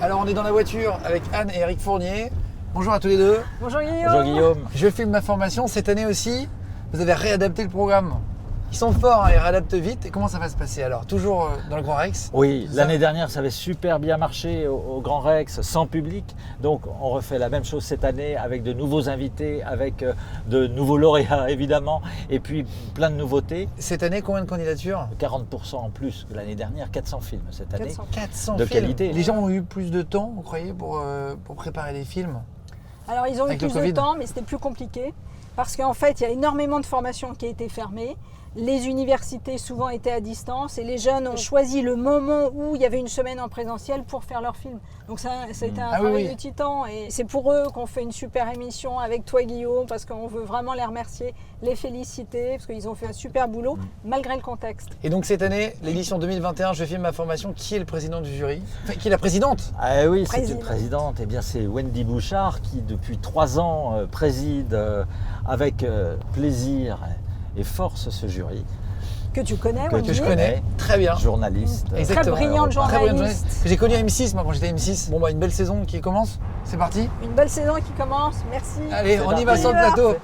Alors on est dans la voiture avec Anne et Eric Fournier. Bonjour à tous les deux. Bonjour Guillaume. Bonjour Guillaume. Je filme ma formation. Cette année aussi, vous avez réadapté le programme. Ils sont forts, hein, ils réadaptent vite. Et comment ça va se passer alors? Toujours dans le Grand Rex? Oui, l'année dernière, ça avait super bien marché au Grand Rex, sans public. Donc, on refait la même chose cette année avec de nouveaux invités, avec de nouveaux lauréats, évidemment, et puis plein de nouveautés. Cette année, combien de candidatures? 40% en plus que l'année dernière, 400 films cette année. 400 de films. qualité. Les gens ont eu plus de temps, vous croyez, pour préparer les films? Alors, ils ont eu Avec le plus de Covid. temps, mais c'était plus compliqué. Parce qu'en fait, il y a énormément de formations qui ont été fermées. Les universités souvent étaient à distance et les jeunes ont choisi le moment où il y avait une semaine en présentiel pour faire leur film. Donc ça a été un travail de titan et c'est pour eux qu'on fait une super émission avec toi Guillaume parce qu'on veut vraiment les remercier, les féliciter parce qu'ils ont fait un super boulot malgré le contexte. Et donc cette année, l'édition 2021, je filme ma formation. Qui est le président du jury? Enfin, qui est la présidente? Ah oui, c'est Présidente. une présidente. Eh bien, c'est Wendy Bouchard qui, depuis 3 ans, préside avec plaisir et force ce jury. Que tu connais, Que Wendy. Que je connais très bien. Journaliste. Exactement. brillante Très brillante journaliste. Que j'ai connu à M6, moi quand j'étais à M6. Bon bah une belle saison qui commence. C'est parti. Une belle saison qui commence, merci. Allez, C'est on y parti. va sur le plateau.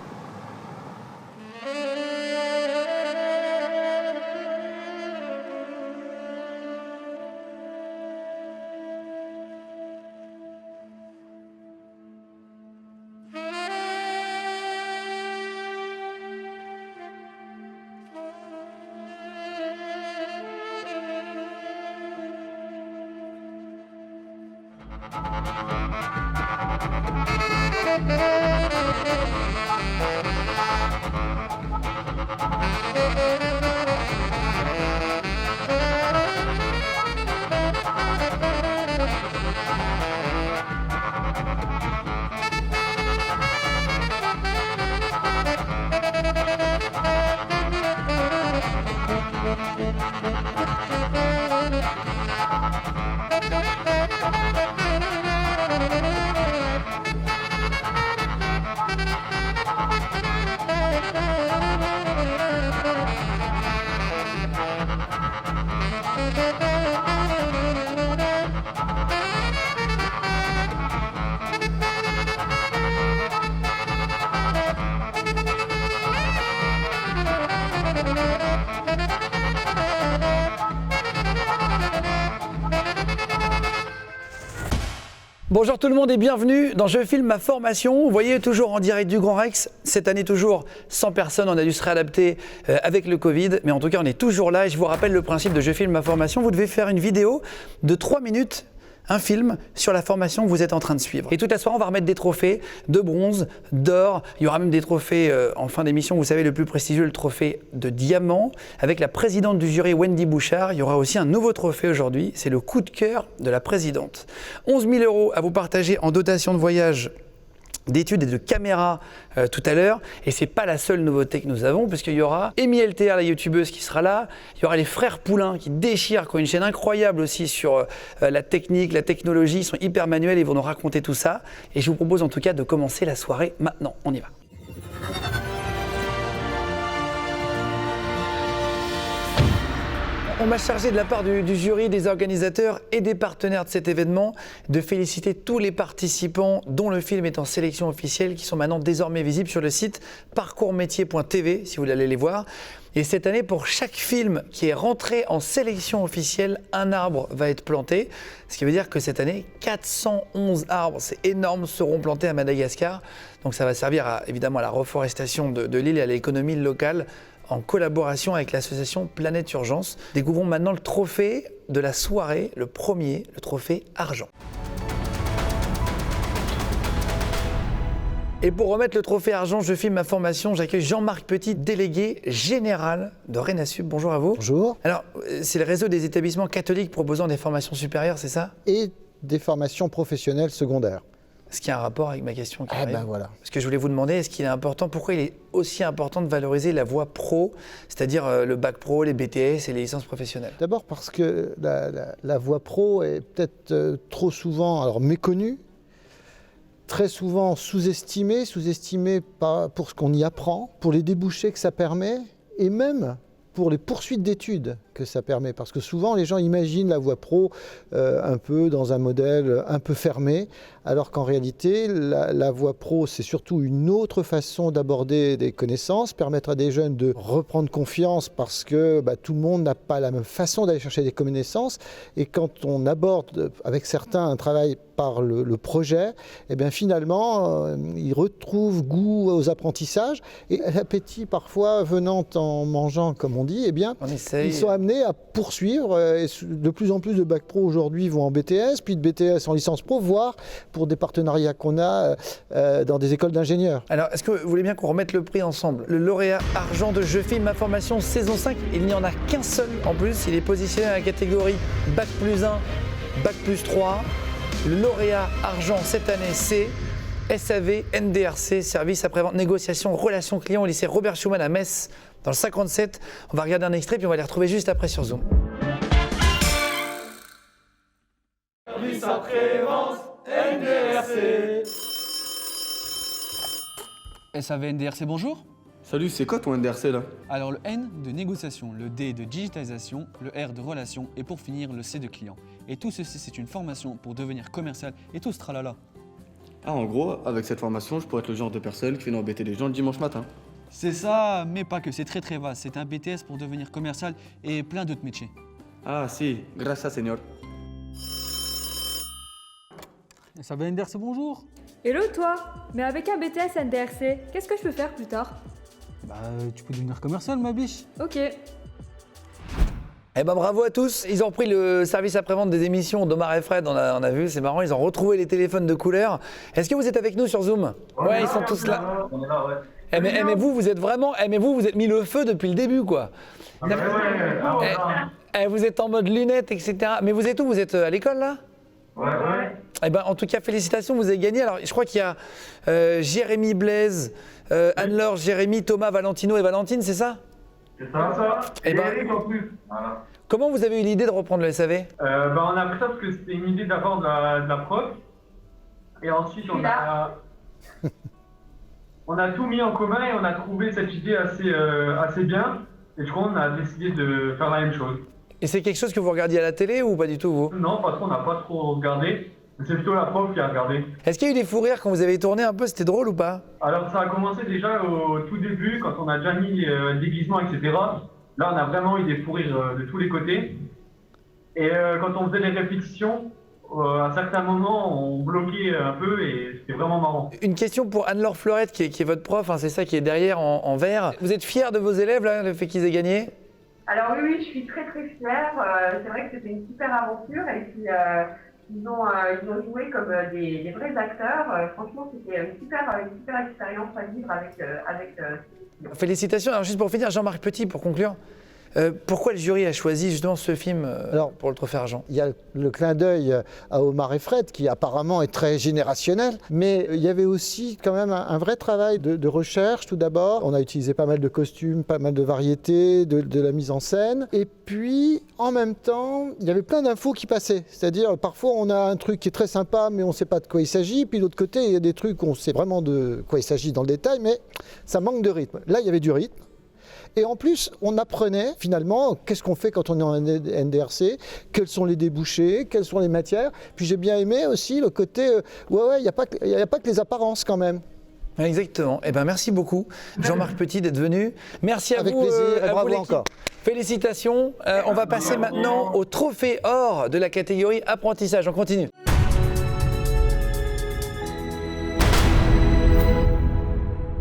Bonjour tout le monde et bienvenue dans Je filme ma formation. Vous voyez, toujours en direct du Grand Rex. Cette année, toujours 100 personnes. On a dû se réadapter avec le Covid. Mais en tout cas, on est toujours là. Et je vous rappelle le principe de Je filme ma formation. Vous devez faire une vidéo de 3 minutes, un film sur la formation que vous êtes en train de suivre. Et toute la soirée, on va remettre des trophées de bronze, d'or. Il y aura même des trophées en fin d'émission. Vous savez, le plus prestigieux, le trophée de diamant. Avec la présidente du jury, Wendy Bouchard, il y aura aussi un nouveau trophée aujourd'hui. C'est le coup de cœur de la présidente. 11 000 € à vous partager en dotation de voyage, d'études et de caméras tout à l'heure. Et c'est pas la seule nouveauté que nous avons, puisqu'il y aura Amy LTR, la youtubeuse, qui sera là. Il y aura les frères Poulain qui déchirent, qui ont une chaîne incroyable aussi sur la technique, la technologie. Ils sont hyper manuels et ils vont nous raconter tout ça. Et je vous propose en tout cas de commencer la soirée maintenant. On y va. On m'a chargé de la part du jury, des organisateurs et des partenaires de cet événement de féliciter tous les participants dont le film est en sélection officielle qui sont maintenant désormais visibles sur le site parcoursmétier.tv si vous voulez aller les voir. Et cette année, pour chaque film qui est rentré en sélection officielle, un arbre va être planté. Ce qui veut dire que cette année, 411 arbres, c'est énorme, seront plantés à Madagascar. Donc ça va servir évidemment à la reforestation de l'île et à l'économie locale, en collaboration avec l'association Planète Urgence. Découvrons maintenant le trophée de la soirée, le premier, le trophée argent. Et pour remettre le trophée argent, je filme ma formation, j'accueille Jean-Marc Petit, délégué général de Renasub. Bonjour à vous. Bonjour. Alors, c'est le réseau des établissements catholiques proposant des formations supérieures, c'est ça? Et des formations professionnelles secondaires. Est-ce qu'il y a un rapport avec ma question qui Ah arrive? ben voilà. Parce que je voulais vous demander, est-ce qu'il est important, pourquoi il est aussi important de valoriser la voie pro, c'est-à-dire le bac pro, les BTS et les licences professionnelles? D'abord parce que la voie pro est peut-être trop souvent méconnue, très souvent sous-estimée pour ce qu'on y apprend, pour les débouchés que ça permet, et même pour les poursuites d'études. que ça permet. Parce que souvent, les gens imaginent la voie pro un peu dans un modèle un peu fermé, alors qu'en réalité, la voie pro, c'est surtout une autre façon d'aborder des connaissances, permettre à des jeunes de reprendre confiance parce que tout le monde n'a pas la même façon d'aller chercher des connaissances. Et quand on aborde avec certains un travail par le projet, eh bien finalement, ils retrouvent goût aux apprentissages et l'appétit parfois venant en mangeant, comme on dit, eh bien, ils sont amenés à poursuivre. Et de plus en plus de bac pro aujourd'hui vont en BTS, puis de BTS en licence pro, voire pour des partenariats qu'on a dans des écoles d'ingénieurs. Alors, est-ce que vous voulez bien qu'on remette le prix ensemble? Le lauréat argent de Je filme ma formation saison 5, il n'y en a qu'un seul en plus. Il est positionné dans la catégorie bac plus 1, bac plus 3. Le lauréat argent cette année, c'est SAV NDRC, service après-vente, négociation, relations clients au lycée Robert Schumann à Metz, dans le 57. On va regarder un extrait puis on va les retrouver juste après sur Zoom. Service après-vente NDRC. SAV NDRC, bonjour. Salut, c'est quoi ton NDRC là? Alors le N de négociation, le D de digitalisation, le R de relation et pour finir le C de client. Et tout ceci c'est une formation pour devenir commercial et tout ce tralala. Ah, en gros, avec cette formation, je pourrais être le genre de personne qui vient embêter les gens le dimanche matin. C'est ça, mais pas que, c'est très très vaste. C'est un BTS pour devenir commercial et plein d'autres métiers. Ah si, gracias señor. SAV NDRC, bonjour. Hello toi. Mais avec un BTS NDRC, qu'est-ce que je peux faire plus tard? Tu peux devenir commercial ma biche. Ok. Eh ben bravo à tous, ils ont repris le service après-vente des émissions d'Omar et Fred, on a vu, c'est marrant, ils ont retrouvé les téléphones de couleur. Est-ce que vous êtes avec nous sur Zoom? Ouais, ils sont tous là. On est là, ouais. Mais vous êtes vraiment, vous êtes mis le feu depuis le début quoi. Vous êtes en mode lunettes, etc. Mais vous êtes où? Vous êtes à l'école là? Ouais. Eh ben, en tout cas, félicitations, vous avez gagné. Alors, je crois qu'il y a Jérémy Blaise, Anne-Laure, Jérémy, Thomas, Valentino et Valentine, c'est ça? C'est ça. Eh Et ben- Eric en plus. Voilà. Comment vous avez eu l'idée de reprendre le SAV? On a pris ça parce que c'était une idée d'abord de la prof. Et ensuite, on a tout mis en commun et on a trouvé cette idée assez bien. Et je crois qu'on a décidé de faire la même chose. Et c'est quelque chose que vous regardiez à la télé ou pas du tout, vous? Non, parce qu'on n'a pas trop regardé. C'est plutôt la prof qui a regardé. Est-ce qu'il y a eu des fous rires quand vous avez tourné un peu? C'était drôle ou pas? Alors ça a commencé déjà au tout début, quand on a déjà mis le déguisement, etc. Là, on a vraiment eu des fous rires de tous les côtés. Et quand on faisait les répétitions, à certains moments, on bloquait un peu et c'était vraiment marrant. Une question pour Anne-Laure Fleurette, qui est votre prof, hein, c'est ça qui est derrière en vert. Vous êtes fière de vos élèves, là, le fait qu'ils aient gagné? Alors oui, je suis très très fière. C'est vrai que c'était une super aventure et puis ils ont joué comme des vrais acteurs. Franchement, c'était une super expérience à vivre avec. Félicitations. Alors juste pour finir, Jean-Marc Petit, pour conclure, pourquoi le jury a choisi justement ce film pour le Trophée Argent? Il y a le clin d'œil à Omar et Fred qui apparemment est très générationnel, mais il y avait aussi quand même un vrai travail de recherche tout d'abord. On a utilisé pas mal de costumes, pas mal de variétés, de la mise en scène. Et puis en même temps, il y avait plein d'infos qui passaient. C'est-à-dire parfois on a un truc qui est très sympa mais on ne sait pas de quoi il s'agit. Puis de l'autre côté, il y a des trucs où on sait vraiment de quoi il s'agit dans le détail, mais ça manque de rythme. Là, il y avait du rythme. Et en plus, on apprenait finalement qu'est-ce qu'on fait quand on est en NDRC, quels sont les débouchés, quelles sont les matières. Puis j'ai bien aimé aussi le côté, il n'y a pas que les apparences quand même. Exactement. Eh ben, merci beaucoup, Jean-Marc Petit, d'être venu. Merci à Avec vous. plaisir et bravo l'équipe. encore. Félicitations. On va passer maintenant au trophée or de la catégorie apprentissage. On continue.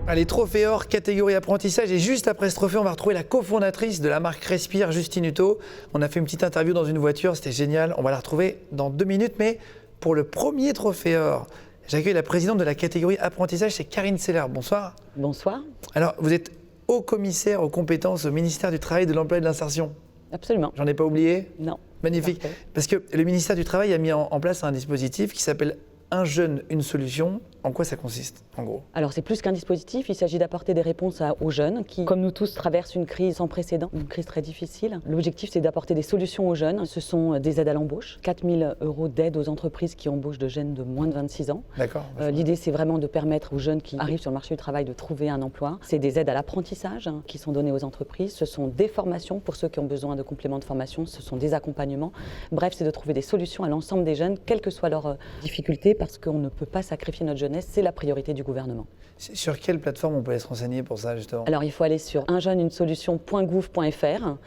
Allez, trophée or, catégorie apprentissage. Et juste après ce trophée, on va retrouver la cofondatrice de la marque Respire, Justine Hutto. On a fait une petite interview dans une voiture, c'était génial. On va la retrouver dans 2 minutes. Mais pour le premier trophée or, j'accueille la présidente de la catégorie apprentissage, c'est Karine Seller. Bonsoir. Bonsoir. Alors, vous êtes haut commissaire aux compétences au ministère du Travail, de l'Emploi et de l'Insertion. Absolument. J'en ai pas oublié? Non. Magnifique. Parfait. Parce que le ministère du Travail a mis en place un dispositif qui s'appelle Un jeune, une solution. En quoi ça consiste, en gros? Alors c'est plus qu'un dispositif, il s'agit d'apporter des réponses aux jeunes qui, comme nous tous, traversent une crise sans précédent, une crise très difficile. L'objectif, c'est d'apporter des solutions aux jeunes. Ce sont des aides à l'embauche, 4 000 € d'aide aux entreprises qui embauchent de jeunes de moins de 26 ans. D'accord. L'idée, c'est vraiment de permettre aux jeunes qui arrivent sur le marché du travail de trouver un emploi. C'est des aides à l'apprentissage qui sont données aux entreprises. Ce sont des formations pour ceux qui ont besoin de compléments de formation. Ce sont des accompagnements. Bref, c'est de trouver des solutions à l'ensemble des jeunes, quelles que soient leurs difficultés, parce qu'on ne peut pas sacrifier notre jeunesse. C'est la priorité du gouvernement. Sur quelle plateforme on peut aller se renseigner pour ça, justement? Alors, il faut aller sur unjeuneunesolution.gouv.fr.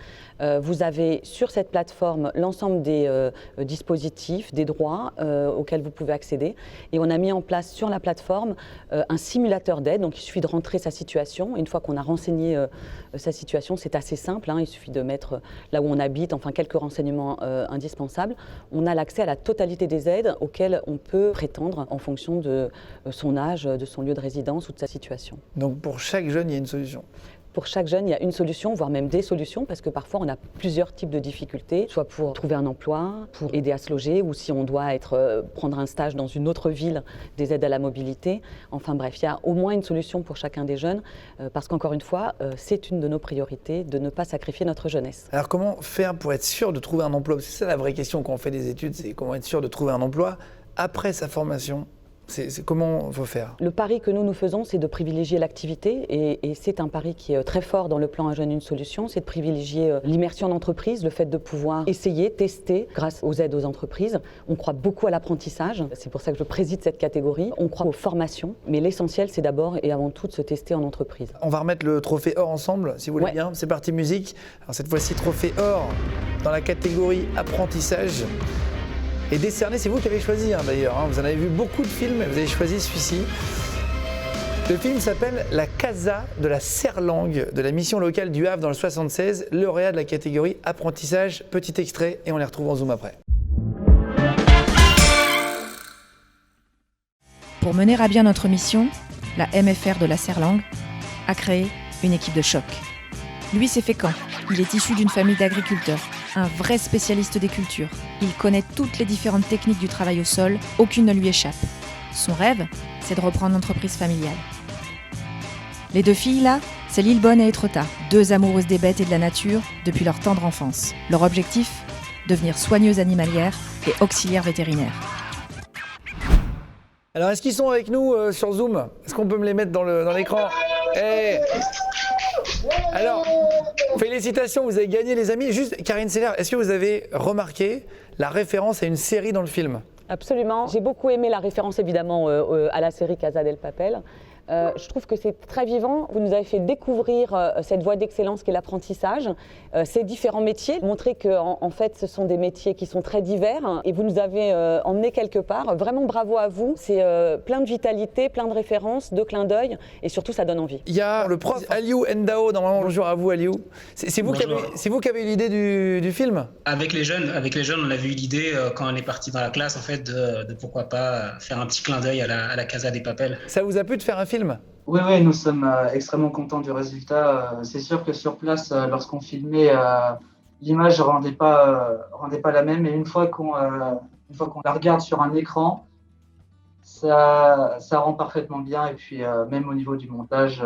Vous avez sur cette plateforme l'ensemble des dispositifs, des droits auxquels vous pouvez accéder. Et on a mis en place sur la plateforme un simulateur d'aide. Donc, il suffit de rentrer sa situation. Une fois qu'on a renseigné sa situation, c'est assez simple. Il suffit de mettre là où on habite, enfin quelques renseignements indispensables. On a l'accès à la totalité des aides auxquelles on peut prétendre en fonction de son âge, de son lieu de résidence ou de sa situation. Donc, pour chaque jeune, il y a une solution? Pour chaque jeune, il y a une solution, voire même des solutions, parce que parfois on a plusieurs types de difficultés, soit pour trouver un emploi, pour aider à se loger, ou si on doit prendre un stage dans une autre ville, des aides à la mobilité. Enfin bref, il y a au moins une solution pour chacun des jeunes, parce qu'encore une fois, c'est une de nos priorités, de ne pas sacrifier notre jeunesse. Alors comment faire pour être sûr de trouver un emploi? C'est ça la vraie question quand on fait des études, c'est comment être sûr de trouver un emploi après sa formation. Comment il faut faire? Le pari que nous faisons, c'est de privilégier l'activité et c'est un pari qui est très fort dans le plan Un jeune, une solution, c'est de privilégier l'immersion en entreprise, le fait de pouvoir essayer, tester grâce aux aides aux entreprises. On croit beaucoup à l'apprentissage, c'est pour ça que je préside cette catégorie. On croit aux formations, mais l'essentiel, c'est d'abord et avant tout de se tester en entreprise. On va remettre le trophée or ensemble, si vous voulez bien. C'est parti musique. Alors cette fois-ci, trophée or dans la catégorie apprentissage. Et décerné, c'est vous qui avez choisi d'ailleurs. Vous en avez vu beaucoup de films, vous avez choisi celui-ci. Le film s'appelle La Casa de la Serre-Langue, de la mission locale du Havre dans le 76, lauréat de la catégorie apprentissage. Petit extrait et on les retrouve en zoom après. Pour mener à bien notre mission, la MFR de la Serre-Langue a créé une équipe de choc. Lui, c'est Fécamp. Il est issu d'une famille d'agriculteurs, un vrai spécialiste des cultures. Il connaît toutes les différentes techniques du travail au sol, aucune ne lui échappe. Son rêve, c'est de reprendre l'entreprise familiale. Les deux filles, là, c'est Lillebonne et Étretat, deux amoureuses des bêtes et de la nature depuis leur tendre enfance. Leur objectif, devenir soigneuses animalières et auxiliaires vétérinaires. Alors, est-ce qu'ils sont avec nous sur Zoom? Est-ce qu'on peut me les mettre dans l'écran? Alors, félicitations, vous avez gagné les amis. Juste, Karine Seller, est-ce que vous avez remarqué la référence à une série dans le film? Absolument. J'ai beaucoup aimé la référence évidemment à la série Casa del Papel. Je trouve que c'est très vivant. Vous nous avez fait découvrir cette voie d'excellence qu'est l'apprentissage, ces différents métiers, montrer qu'en fait ce sont des métiers qui sont très divers et vous nous avez emmenés quelque part. Vraiment bravo à vous. C'est plein de vitalité, plein de références, de clins d'œil et surtout ça donne envie. Il y a le prof Aliou Ndao, normalement. Bonjour à vous Aliou. C'est vous qui avez eu l'idée du film? Avec les jeunes, on avait eu l'idée quand on est parti dans la classe en fait de pourquoi pas faire un petit clin d'œil à la Casa des Papel. Ça vous a plu de faire un film? Oui, nous sommes extrêmement contents du résultat. C'est sûr que sur place, lorsqu'on filmait, l'image rendait pas la même. Mais une fois qu'on la regarde sur un écran, ça rend parfaitement bien. Et puis même au niveau du montage,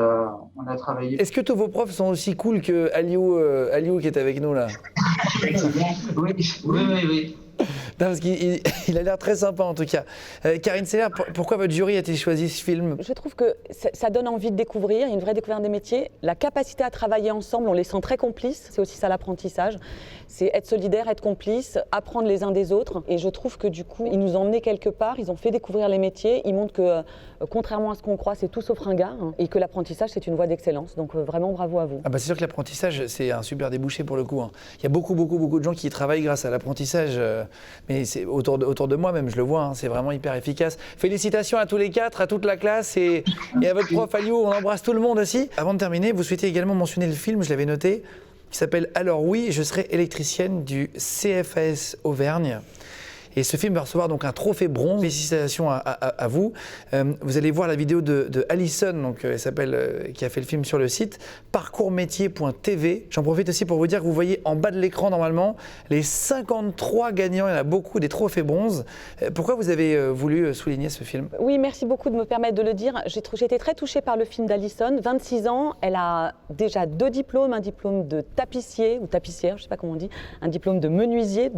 on a travaillé. Est-ce que tous vos profs sont aussi cool que Aliou qui est avec nous là? Oui. Non, parce qu'il a l'air très sympa en tout cas. Karine Seller, pourquoi votre jury a-t-il choisi ce film? Je trouve que ça donne envie de découvrir, il y a une vraie découverte des métiers. La capacité à travailler ensemble, on les sent très complices, c'est aussi ça l'apprentissage. C'est être solidaire, être complice, apprendre les uns des autres. Et je trouve que du coup, ils nous ont emmenés quelque part, ils ont fait découvrir les métiers, ils montrent que contrairement à ce qu'on croit, c'est tout sauf ringard et que l'apprentissage, c'est une voie d'excellence. Donc vraiment bravo à vous. C'est sûr que l'apprentissage, c'est un super débouché pour le coup. Il y a beaucoup de gens qui travaillent grâce à l'apprentissage. Mais c'est autour de moi même, je le vois, c'est vraiment hyper efficace. Félicitations à tous les quatre, à toute la classe et à votre prof Aliou, on embrasse tout le monde aussi. Avant de terminer, vous souhaitez également mentionner le film, je l'avais noté, qui s'appelle Alors oui, je serai électricienne du CFAS Auvergne. Et ce film va recevoir donc un trophée bronze. Félicitations à vous. Vous allez voir la vidéo de Alison, donc, elle s'appelle, qui a fait le film sur le site parcoursmétier.tv. J'en profite aussi pour vous dire que vous voyez en bas de l'écran normalement les 53 gagnants, il y en a beaucoup, des trophées bronze. Pourquoi vous avez voulu souligner ce film? Oui, merci beaucoup de me permettre de le dire. J'ai été très touchée par le film d'Alison. 26 ans, elle a déjà 2 diplômes, un diplôme de tapissier ou tapissière, je ne sais pas comment on dit, un diplôme de menuisière,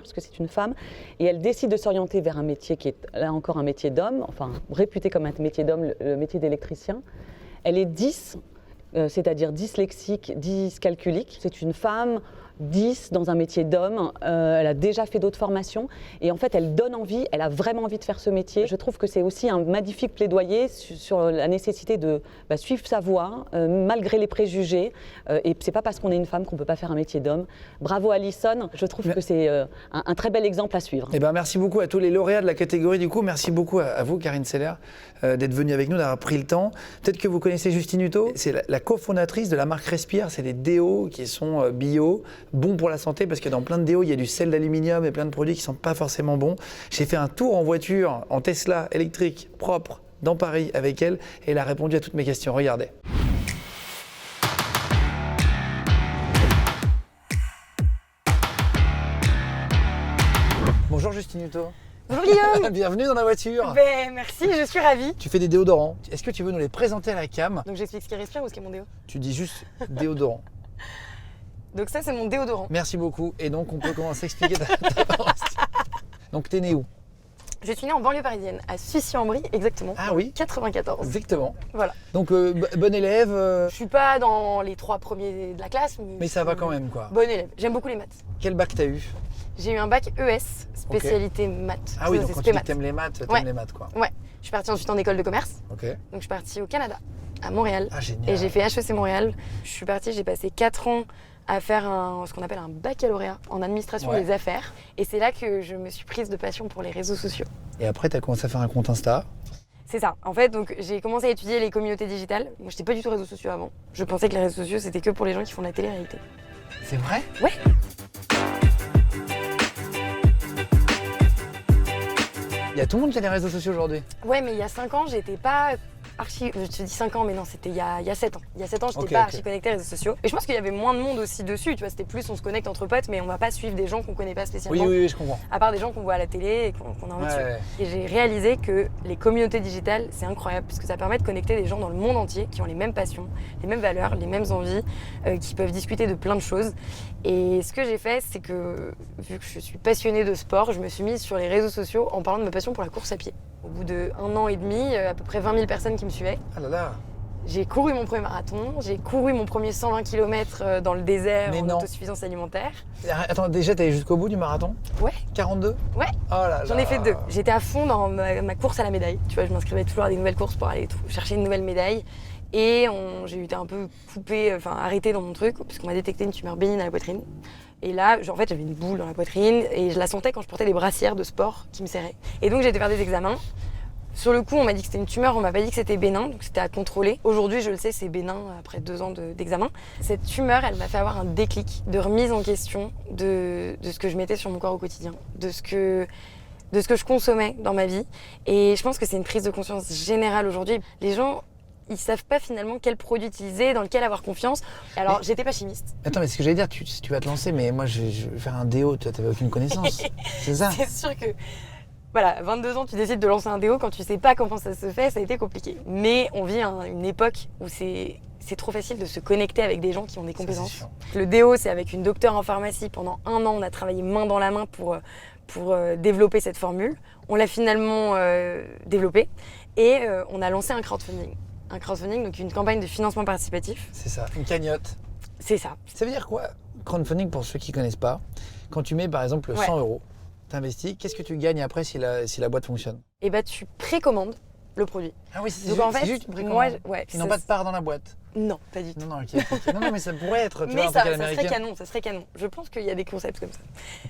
parce que c'est une femme, et elle décide de s'orienter vers un métier qui est là encore un métier d'homme, enfin réputé comme un métier d'homme, le métier d'électricien. Elle est 10, c'est-à-dire dyslexique, dyscalculique. C'est une femme 10 dans un métier d'homme, elle a déjà fait d'autres formations et en fait elle donne envie, elle a vraiment envie de faire ce métier. Je trouve que c'est aussi un magnifique plaidoyer sur la nécessité de suivre sa voie malgré les préjugés et c'est pas parce qu'on est une femme qu'on peut pas faire un métier d'homme. Bravo Alison, je trouve que c'est un très bel exemple à suivre. Eh ben, merci beaucoup à tous les lauréats de la catégorie du coup, merci beaucoup à vous Karine Seller d'être venue avec nous, d'avoir pris le temps. Peut-être que vous connaissez Justine Hutto, c'est la cofondatrice de la marque Respire, c'est des déos qui sont bio, bons pour la santé parce que dans plein de déos il y a du sel d'aluminium et plein de produits qui ne sont pas forcément bons. J'ai fait un tour en voiture, en Tesla électrique, propre, dans Paris avec elle et elle a répondu à toutes mes questions. Regardez. Bonjour Justine Hutto. Bonjour Guillaume. Bienvenue dans la voiture. Merci, je suis ravie. Tu fais des déodorants. Est-ce que tu veux nous les présenter à la cam? Donc j'explique ce qui Respire ou ce qu'est mon déo? Tu dis juste déodorant. Donc ça c'est mon déodorant. Merci beaucoup. Et donc on peut commencer à expliquer ta parole. Donc t'es né où? Je suis née en banlieue parisienne, à Sucy-en-Brie exactement. Ah oui. 94. Exactement. Voilà. Donc bon élève. Je suis pas dans les 3 premiers de la classe. Mais ça va quand même quoi. Bon élève. J'aime beaucoup les maths. Quel bac t'as eu? J'ai eu un bac ES, spécialité maths. Ah oui, donc quand tu aimes les maths, t'aimes les maths quoi. Ouais. Je suis partie ensuite en école de commerce. Ok. Donc je suis partie au Canada, à Montréal. Ah génial. Et j'ai fait HEC Montréal. Je suis partie, j'ai passé 4 ans à faire ce qu'on appelle un baccalauréat en administration des affaires. Et c'est là que je me suis prise de passion pour les réseaux sociaux. Et après, tu as commencé à faire un compte Insta? C'est ça. En fait, donc j'ai commencé à étudier les communautés digitales. Moi, j'étais pas du tout réseaux sociaux avant. Je pensais que les réseaux sociaux, c'était que pour les gens qui font de la télé-réalité. C'est vrai? Ouais. Il y a tout le monde qui a des réseaux sociaux aujourd'hui. Ouais, mais il y a 5 ans, j'étais pas archi... Je te dis 5 ans, mais non, c'était il y a 7 ans. Il y a 7 ans, j'étais pas archi connectée aux réseaux sociaux. Et je pense qu'il y avait moins de monde aussi dessus, tu vois. C'était plus, on se connecte entre potes, mais on va pas suivre des gens qu'on connaît pas spécialement. Oui, je comprends. À part des gens qu'on voit à la télé et qu'on a envie de suivre. Et j'ai réalisé que les communautés digitales, c'est incroyable, parce que ça permet de connecter des gens dans le monde entier qui ont les mêmes passions, les mêmes valeurs, les mêmes envies, qui peuvent discuter de plein de choses. Et ce que j'ai fait, c'est que, vu que je suis passionnée de sport, je me suis mise sur les réseaux sociaux en parlant de ma passion pour la course à pied. Au bout d'1 an et demi, à peu près 20 000 personnes qui me suivaient. Ah là là. J'ai couru mon premier marathon, j'ai couru mon premier 120 km dans le désert en autosuffisance alimentaire. Attends, déjà, t'es allé jusqu'au bout du marathon? Ouais. 42? Ouais. Oh là là. J'en ai fait 2. J'étais à fond dans ma course à la médaille. Tu vois, je m'inscrivais toujours à des nouvelles courses pour aller chercher une nouvelle médaille. Et j'ai été un peu arrêtée dans mon truc, parce qu'on m'a détecté une tumeur bénigne à la poitrine. Et là, en fait, j'avais une boule dans la poitrine et je la sentais quand je portais des brassières de sport qui me serraient. Et donc, j'ai été faire des examens. Sur le coup, on m'a dit que c'était une tumeur, on m'a pas dit que c'était bénin, donc c'était à contrôler. Aujourd'hui, je le sais, c'est bénin après 2 ans d'examen. Cette tumeur, elle m'a fait avoir un déclic de remise en question de ce que je mettais sur mon corps au quotidien, de ce que je consommais dans ma vie. Et je pense que c'est une prise de conscience générale aujourd'hui. Les gens, ils savent pas finalement quel produit utiliser, dans lequel avoir confiance. Alors, j'étais pas chimiste. Attends, mais ce que j'allais dire, tu vas te lancer, mais moi, je vais faire un déo, tu n'avais aucune connaissance. C'est ça? C'est sûr que... Voilà, 22 ans, tu décides de lancer un déo, quand tu sais pas comment ça se fait, ça a été compliqué. Mais on vit une époque où c'est trop facile de se connecter avec des gens qui ont des compétences. Le déo, c'est avec une docteure en pharmacie. Pendant 1 an, on a travaillé main dans la main pour développer cette formule. On l'a finalement développée et on a lancé un crowdfunding. Un crowdfunding, donc une campagne de financement participatif. C'est ça, une cagnotte. C'est ça. Ça veut dire quoi? Crowdfunding, pour ceux qui ne connaissent pas, quand tu mets par exemple 100 €, t'investis, qu'est-ce que tu gagnes après si la boîte fonctionne? Eh ben, tu précommandes le produit. Ah oui, c'est juste une précommande. Ils n'ont pas de part dans la boîte? Non, pas du tout. Non, non, mais ça pourrait être, tu mais vois, ça serait canon. Je pense qu'il y a des concepts comme ça.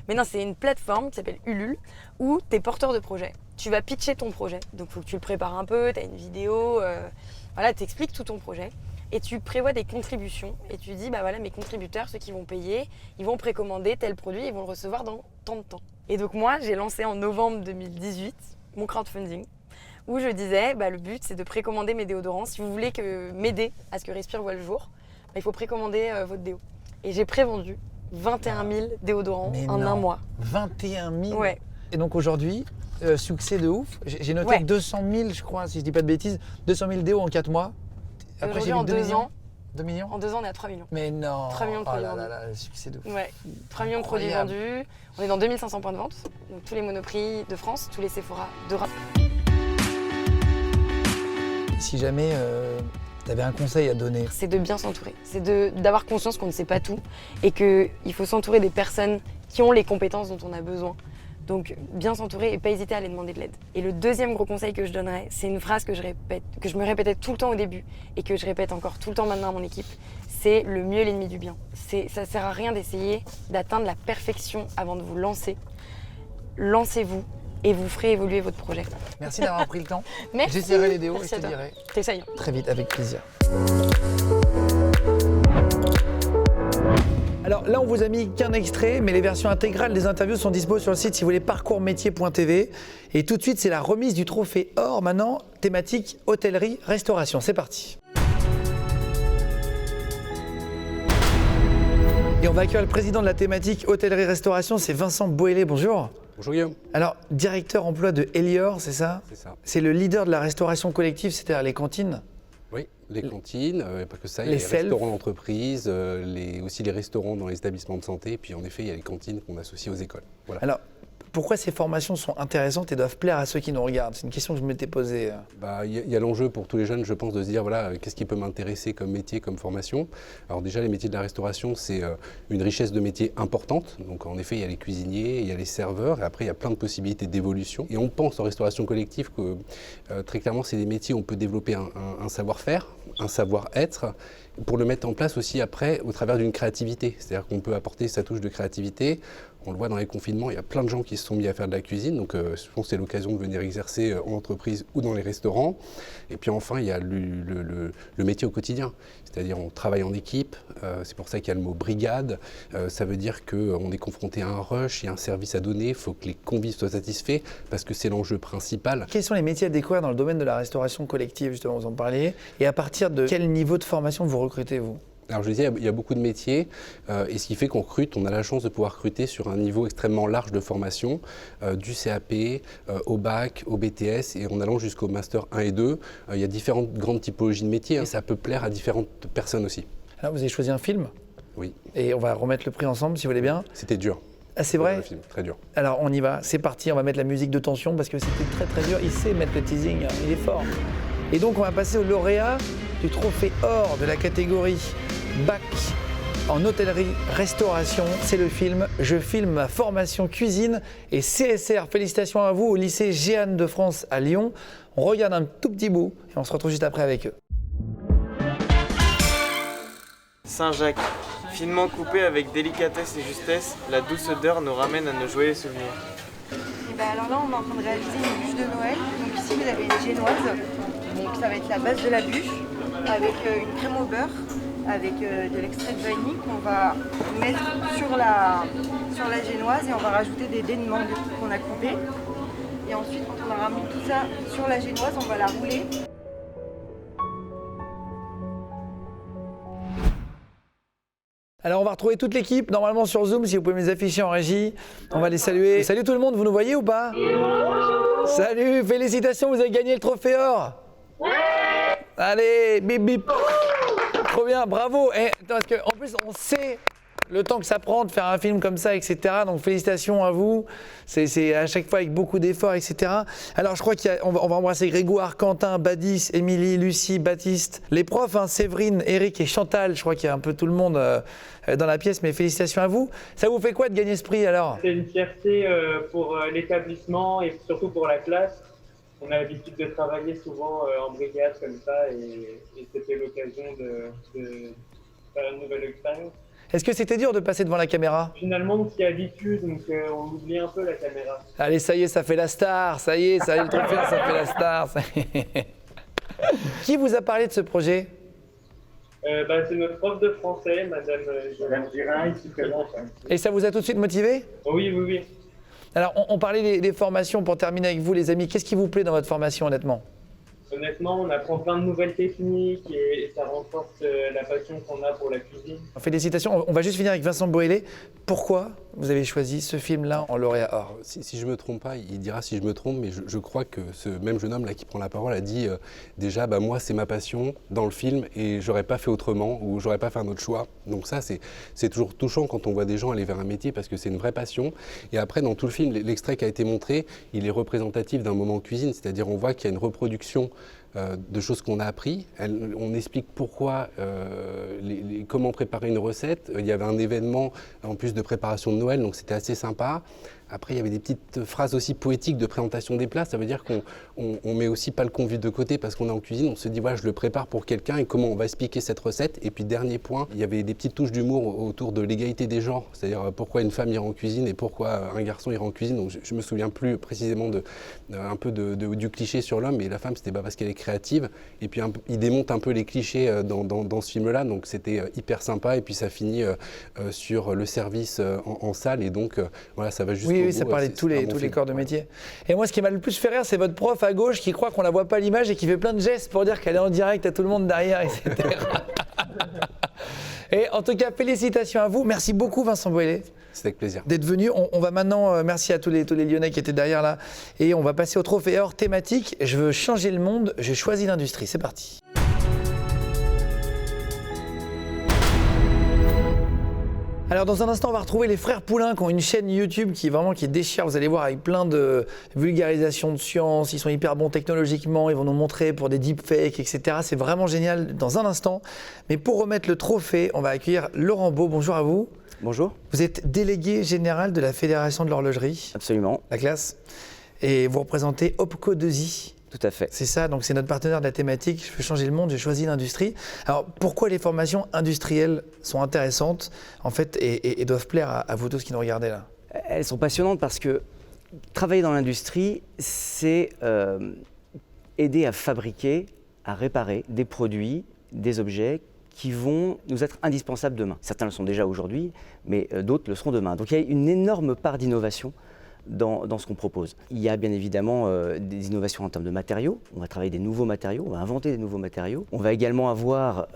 Mais non, c'est une plateforme qui s'appelle Ulule, où tu es porteur de projet. Tu vas pitcher ton projet. Donc, il faut que tu le prépares un peu, tu as une vidéo, tu expliques tout ton projet. Et tu prévois des contributions. Et tu dis, mes contributeurs, ceux qui vont payer, ils vont précommander tel produit, ils vont le recevoir dans tant de temps. Et donc moi, j'ai lancé en novembre 2018 mon crowdfunding où je disais, le but c'est de précommander mes déodorants. Si vous voulez m'aider à ce que Respire voit le jour, il faut précommander votre déo. Et j'ai prévendu 21 000 déodorants en un mois. 21 000 Ouais. Et donc aujourd'hui, succès de ouf. J'ai noté 200 000, je crois, si je dis pas de bêtises, 200 000 déos en 4 mois. Après, j'ai en 2 2 millions. ans. 2 millions En 2 ans, on est à 3 millions. Mais non. 3 millions de produits vendus. Le succès de ouf. Ouais. 3 millions de produits vendus. On est dans 2500 points de vente. Donc tous les Monoprix de France, tous les Sephora d'Europe. Si jamais tu avais un conseil à donner. C'est de bien s'entourer. C'est d'avoir conscience qu'on ne sait pas tout et qu'il faut s'entourer des personnes qui ont les compétences dont on a besoin. Donc bien s'entourer et pas hésiter à aller demander de l'aide. Et le deuxième gros conseil que je donnerais, c'est une phrase que je me répétais tout le temps au début et que je répète encore tout le temps maintenant à mon équipe, c'est le mieux est l'ennemi du bien. Ça sert à rien d'essayer d'atteindre la perfection avant de vous lancer. Lancez-vous et vous ferez évoluer votre projet. Merci d'avoir pris le temps. Merci. J'essaierai les déos et Merci je te à toi. dirai. T'essayes. Très vite, avec plaisir. Alors là, on vous a mis qu'un extrait, mais les versions intégrales des interviews sont dispo sur le site si vous voulez, parcoursmétier.tv. Et tout de suite, c'est la remise du trophée or maintenant, thématique hôtellerie-restauration. C'est parti. Et on va accueillir le président de la thématique hôtellerie-restauration, c'est Vincent Boélé. Bonjour. Bonjour Guillaume. Alors, directeur emploi de Elior, c'est ça? C'est ça. C'est le leader de la restauration collective, c'est-à-dire les cantines? Oui, les cantines, pas que ça, il y a Les les restaurants d'entreprise, aussi les restaurants dans les établissements de santé, et puis en effet, il y a les cantines qu'on associe aux écoles. Voilà. Alors, pourquoi ces formations sont intéressantes et doivent plaire à ceux qui nous regardent? C'est une question que je m'étais posée. Il y a l'enjeu pour tous les jeunes, je pense, de se dire, voilà, qu'est-ce qui peut m'intéresser comme métier, comme formation? Alors déjà, les métiers de la restauration, c'est une richesse de métiers importante. Donc en effet, il y a les cuisiniers, il y a les serveurs, et après, il y a plein de possibilités d'évolution. Et on pense en restauration collective que très clairement, c'est des métiers où on peut développer un savoir-faire, un savoir-être, pour le mettre en place aussi après au travers d'une créativité. C'est-à-dire qu'on peut apporter sa touche de créativité. On le voit dans les confinements, il y a plein de gens qui se sont mis à faire de la cuisine, donc je pense que c'est l'occasion de venir exercer en entreprise ou dans les restaurants. Et puis enfin, il y a le métier au quotidien, c'est-à-dire on travaille en équipe, c'est pour ça qu'il y a le mot brigade, ça veut dire qu'on est confronté à un rush, il y a un service à donner, il faut que les convives soient satisfaits, parce que c'est l'enjeu principal. Quels sont les métiers à découvrir dans le domaine de la restauration collective, justement, vous en parliez, et à partir de quel niveau de formation vous recrutez, vous? Alors je disais, il y a beaucoup de métiers et ce qui fait qu'on recrute, on a la chance de pouvoir recruter sur un niveau extrêmement large de formation, du CAP, au bac, au BTS et en allant jusqu'au master 1 et 2. Il y a différentes grandes typologies de métiers et ça peut plaire à différentes personnes aussi. Alors vous avez choisi un film? Oui. Et on va remettre le prix ensemble si vous voulez bien. C'était dur. Ah, c'est vrai? Le film, très dur. Alors on y va, c'est parti, on va mettre la musique de tension parce que c'était très très dur. Il sait mettre le teasing, il est fort. Et donc on va passer au lauréat du trophée or de la catégorie bac en hôtellerie-restauration. C'est le film Je filme ma formation cuisine et CSR. Félicitations à vous au lycée Jeanne de France à Lyon. On regarde un tout petit bout et on se retrouve juste après avec eux. Saint-Jacques. Finement coupé avec délicatesse et justesse, la douce odeur nous ramène à nos joyeux souvenirs. Et alors là, on est en train de réaliser une bûche de Noël. Donc ici, vous avez une génoise. Donc ça va être la base de la bûche avec une crème au beurre, avec de l'extrait de vanille qu'on va mettre sur la génoise et on va rajouter des dés de mangue qu'on a coupés. Et ensuite, quand on aura mis tout ça sur la génoise, on va la rouler. Alors on va retrouver toute l'équipe, normalement sur Zoom, si vous pouvez me les afficher en régie. On va les saluer. Salut tout le monde, vous nous voyez ou pas? Salut, félicitations, vous avez gagné le trophée or. Allez, bip bip. Trop bien, bravo. Et, parce que, en plus, on sait le temps que ça prend de faire un film comme ça, etc. Donc félicitations à vous. C'est à chaque fois avec beaucoup d'efforts, etc. Alors je crois qu'on va embrasser Grégoire, Quentin, Badis, Émilie, Lucie, Baptiste, les profs, hein, Séverine, Eric et Chantal. Je crois qu'il y a un peu tout le monde dans la pièce, mais félicitations à vous. Ça vous fait quoi de gagner ce prix alors? C'est une fierté pour l'établissement et surtout pour la classe. On a l'habitude de travailler souvent en brigade comme ça et c'était l'occasion de faire une nouvelle expérience. Est-ce que c'était dur de passer devant la caméra? Finalement, on s'y habitue, donc on oublie un peu la caméra. Allez, ça y est, ça fait la star. Ça y est, ça y est, le trophée, ça fait la star. Qui vous a parlé de ce projet? C'est notre prof de français, Madame Girin, ici présente. Et ça vous a tout de suite motivé? Oui, oui, oui. Alors, on parlait des formations pour terminer avec vous, les amis. Qu'est-ce qui vous plaît dans votre formation, honnêtement? Honnêtement, on apprend plein de nouvelles techniques et ça renforce la passion qu'on a pour la cuisine. Félicitations. On va juste finir avec Vincent Boélé. Pourquoi vous avez choisi ce film-là en lauréat or? Si je ne me trompe pas, il dira si je me trompe, mais je crois que ce même jeune homme là qui prend la parole a dit déjà moi c'est ma passion dans le film et j'aurais pas fait autrement ou j'aurais pas fait un autre choix. Donc ça c'est toujours touchant quand on voit des gens aller vers un métier parce que c'est une vraie passion. Et après dans tout le film, l'extrait qui a été montré, il est représentatif d'un moment cuisine, c'est-à-dire on voit qu'il y a une reproduction de choses qu'on a appris. On explique pourquoi, comment préparer une recette. Il y avait un événement en plus de préparation de Noël, donc c'était assez sympa. Après, il y avait des petites phrases aussi poétiques de présentation des plats. Ça veut dire qu'on met aussi pas le convive de côté parce qu'on est en cuisine. On se dit, voilà, je le prépare pour quelqu'un et comment on va expliquer cette recette. Et puis, dernier point, il y avait des petites touches d'humour autour de l'égalité des genres. C'est-à-dire pourquoi une femme ira en cuisine et pourquoi un garçon ira en cuisine. Donc, je me souviens plus précisément un peu du cliché sur l'homme. Et la femme, c'était parce qu'elle est créative. Et puis, il démonte un peu les clichés dans ce film-là. Donc, c'était hyper sympa. Et puis, ça finit sur le service en salle. Et donc, voilà, ça va juste. Oui, ça parlait de tous les corps de métier. Et moi, ce qui m'a le plus fait rire, c'est votre prof à gauche qui croit qu'on la voit pas à l'image et qui fait plein de gestes pour dire qu'elle est en direct à tout le monde derrière, etc. Et en tout cas, félicitations à vous. Merci beaucoup, Vincent Boélé. C'est avec plaisir. D'être venu. On va maintenant, merci à tous les Lyonnais qui étaient derrière là. Et on va passer au trophée or thématique. Je veux changer le monde, j'ai choisi l'industrie. C'est parti. Alors dans un instant, on va retrouver les frères Poulain qui ont une chaîne YouTube qui déchire, vous allez voir, avec plein de vulgarisation de science. Ils sont hyper bons technologiquement, ils vont nous montrer pour des deepfakes, etc. C'est vraiment génial dans un instant. Mais pour remettre le trophée, on va accueillir Laurent Beau. Bonjour à vous. Bonjour. Vous êtes délégué général de la Fédération de l'horlogerie. Absolument. La classe. Et vous représentez Opco 2i. Tout à fait. C'est ça, donc c'est notre partenaire de la thématique. Je veux changer le monde, j'ai choisi l'industrie. Alors pourquoi les formations industrielles sont intéressantes en fait et doivent plaire à vous tous qui nous regardez là? Elles sont passionnantes parce que travailler dans l'industrie, c'est aider à fabriquer, à réparer des produits, des objets qui vont nous être indispensables demain. Certains le sont déjà aujourd'hui, mais d'autres le seront demain. Donc il y a une énorme part d'innovation dans ce qu'on propose. Il y a bien évidemment des innovations en termes de matériaux. On va travailler des nouveaux matériaux, on va inventer des nouveaux matériaux. On va également avoir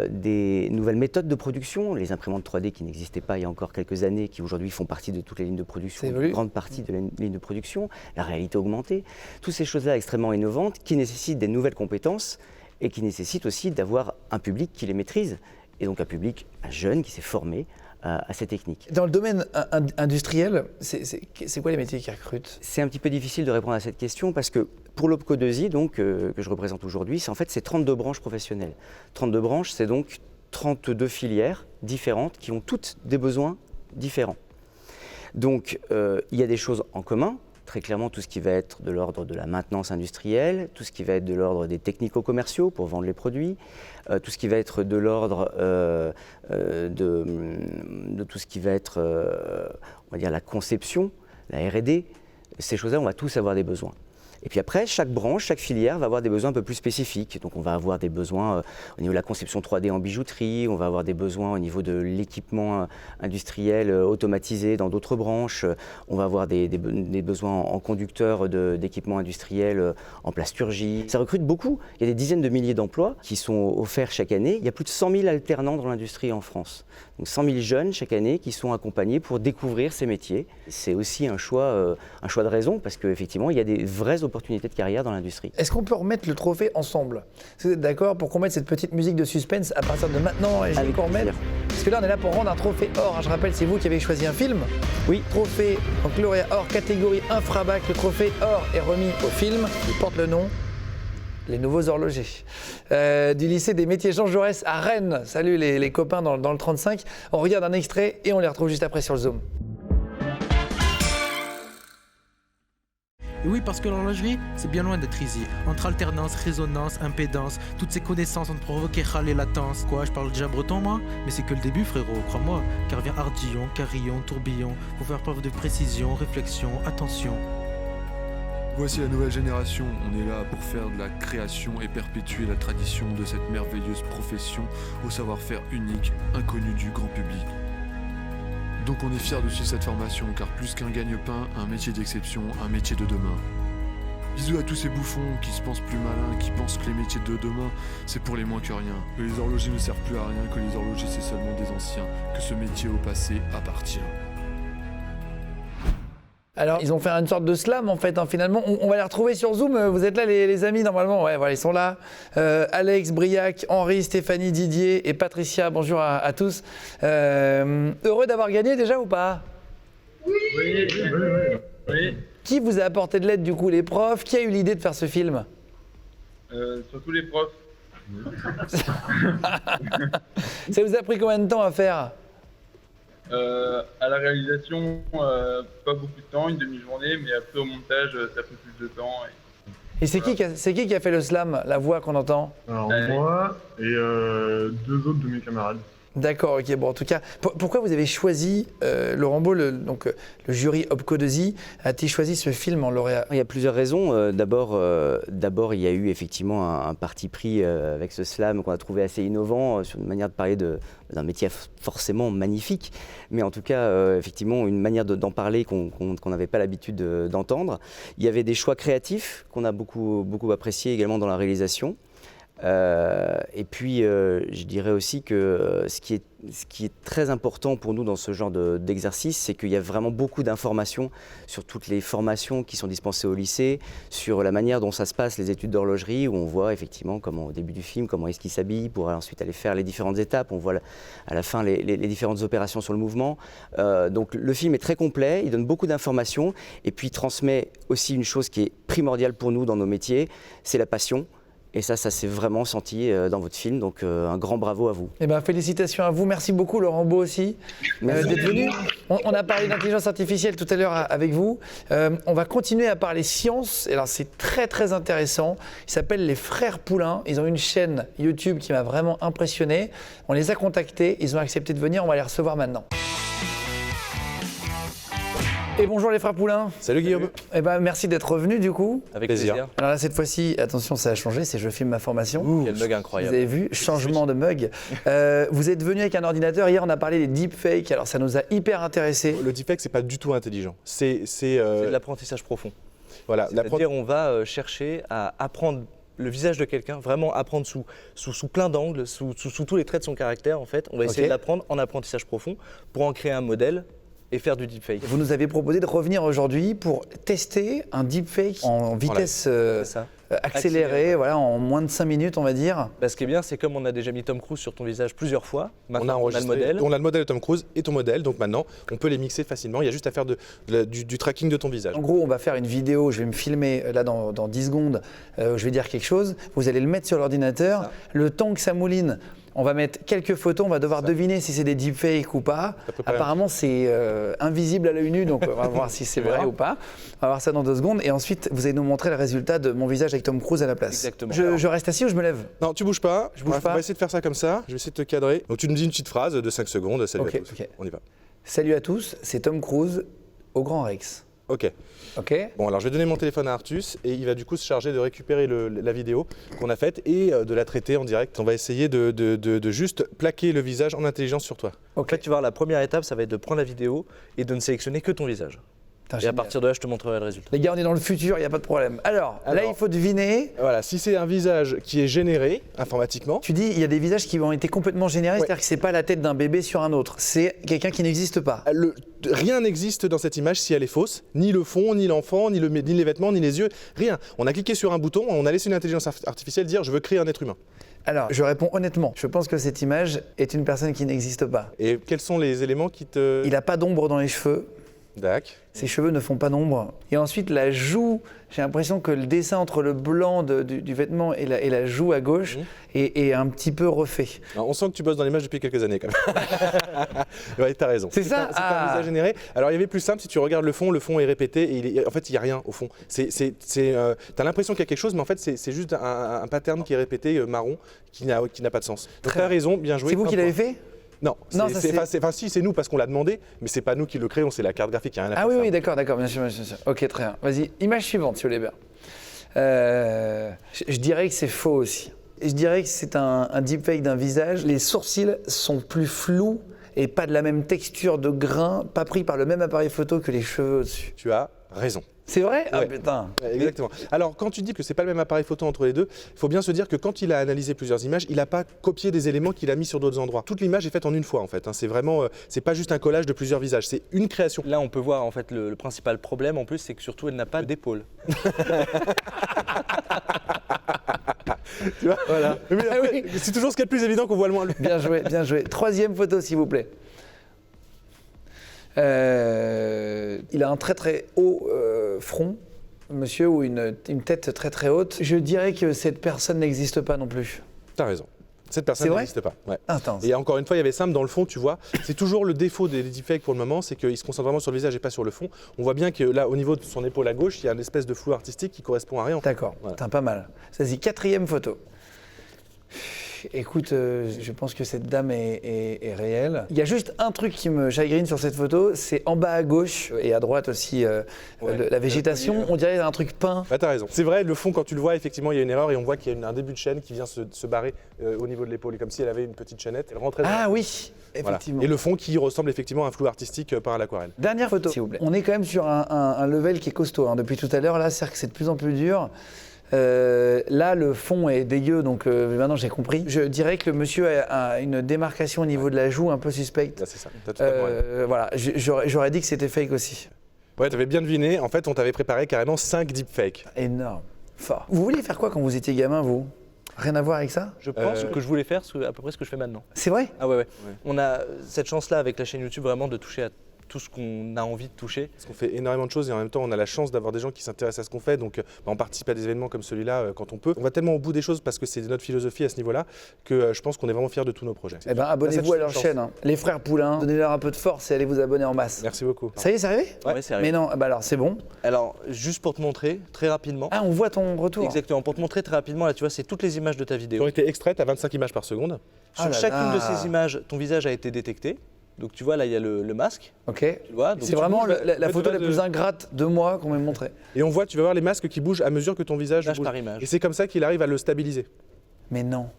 des nouvelles méthodes de production, les imprimantes 3D qui n'existaient pas il y a encore quelques années, qui aujourd'hui font partie de toutes les lignes de production, une grande partie de la ligne de production, la réalité augmentée. Toutes ces choses-là extrêmement innovantes qui nécessitent des nouvelles compétences et qui nécessitent aussi d'avoir un public qui les maîtrise, et donc un public jeune qui s'est formé à ces techniques. Dans le domaine industriel, c'est quoi les métiers qui recrutent? C'est un petit peu difficile de répondre à cette question parce que pour l'Opco 2i, donc, que je représente aujourd'hui, c'est 32 branches professionnelles. 32 branches, c'est donc 32 filières différentes qui ont toutes des besoins différents. Donc il y a des choses en commun. Très clairement, tout ce qui va être de l'ordre de la maintenance industrielle, tout ce qui va être de l'ordre des technico-commerciaux pour vendre les produits, tout ce qui va être de l'ordre de tout ce qui va être, on va dire, la conception, la R&D. Ces choses-là, on va tous avoir des besoins. Et puis après, chaque branche, chaque filière va avoir des besoins un peu plus spécifiques. Donc on va avoir des besoins au niveau de la conception 3D en bijouterie, on va avoir des besoins au niveau de l'équipement industriel automatisé dans d'autres branches, on va avoir des besoins en conducteurs d'équipements industriels en plasturgie. Ça recrute beaucoup, il y a des dizaines de milliers d'emplois qui sont offerts chaque année. Il y a plus de 100 000 alternants dans l'industrie en France. Donc 100 000 jeunes chaque année qui sont accompagnés pour découvrir ces métiers. C'est aussi un choix de raison parce qu'effectivement, il y a des vraies opportunités de carrière dans l'industrie. Est-ce qu'on peut remettre le trophée ensemble? Est-ce que vous êtes d'accord pour qu'on mette cette petite musique de suspense à partir de maintenant et qu'on remette? Parce que là, on est là pour rendre un trophée or. Je rappelle, c'est vous qui avez choisi un film. Oui. Trophée, donc lauréat or, catégorie Infrabac. Le trophée or est remis au film. Il porte le nom Les Nouveaux Horlogers, du lycée des métiers Jean Jaurès à Rennes. Salut les copains dans le 35. On regarde un extrait et on les retrouve juste après sur le Zoom. Et oui, parce que l'horlogerie, c'est bien loin d'être easy. Entre alternance, résonance, impédance, toutes ces connaissances ont provoqué râle et latence. Quoi, je parle déjà breton moi? Mais c'est que le début frérot, crois-moi. Car vient ardillon, carillon, tourbillon. Faut faire preuve de précision, réflexion, attention. Voici la nouvelle génération, on est là pour faire de la création et perpétuer la tradition de cette merveilleuse profession au savoir-faire unique, inconnu du grand public. Donc on est fiers de suivre cette formation, car plus qu'un gagne-pain, un métier d'exception, un métier de demain. Bisous à tous ces bouffons qui se pensent plus malins, qui pensent que les métiers de demain, c'est pour les moins que rien. Que les horlogers ne servent plus à rien, que les horlogers c'est seulement des anciens, que ce métier au passé appartient. Alors, ils ont fait une sorte de slam en fait, hein, finalement. On va les retrouver sur Zoom. Vous êtes là, les amis, normalement. Ouais, voilà, ils sont là. Alex, Briac, Henri, Stéphanie, Didier et Patricia. Bonjour à tous. Heureux d'avoir gagné déjà ou pas? Oui. Qui vous a apporté de l'aide du coup? Les profs? Qui a eu l'idée de faire ce film? Surtout les profs. Ça vous a pris combien de temps à faire? À la réalisation, pas beaucoup de temps, une demi-journée, mais après au montage, ça fait plus de temps. Et c'est qui qui a fait le slam, la voix qu'on entend? Alors moi et 2 autres de mes camarades. D'accord, ok. Bon, en tout cas, pourquoi vous avez choisi, Laurent Beau, le jury Opco 2i, a-t-il choisi ce film en lauréat? Il y a plusieurs raisons. D'abord, il y a eu effectivement un parti pris avec ce slam qu'on a trouvé assez innovant, sur une manière de parler d'un métier forcément magnifique, mais en tout cas, effectivement, une manière d'en parler qu'on n'avait pas l'habitude d'entendre. Il y avait des choix créatifs qu'on a beaucoup appréciés également dans la réalisation. Et puis, je dirais aussi que ce qui est très important pour nous dans ce genre d'exercice, c'est qu'il y a vraiment beaucoup d'informations sur toutes les formations qui sont dispensées au lycée, sur la manière dont ça se passe, les études d'horlogerie, où on voit effectivement comment, au début du film, comment est-ce qu'ils s'habillent pour ensuite aller faire les différentes étapes. On voit à la fin les différentes opérations sur le mouvement. Donc le film est très complet, il donne beaucoup d'informations et puis il transmet aussi une chose qui est primordiale pour nous dans nos métiers, c'est la passion. Et ça s'est vraiment senti dans votre film, donc un grand bravo à vous. Eh ben, félicitations à vous, merci beaucoup Laurent Beau aussi d'être venu. On a parlé d'intelligence artificielle tout à l'heure avec vous. On va continuer à parler science, et alors c'est très intéressant. Ils s'appellent les Frères Poulain, ils ont une chaîne YouTube qui m'a vraiment impressionné. On les a contactés, ils ont accepté de venir, on va les recevoir maintenant. Et bonjour les Frères Poulain. Salut Guillaume. Eh ben, merci d'être revenu du coup. Avec plaisir. Alors là cette fois-ci, attention ça a changé, c'est je filme ma formation. Quel mug incroyable. Vous avez vu, changement de mug. Vous êtes venu avec un ordinateur, hier on a parlé des deepfakes, alors ça nous a hyper intéressés. Le deepfake c'est pas du tout intelligent, c'est de l'apprentissage profond. Voilà, c'est-à-dire on va chercher à apprendre le visage de quelqu'un, vraiment apprendre sous plein d'angles, sous tous les traits de son caractère en fait. On va essayer de l'apprendre en apprentissage profond pour en créer un modèle et faire du deepfake. Vous nous avez proposé de revenir aujourd'hui pour tester un deepfake en vitesse accélérée, voilà, en moins de 5 minutes on va dire. Bah, ce qui est bien, c'est comme on a déjà mis Tom Cruise sur ton visage plusieurs fois, maintenant on a le modèle. On a le modèle de Tom Cruise et ton modèle, donc maintenant on peut les mixer facilement, il y a juste à faire du tracking de ton visage. En gros on va faire une vidéo, je vais me filmer là dans 10 secondes, je vais dire quelque chose, vous allez le mettre sur l'ordinateur, le temps que ça mouline. On va mettre quelques photos, on va devoir deviner si c'est des deepfakes ou pas. Apparemment, c'est invisible à l'œil nu, donc on va voir si c'est vrai ou pas. On va voir ça dans 2 secondes. Et ensuite, vous allez nous montrer le résultat de mon visage avec Tom Cruise à la place. Exactement. Je reste assis ou je me lève? Non, tu bouges pas. Je bouge pas. On va essayer de faire ça comme ça. Je vais essayer de te cadrer. Donc tu me dis une petite phrase de 5 secondes. Salut à tous. Okay. On y va. Salut à tous, c'est Tom Cruise au Grand Rex. Ok. Bon, alors je vais donner mon téléphone à Artus et il va du coup se charger de récupérer la vidéo qu'on a faite et de la traiter en direct. On va essayer de juste plaquer le visage en intelligence sur toi. En fait, tu vas voir, la première étape, ça va être de prendre la vidéo et de ne sélectionner que ton visage. Et à partir de là, je te montrerai le résultat. Les gars, on est dans le futur, il n'y a pas de problème. Alors, là, il faut deviner. Voilà, si c'est un visage qui est généré informatiquement. Tu dis, il y a des visages qui ont été complètement générés, c'est-à-dire que c'est pas la tête d'un bébé sur un autre. C'est quelqu'un qui n'existe pas. Rien n'existe dans cette image si elle est fausse. Ni le fond, ni l'enfant, ni les vêtements, ni les yeux. Rien. On a cliqué sur un bouton, on a laissé une intelligence artificielle dire je veux créer un être humain. Alors, je réponds honnêtement. Je pense que cette image est une personne qui n'existe pas. Et quels sont les éléments qui te... Il n'a pas d'ombre dans les cheveux. D'accord. Ses cheveux ne font pas d'ombre. Et ensuite, la joue, j'ai l'impression que le dessin entre le blanc du vêtement et la joue à gauche est un petit peu refait. Alors, on sent que tu bosses dans l'image depuis quelques années quand même. Ouais, t'as raison. C'est ça. C'est un visage généré. Alors, il y avait plus simple, si tu regardes le fond est répété et en fait, il n'y a rien au fond. T'as l'impression qu'il y a quelque chose, mais en fait, c'est juste un pattern qui est répété marron qui n'a pas de sens. Donc, t'as raison, bien joué. C'est vous qui l'avez fait ? Non, si c'est nous parce qu'on l'a demandé, mais c'est pas nous qui le créons, c'est la carte graphique, il y a rien à faire. Ah oui, d'accord, bien sûr. Ok, très bien. Vas-y, image suivante, si vous voulez bien. Je dirais que c'est faux aussi. Je dirais que c'est un deepfake d'un visage. Les sourcils sont plus flous et pas de la même texture de grain, pas pris par le même appareil photo que les cheveux au-dessus. Tu as raison. C'est vrai? Ah Ouais. putain. Ouais, exactement. Alors, quand tu dis que c'est pas le même appareil photo entre les deux, il faut bien se dire que quand il a analysé plusieurs images, il n'a pas copié des éléments qu'il a mis sur d'autres endroits. Toute l'image est faite en une fois, en fait. Hein. C'est vraiment, c'est pas juste un collage de plusieurs visages, c'est une création. Là, on peut voir en fait le principal problème en plus, c'est que surtout elle n'a pas d'épaule. Tu vois? Voilà. Mais après, c'est toujours ce qui est le plus évident qu'on voit le moins. Bien joué, bien joué. Troisième photo, s'il vous plaît. Il a un très très haut front, monsieur, ou une tête très très haute. Je dirais que cette personne n'existe pas non plus. T'as raison. Cette personne n'existe pas. Ouais. Attends. Et encore une fois, il y avait Sam dans le fond, tu vois. C'est toujours le défaut des deepfakes pour le moment, c'est qu'il se concentre vraiment sur le visage et pas sur le fond. On voit bien que là, au niveau de son épaule à gauche, il y a une espèce de flou artistique qui correspond à rien. D'accord, Voilà. pas mal. Ça, c'est quatrième photo. Écoute, je pense que cette dame est réelle. Il y a juste un truc qui me chagrine sur cette photo, c'est en bas à gauche et à droite aussi la végétation. On dirait un truc peint. Bah, t'as raison. C'est vrai, le fond, quand tu le vois, effectivement, il y a une erreur et on voit qu'il y a un début de chaîne qui vient se barrer au niveau de l'épaule, comme si elle avait une petite chaînette. Elle rentrait Ah dans... oui, effectivement. Voilà. Et le fond qui ressemble effectivement à un flou artistique peint à l'aquarelle. Dernière photo, s'il vous plaît. On est quand même sur un level qui est costaud. Hein. Depuis tout à l'heure, là, c'est-à-dire que c'est de plus en plus dur. Là, le fond est dégueu, donc maintenant j'ai compris. Je dirais que le monsieur a une démarcation au niveau de la joue un peu suspecte. Là, c'est ça. T'as totalement raison. Voilà, j'aurais dit que c'était fake aussi. Ouais, t'avais bien deviné. En fait, on t'avait préparé carrément 5 deepfakes. Énorme, fort. Vous vouliez faire quoi quand vous étiez gamin, vous? Rien à voir avec ça? Je pense que je voulais faire à peu près ce que je fais maintenant. C'est vrai? Ah ouais. On a cette chance-là avec la chaîne YouTube vraiment de toucher à tout ce qu'on a envie de toucher. Parce qu'on fait énormément de choses et en même temps on a la chance d'avoir des gens qui s'intéressent à ce qu'on fait, donc on participe à des événements comme celui-là quand on peut. On va tellement au bout des choses parce que c'est notre philosophie à ce niveau-là que je pense qu'on est vraiment fiers de tous nos projets. Eh ben abonnez-vous à leur chaîne, hein. Les frères Poulain, donnez-leur un peu de force et allez vous abonner en masse. Merci beaucoup. Ça y est, c'est arrivé? Ouais, c'est arrivé. Mais non, bah alors c'est bon. Alors, juste pour te montrer très rapidement. Ah, on voit ton retour. Exactement, pour te montrer très rapidement, là tu vois, c'est toutes les images de ta vidéo. Qui ont été extraites à 25 images par seconde. Sur chacune de ces images, ton visage a été détecté. Donc tu vois, là il y a le masque. Ok. Tu vois, c'est vraiment la photo la plus ingrate de moi qu'on m'ait montrée. Et on voit, tu vas voir les masques qui bougent à mesure que ton visage bouge. par image. Et c'est comme ça qu'il arrive à le stabiliser. Mais non.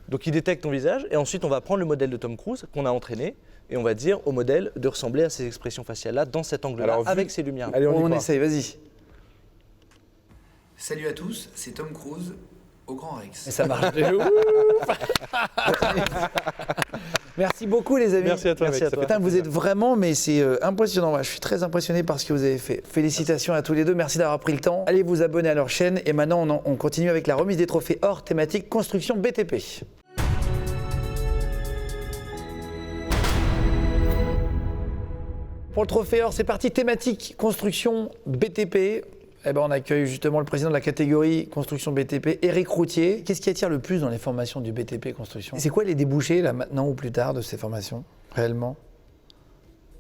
Donc il détecte ton visage et ensuite on va prendre le modèle de Tom Cruise qu'on a entraîné et on va dire au modèle de ressembler à ces expressions faciales-là dans cet angle-là avec ces lumières. Allez, on essaye, vas-y. Salut à tous, c'est Tom Cruise au Grand Rex. Et ça marche de ouf. Merci beaucoup les amis. Merci à toi. Merci à toi. Putain, vous êtes vraiment, mais c'est impressionnant. Moi, je suis très impressionné par ce que vous avez fait. Félicitations à tous les deux. Merci d'avoir pris le temps. Allez vous abonner à leur chaîne. Et maintenant, on continue avec la remise des trophées or thématique construction BTP. Pour le trophée or, c'est parti. Thématique construction BTP. Eh ben, on accueille justement le président de la catégorie construction BTP, Éric Routier. Qu'est-ce qui attire le plus dans les formations du BTP construction? C'est quoi les débouchés, là, maintenant ou plus tard, de ces formations, réellement?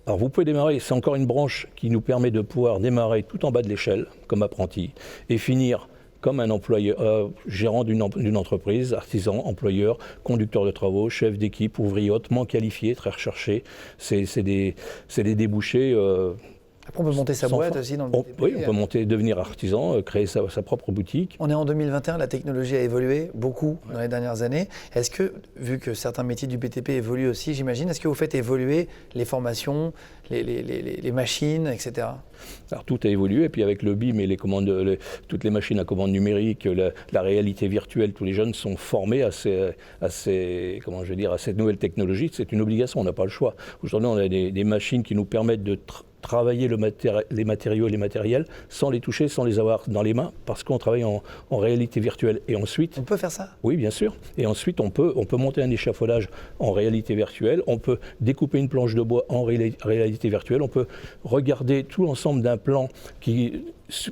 Alors vous pouvez démarrer, c'est encore une branche qui nous permet de pouvoir démarrer tout en bas de l'échelle, comme apprenti, et finir comme un employeur, gérant d'une entreprise, artisan, employeur, conducteur de travaux, chef d'équipe, ouvrier hautement qualifié, très recherché. C'est des débouchés... Après, on peut monter sa boîte aussi dans le BTP. Oui, on peut devenir artisan, créer sa propre boutique. On est en 2021, la technologie a évolué beaucoup dans les dernières années. Est-ce que, vu que certains métiers du BTP évoluent aussi, j'imagine, est-ce que vous faites évoluer les formations, les machines, etc. Alors tout a évolué, et puis avec le BIM et les commandes, toutes les machines à commande numérique, la réalité virtuelle, tous les jeunes sont formés à cette nouvelle technologie. C'est une obligation, on n'a pas le choix. Aujourd'hui, on a des machines qui nous permettent de travailler les matériaux et les matériels sans les toucher, sans les avoir dans les mains, parce qu'on travaille en réalité virtuelle. Et ensuite... On peut faire ça? Oui, bien sûr. Et ensuite, on peut monter un échafaudage en réalité virtuelle, on peut découper une planche de bois en réalité virtuelle, on peut regarder tout l'ensemble d'un plan qui...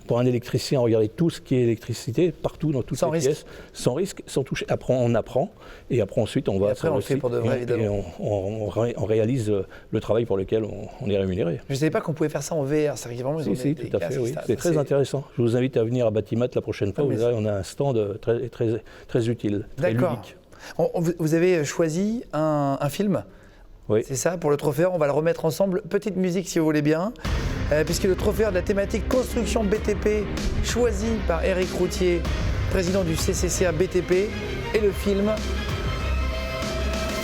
Pour un électricien, regarder tout ce qui est électricité, partout, dans toutes les pièces, sans risque, sans toucher. Après, on apprend, et après, ensuite, on va sur le site pour de vrai, évidemment. Et on réalise le travail pour lequel on est rémunéré. Je ne savais pas qu'on pouvait faire ça en VR, c'est vraiment... Si, tout à fait, oui. C'est très intéressant. Je vous invite à venir à Batimat la prochaine fois, vous verrez, on a un stand très utile, très ludique. Vous avez choisi un film? Oui. C'est ça, pour le trophée or, on va le remettre ensemble. Petite musique si vous voulez bien, puisque le trophée or de la thématique construction BTP, choisi par Éric Routier, président du CCCA BTP, et le film,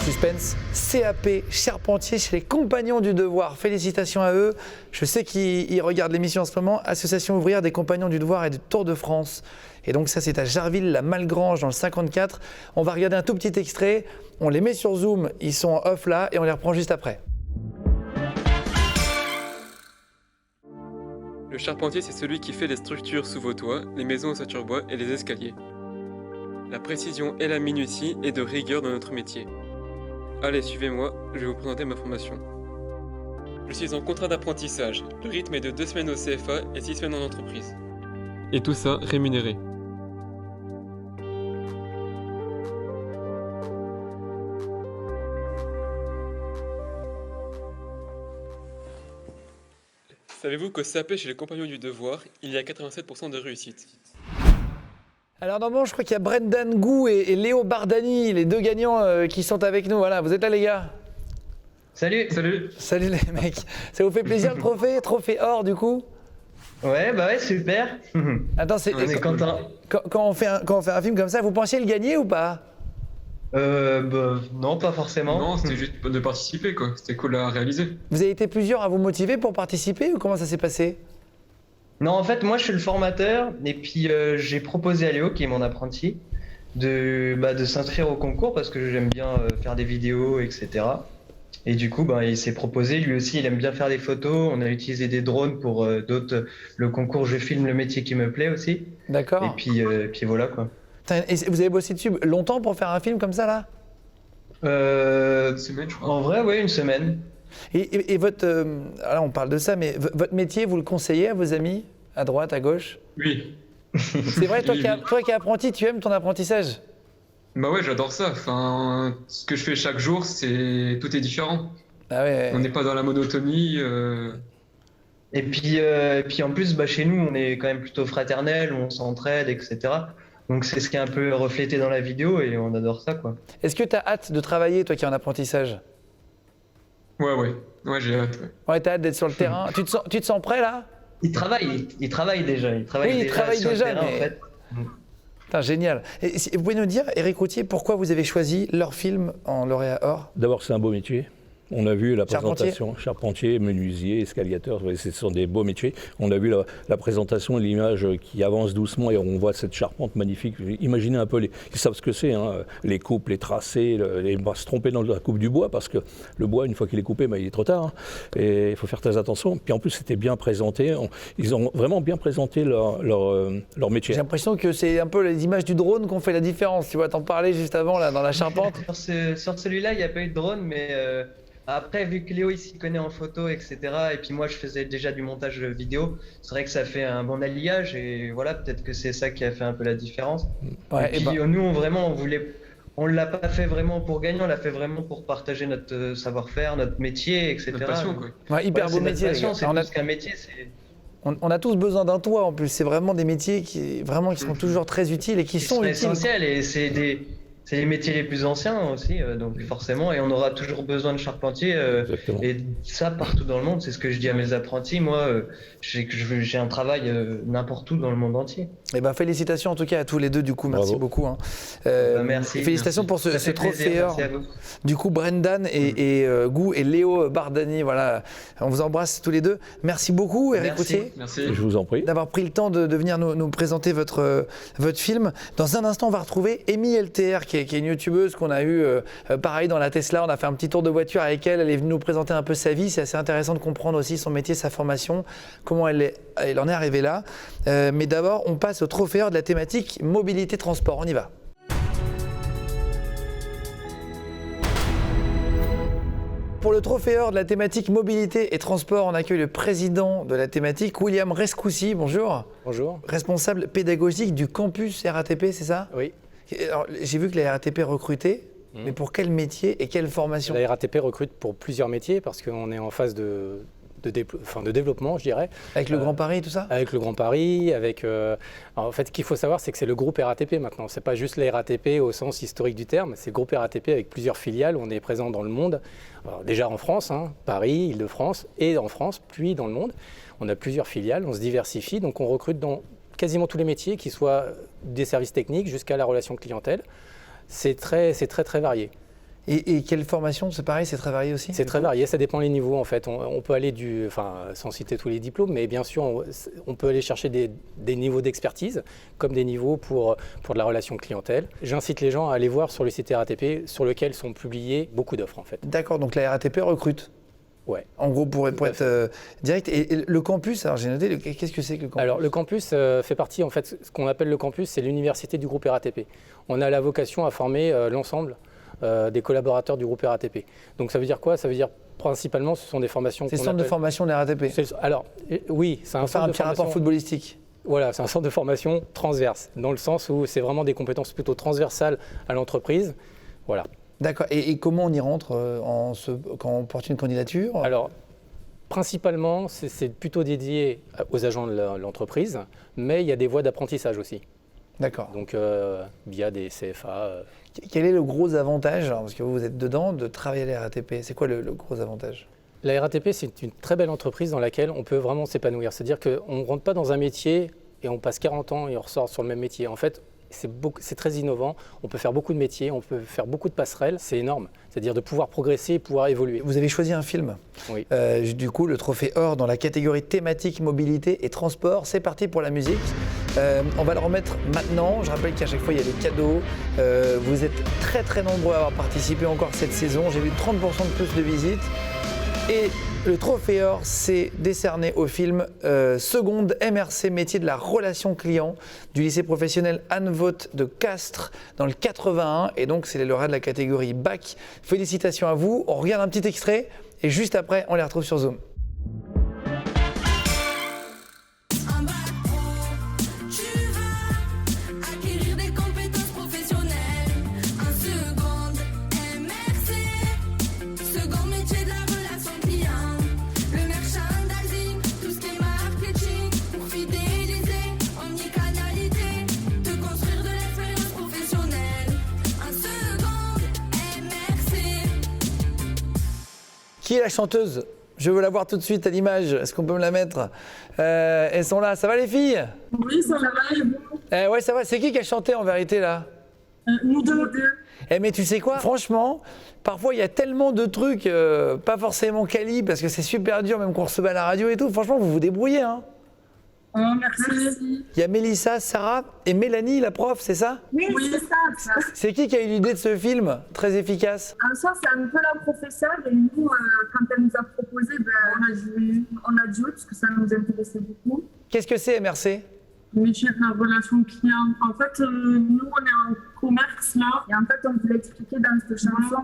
suspense. CAP charpentier chez les Compagnons du Devoir. Félicitations à eux. Je sais qu'ils regardent l'émission en ce moment. Association ouvrière des Compagnons du Devoir et du Tour de France. Et donc ça, c'est à Jarville-la-Malgrange dans le 54. On va regarder un tout petit extrait. On les met sur Zoom. Ils sont en off là et on les reprend juste après. Le charpentier, c'est celui qui fait les structures sous vos toits, les maisons en bois et les escaliers. La précision et la minutie est de rigueur dans notre métier. Allez, suivez-moi, je vais vous présenter ma formation. Je suis en contrat d'apprentissage. Le rythme est de 2 semaines au CFA et 6 semaines en entreprise. Et tout ça rémunéré. Savez-vous qu'au CAP chez les Compagnons du Devoir, il y a 87% de réussite? Alors normalement, je crois qu'il y a Brendan Gou et Léo Bardani, les deux gagnants qui sont avec nous. Voilà, vous êtes là les gars? Salut. Salut les mecs. Ça vous fait plaisir le trophée? Trophée or du coup? Ouais, bah ouais, super. Attends, on est content. Quand on fait un film comme ça, vous pensiez le gagner ou pas? Non, pas forcément. Non, c'était juste de participer quoi, c'était cool à réaliser. Vous avez été plusieurs à vous motiver pour participer ou comment ça s'est passé? Non, en fait, moi je suis le formateur et puis j'ai proposé à Léo, qui est mon apprenti, de s'inscrire au concours parce que j'aime bien faire des vidéos, etc. Et du coup, il s'est proposé, lui aussi, il aime bien faire des photos. On a utilisé des drones pour le concours Je filme le métier qui me plaît aussi. D'accord. Et puis voilà quoi. Et vous avez bossé dessus longtemps pour faire un film comme ça là? Une semaine, je crois. En vrai, ouais, une semaine. Et votre, alors on parle de ça, mais votre métier, vous le conseillez à vos amis, à droite, à gauche? Oui. C'est vrai, toi qui es apprenti, tu aimes ton apprentissage? Bah ouais, j'adore ça. Enfin, ce que je fais chaque jour, tout est différent. Ah ouais. On n'est pas dans la monotonie. Et puis en plus, chez nous, on est quand même plutôt fraternel, on s'entraide, etc. Donc c'est ce qui est un peu reflété dans la vidéo et on adore ça quoi. Est-ce que tu as hâte de travailler, toi qui es en apprentissage? Ouais, j'ai hâte. Ouais, t'as hâte d'être sur le terrain. Tu te sens prêt là? Il travaille déjà. Il travaille sur le terrain, en fait. Putain, génial. Et vous pouvez nous dire, Éric Routier, pourquoi vous avez choisi leur film en lauréat or? D'abord, c'est un beau métier. On a vu la présentation, charpentier, menuisier, escaliateur, ce sont des beaux métiers. On a vu la présentation, l'image qui avance doucement et on voit cette charpente magnifique. Imaginez un peu, ils savent ce que c'est, hein, les coupes, les tracés, on va se tromper dans la coupe du bois parce que le bois, une fois qu'il est coupé, il est trop tard. Hein, et il faut faire très attention. Puis en plus, c'était bien présenté. Ils ont vraiment bien présenté leur métier. J'ai l'impression que c'est un peu les images du drone qu'on fait la différence. Tu vois, t'en parlais juste avant là, dans la charpente. Sur celui-là, il n'y a pas eu de drone, mais... Après, vu que Léo il s'y connaît en photo, etc., et puis moi je faisais déjà du montage vidéo, c'est vrai que ça fait un bon alliage et voilà, peut-être que c'est ça qui a fait un peu la différence. Ouais, et puis nous, on l'a pas fait vraiment pour gagner, on l'a fait vraiment pour partager notre savoir-faire, notre métier, etc. Notre passion, quoi. Ouais, hyper beau métier. C'est plus qu'un métier. On a tous besoin d'un toit en plus. C'est vraiment des métiers qui sont toujours très utiles et qui sont utiles. Essentiels et c'est les métiers les plus anciens aussi, donc forcément, et on aura toujours besoin de charpentiers, et ça partout dans le monde, c'est ce que je dis à mes apprentis, moi, j'ai un travail n'importe où dans le monde entier. Et félicitations en tout cas à tous les deux, du coup, merci beaucoup. Hein. Merci. Félicitations pour ce trophée or. Du coup, Brendan et Gou et Léo Bardani, voilà, on vous embrasse tous les deux. Merci beaucoup, Éric Routier. Merci. Je vous en prie. D'avoir pris le temps de venir nous présenter votre film. Dans un instant, on va retrouver Amy LTR, qui est une youtubeuse qu'on a eue, pareil, dans la Tesla. On a fait un petit tour de voiture avec elle. Elle est venue nous présenter un peu sa vie. C'est assez intéressant de comprendre aussi son métier, sa formation, comment elle en est arrivée là. Mais d'abord, on passe au trophée or de la thématique mobilité-transport. On y va. Pour le trophée or de la thématique mobilité et transport, on accueille le président de la thématique, William Rescoussi. Bonjour. Bonjour. Responsable pédagogique du campus RATP, c'est ça? Oui. J'ai vu que la RATP recrutait, mais pour quel métier et quelle formation? La RATP recrute pour plusieurs métiers parce qu'on est en phase de développement, je dirais. Avec le Grand Paris, tout ça? Avec le Grand Paris, en fait, ce qu'il faut savoir, c'est que c'est le groupe RATP maintenant. C'est pas juste la RATP au sens historique du terme, c'est le groupe RATP avec plusieurs filiales. On est présent dans le monde, alors déjà en France, Paris, Île-de-France, et en France, puis dans le monde. On a plusieurs filiales, on se diversifie, donc on recrute dans quasiment tous les métiers, qui soient des services techniques jusqu'à la relation clientèle. C'est très varié. Et quelle formation? C'est pareil, c'est très varié aussi? C'est très varié, ça dépend des niveaux en fait. On peut aller sans citer tous les diplômes, mais bien sûr, on peut aller chercher des niveaux d'expertise, comme des niveaux pour de la relation clientèle. J'incite les gens à aller voir sur le site RATP, sur lequel sont publiées beaucoup d'offres en fait. D'accord, donc la RATP recrute? Ouais. En gros, pour être direct. Et le campus, alors j'ai noté, qu'est-ce que c'est que le campus? Alors le campus fait partie, en fait, ce qu'on appelle le campus, c'est l'université du groupe RATP. On a la vocation à former l'ensemble des collaborateurs du groupe RATP. Donc ça veut dire quoi? Ça veut dire principalement, ce sont des formations. C'est le centre de formation de la RATP? Alors, oui, c'est un centre de formation. Un petit rapport footballistique? Voilà, c'est un centre de formation transverse, dans le sens où c'est vraiment des compétences plutôt transversales à l'entreprise. Voilà. D'accord. Et comment on y rentre quand on porte une candidature? Alors, principalement, c'est plutôt dédié aux agents de l'entreprise, mais il y a des voies d'apprentissage aussi. D'accord. Donc, via des CFA. Quel est le gros avantage, parce que vous êtes dedans, de travailler à la RATP? C'est quoi le gros avantage? La RATP, c'est une très belle entreprise dans laquelle on peut vraiment s'épanouir. C'est-à-dire qu'on ne rentre pas dans un métier et on passe 40 ans et on ressort sur le même métier. En fait, c'est très innovant, on peut faire beaucoup de métiers, on peut faire beaucoup de passerelles, c'est énorme. C'est-à-dire de pouvoir progresser et pouvoir évoluer. Vous avez choisi un film. Oui. Du coup, le trophée or dans la catégorie thématique, mobilité et transport. C'est parti pour la musique. On va le remettre maintenant. Je rappelle qu'à chaque fois, il y a des cadeaux. Vous êtes très très nombreux à avoir participé encore cette saison. J'ai vu 30% de plus de visites. Et le trophée or, c'est décerné au film Seconde MRC, métier de la relation client, du lycée professionnel Anne Vaught de Castres dans le 81. Et donc, c'est les lauréats de la catégorie bac. Félicitations à vous. On regarde un petit extrait et juste après, on les retrouve sur Zoom. Qui est la chanteuse? Je veux la voir tout de suite à l'image. Est-ce qu'on peut me la mettre? Elles sont là. Ça va les filles? Oui, ça va. Ouais, ça va. C'est qui a chanté en vérité là? Nous deux. Mais tu sais quoi? Franchement, parfois il y a tellement de trucs pas forcément quali parce que c'est super dur même qu'on recevait à la radio et tout. Franchement, vous vous débrouillez, hein? Oh, merci. Il y a Mélissa, Sarah et Mélanie, la prof, c'est ça? Oui, c'est ça. C'est qui a eu l'idée de ce film très efficace? Ça, c'est un peu la professeure et nous, quand elle nous a proposé, on a dit oui parce que ça nous intéressait beaucoup. Qu'est-ce que c'est MRC? Métier de la relation client. En fait, nous, on est en commerce là et en fait, on voulait expliquer dans cette chanson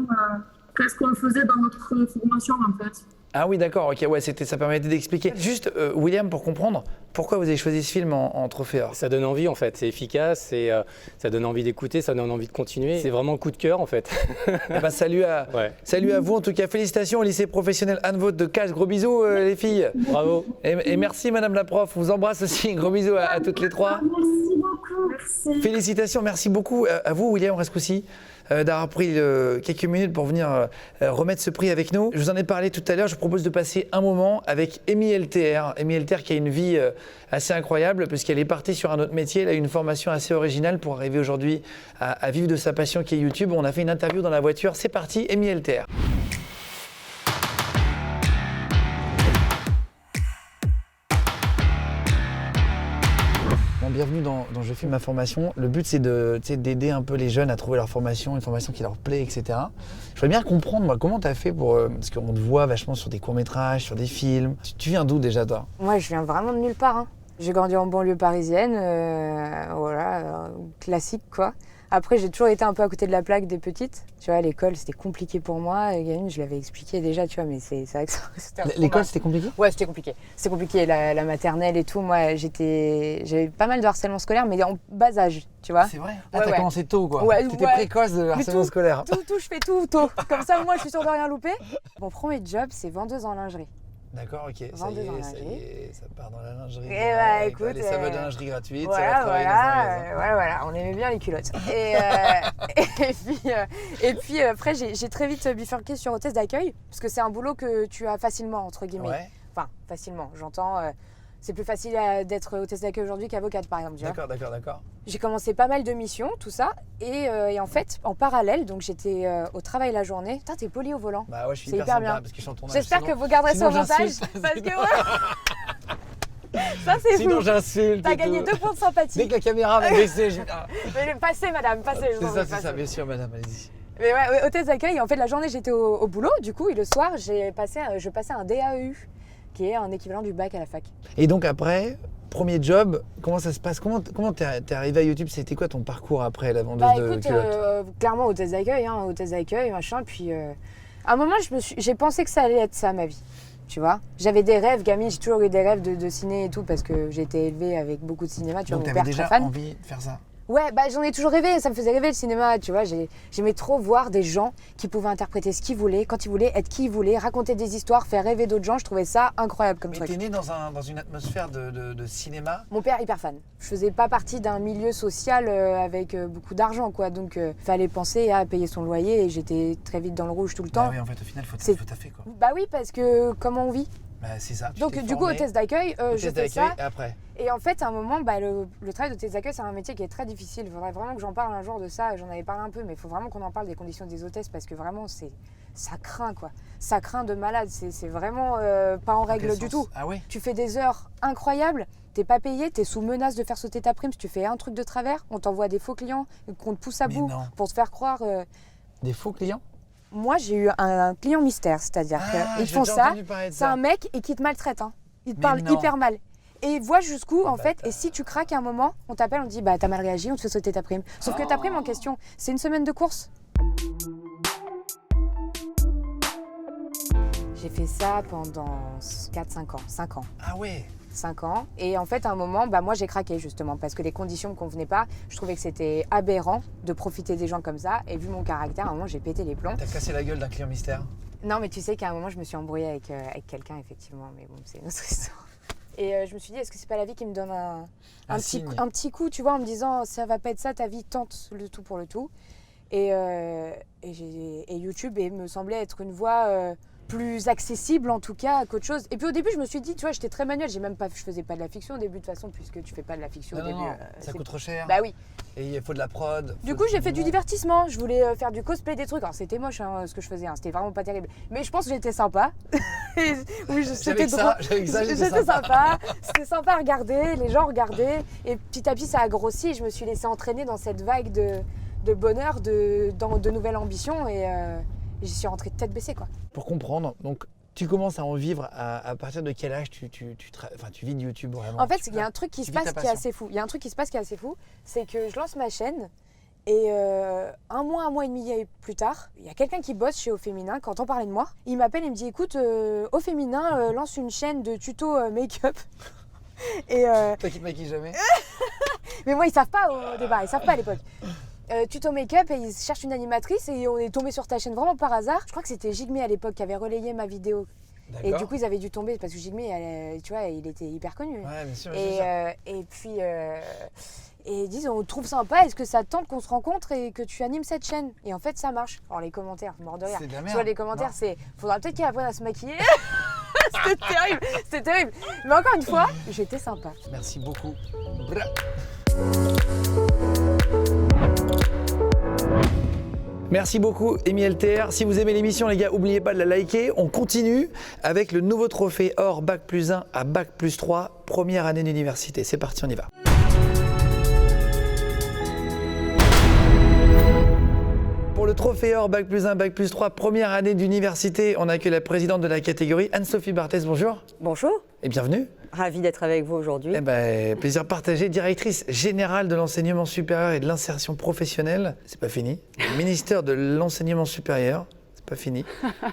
qu'est-ce qu'on faisait dans notre formation en fait. Ah oui, d'accord, ok, ouais, ça permettait d'expliquer. Juste, William, pour comprendre, pourquoi vous avez choisi ce film en trophée or? Ça donne envie en fait, c'est efficace, ça donne envie d'écouter, ça donne envie de continuer. C'est vraiment le coup de cœur en fait. Salut à vous, en tout cas, félicitations au lycée professionnel Anne Vaught de Castres. Gros bisous les filles. Bravo. Et merci madame la prof, on vous embrasse aussi, gros bisous à toutes les trois. Merci beaucoup. Merci. Félicitations, merci beaucoup à vous William Rescoussi. D'avoir pris quelques minutes pour venir remettre ce prix avec nous. Je vous en ai parlé tout à l'heure, je vous propose de passer un moment avec Amy LTR. Amy LTR qui a une vie assez incroyable puisqu'elle est partie sur un autre métier, elle a eu une formation assez originale pour arriver aujourd'hui à vivre de sa passion qui est YouTube. On a fait une interview dans la voiture, c'est parti, Amy LTR. Bienvenue dans Je filme ma formation. Le but c'est d'aider un peu les jeunes à trouver leur formation, une formation qui leur plaît, etc. Je voudrais bien comprendre moi, comment tu as fait pour... parce qu'on te voit vachement sur des courts-métrages, sur des films. Tu viens d'où déjà toi? Moi je viens vraiment de nulle part. Hein. J'ai grandi en banlieue parisienne, classique quoi. Après, j'ai toujours été un peu à côté de la plaque des petites. Tu vois, l'école, c'était compliqué pour moi. Gamine, je l'avais expliqué déjà, tu vois, mais c'est vrai que c'était... L'école, c'était compliqué? Ouais, c'était compliqué. C'était compliqué, la maternelle et tout. Moi, j'avais pas mal de harcèlement scolaire, mais en bas âge, tu vois. C'est vrai? Ah, t'as commencé tôt, quoi. Ouais, t'étais précoce de harcèlement scolaire. Je fais tout tôt. Comme ça, moi, je suis sûre de rien louper. Mon premier job, c'est vendeuse en lingerie. D'accord, ok. Ça y est, ça part dans la lingerie. Et bah écoute, les saveurs de lingerie gratuite, voilà, on aimait bien les culottes. Et puis après, j'ai très vite bifurqué sur hôtesse d'accueil, parce que c'est un boulot que tu as facilement, entre guillemets. Ouais. Enfin, facilement, j'entends... C'est plus facile d'être hôtesse d'accueil aujourd'hui qu'avocate, par exemple. D'accord. J'ai commencé pas mal de missions, tout ça. Et en fait, en parallèle, donc j'étais au travail la journée. Putain, t'es poli au volant. Bah ouais, je suis c'est hyper hyper sympa bien. parce que je suis en tournage. J'espère que vous garderez ça au montage. Parce que ça, c'est Sinon, fou. j'insulte. T'as gagné 2 points de sympathie. Dès que la caméra va baisser, je... Mais passez, madame, passez. C'est ça, bien sûr, madame, allez-y. Mais ouais, hôtesse d'accueil. En fait, la journée, j'étais au boulot, du coup, et le soir, je passais un DAEU, qui est un équivalent du bac à la fac. Et donc après, premier job, comment ça se passe? Comment t'es arrivé à YouTube? C'était quoi ton parcours après la vendeuse de culottes? Clairement, hôtesse d'accueil, machin. Puis, à un moment, j'ai pensé que ça allait être ça, ma vie. Tu vois, j'avais des rêves, gamine, j'ai toujours eu des rêves de ciné et tout parce que j'ai été élevée avec beaucoup de cinéma. Tu vois, donc mon t'avais père déjà très fan. envie de faire ça? Ouais, bah j'en ai toujours rêvé, ça me faisait rêver le cinéma, tu vois. J'aimais trop voir des gens qui pouvaient interpréter ce qu'ils voulaient, quand ils voulaient, être qui ils voulaient, raconter des histoires, faire rêver d'autres gens. Je trouvais ça incroyable comme truc. Mais t'es né dans une atmosphère de cinéma? Mon père hyper fan. Je faisais pas partie d'un milieu social avec beaucoup d'argent, quoi. Donc fallait penser à payer son loyer et j'étais très vite dans le rouge tout le temps. Ah oui, en fait, au final, faut taffer, quoi. Bah oui, parce que comment on vit? Bah c'est ça. Donc du coup, hôtesse d'accueil, je fais ça. Et après? Et en fait, à un moment, le travail d'hôtesse d'accueil, c'est un métier qui est très difficile. Il faudrait vraiment que j'en parle un jour de ça. J'en avais parlé un peu, mais il faut vraiment qu'on en parle des conditions des hôtesses parce que vraiment, ça craint, quoi. Ça craint de malade. C'est vraiment pas en règle du tout. Ah ouais? Tu fais des heures incroyables, t'es pas payé, t'es sous menace de faire sauter ta prime si tu fais un truc de travers. On t'envoie des faux clients qu'on te pousse à bout pour te faire croire. Des faux clients? Moi, j'ai eu un client mystère, c'est-à-dire qu'ils font ça. C'est un mec et qui te maltraite. Hein. Il te parle hyper mal. Et il voit jusqu'où, en fait, et si tu craques à un moment, on t'appelle, on te dit, bah t'as mal réagi, on te fait sauter ta prime. Sauf que ta prime en question, c'est une semaine de course. J'ai fait ça pendant 4-5 ans, 5 ans. Ah ouais? 5 ans. Et en fait, à un moment, moi j'ai craqué justement parce que les conditions ne me convenaient pas. Je trouvais que c'était aberrant de profiter des gens comme ça. Et vu mon caractère, à un moment, j'ai pété les plombs. T'as cassé la gueule d'un client mystère? Non, mais tu sais qu'à un moment, je me suis embrouillée avec quelqu'un, effectivement. Mais bon, c'est une autre histoire. Et je me suis dit, est-ce que c'est pas la vie qui me donne un petit coup, tu vois, en me disant, ça va pas être ça, ta vie, tente le tout pour le tout. Et YouTube me semblait être une voie plus accessible en tout cas qu'autre chose. Et puis au début, je me suis dit, tu vois, j'étais très manuelle, je faisais pas de la fiction au début de toute façon, puisque tu fais pas de la fiction au début. Non, ça coûte trop cher. Bah oui. Et il faut de la prod. Du coup, j'ai fait du divertissement. Je voulais faire du cosplay, des trucs. Alors c'était moche ce que je faisais, c'était vraiment pas terrible. Mais je pense que j'étais sympa. Oui, c'était drôle. J'étais sympa. C'était sympa à regarder, les gens regardaient. Et petit à petit, ça a grossi et je me suis laissée entraîner dans cette vague de bonheur, de nouvelles ambitions et j'y suis rentrée tête baissée, quoi. Pour comprendre, donc tu commences à en vivre à partir de quel âge tu vis de YouTube vraiment? En fait, il y a un truc qui se passe qui est assez fou. Il y a un truc qui se passe qui est assez fou, c'est que je lance ma chaîne et un mois et demi plus tard, il y a quelqu'un qui bosse chez Au Féminin qui entend parler de moi. Il m'appelle et me dit, écoute, Au Féminin lance une chaîne de tuto make-up. Et toi qui te maquilles jamais. Mais moi, ils savent pas au départ, ils savent pas à l'époque. Tuto make-up et ils cherchent une animatrice et on est tombé sur ta chaîne vraiment par hasard. Je crois que c'était Jigme à l'époque qui avait relayé ma vidéo. Et du coup, ils avaient dû tomber parce que Jigme, tu vois, il était hyper connu. Ouais, bien sûr. Et puis, ils disent, on te trouve sympa, est-ce que ça te tente qu'on se rencontre et que tu animes cette chaîne? Et en fait, ça marche. Alors les commentaires, mort de rire. C'est de la merde. Tu vois, les commentaires, c'est, faudra peut-être qu'elle apprenne à se maquiller. C'était terrible. Mais encore une fois, j'étais sympa. Merci beaucoup. Merci beaucoup, Amy LTR. Si vous aimez l'émission, les gars, n'oubliez pas de la liker. On continue avec le nouveau trophée or Bac+1 à Bac+3, première année d'université. C'est parti, on y va. Pour le trophée or Bac+1, Bac+3, première année d'université, on accueille la présidente de la catégorie, Anne-Sophie Barthès. Bonjour. Bonjour. Et bienvenue. Ravie d'être avec vous aujourd'hui. Eh ben, plaisir partagé. Directrice générale de l'enseignement supérieur et de l'insertion professionnelle, c'est pas fini. Ministère de l'enseignement supérieur, c'est pas fini.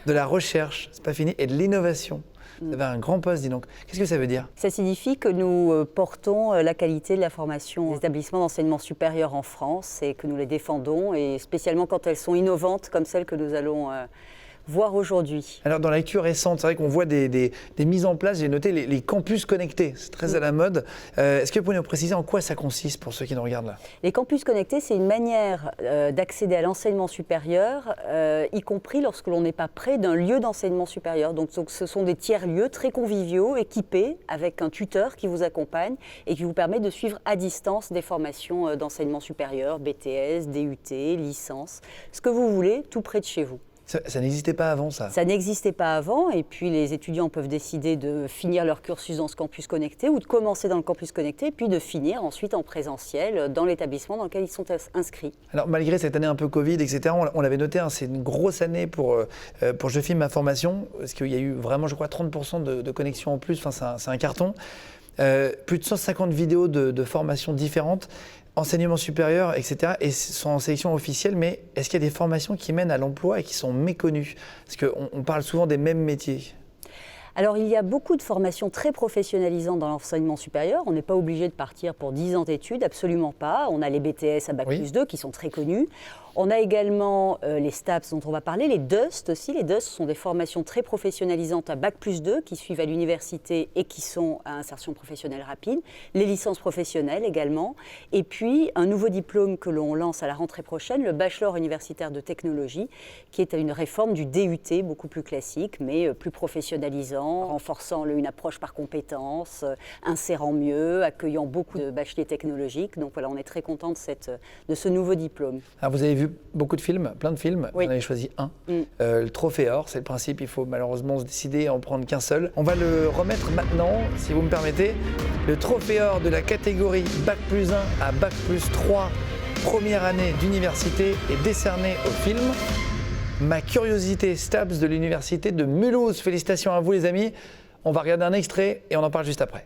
De la recherche, c'est pas fini. Et de l'innovation. Vous avez un grand poste, dis donc. Qu'est-ce que ça veut dire? Ça signifie que nous portons la qualité de la formation des établissements d'enseignement supérieur en France et que nous les défendons, et spécialement quand elles sont innovantes comme celles que nous allons voir aujourd'hui. Alors dans l'actu récente, c'est vrai qu'on voit des mises en place, j'ai noté les campus connectés, c'est très à la mode. Est-ce que vous pouvez nous préciser en quoi ça consiste pour ceux qui nous regardent là? Les campus connectés, c'est une manière d'accéder à l'enseignement supérieur, y compris lorsque l'on n'est pas près d'un lieu d'enseignement supérieur. Donc ce sont des tiers-lieux très conviviaux, équipés avec un tuteur qui vous accompagne et qui vous permet de suivre à distance des formations d'enseignement supérieur, BTS, DUT, licence, ce que vous voulez, tout près de chez vous. Ça n'existait pas avant, ça? Ça n'existait pas avant, et puis les étudiants peuvent décider de finir leur cursus dans ce campus connecté ou de commencer dans le campus connecté, puis de finir ensuite en présentiel dans l'établissement dans lequel ils sont inscrits. Alors malgré cette année un peu Covid, etc., on l'avait noté, hein, c'est une grosse année pour Je filme ma formation, parce qu'il y a eu vraiment, je crois, 30% de connexions en plus, enfin, c'est un carton. Plus de 150 vidéos de formations différentes. Enseignement supérieur, etc., et sont en sélection officielle, mais est-ce qu'il y a des formations qui mènent à l'emploi et qui sont méconnues? Parce qu'on parle souvent des mêmes métiers. Alors, il y a beaucoup de formations très professionnalisantes dans l'enseignement supérieur. On n'est pas obligé de partir pour 10 ans d'études, absolument pas. On a les BTS à Bac+2 qui sont très connus. On a également les STAPS dont on va parler, les DUST aussi. Les DUST sont des formations très professionnalisantes à Bac+2 qui suivent à l'université et qui sont à insertion professionnelle rapide. Les licences professionnelles également. Et puis, un nouveau diplôme que l'on lance à la rentrée prochaine, le Bachelor universitaire de technologie, qui est une réforme du DUT, beaucoup plus classique, mais plus professionnalisant, renforçant une approche par compétences, insérant mieux, accueillant beaucoup de bacheliers technologiques. Donc voilà, on est très content de ce nouveau diplôme. Alors vous avez vu beaucoup de films, plein de films, oui. Vous en avez choisi un. Le trophée or, c'est le principe, il faut malheureusement se décider à en prendre qu'un seul. On va le remettre maintenant, si vous me permettez. Le trophée or de la catégorie Bac+1 à Bac+3, première année d'université, est décerné au film Ma curiosité STAPS de l'université de Mulhouse. Félicitations à vous les amis. On va regarder un extrait et on en parle juste après.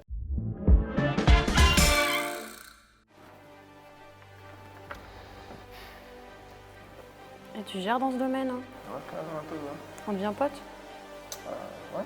Et tu gères dans ce domaine, hein? Ouais, quand même un peu, ouais. On devient pote? Ouais.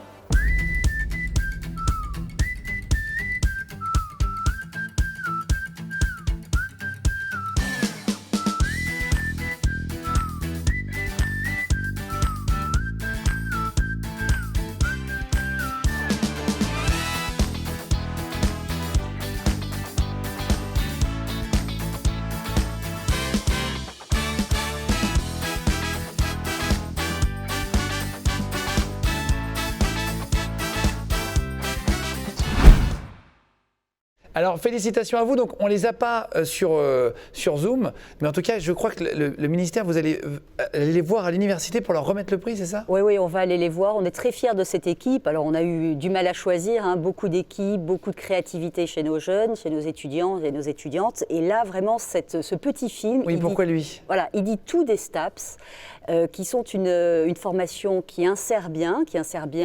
Alors, félicitations à vous. Donc, on ne les a pas sur Zoom, mais en tout cas, je crois que le ministère, vous allez les voir à l'université pour leur remettre le prix, c'est ça? Oui, on va aller les voir. On est très fiers de cette équipe. Alors, on a eu du mal à choisir, hein, beaucoup d'équipes, beaucoup de créativité chez nos jeunes, chez nos étudiants et nos étudiantes. Et là, vraiment, ce petit film… Oui, pourquoi lui? Voilà, il dit tout des STAPS, qui sont une formation qui insère bien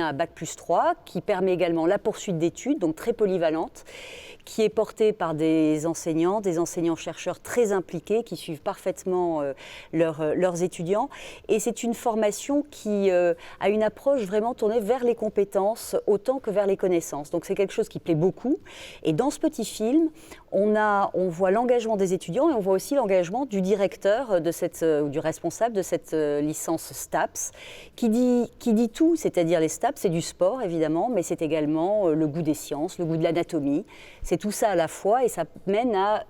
à Bac+3, qui permet également la poursuite d'études, donc très polyvalente, qui est portée par des enseignants-chercheurs très impliqués, qui suivent parfaitement leurs étudiants. Et c'est une formation qui a une approche vraiment tournée vers les compétences autant que vers les connaissances. Donc c'est quelque chose qui plaît beaucoup. Et dans ce petit film, on voit l'engagement des étudiants et on voit aussi l'engagement du directeur du responsable de cette licence STAPS, qui dit tout, c'est-à-dire les STAPS, c'est du sport évidemment, mais c'est également le goût des sciences, le goût de l'anatomie. C'est tout ça à la fois et ça mène à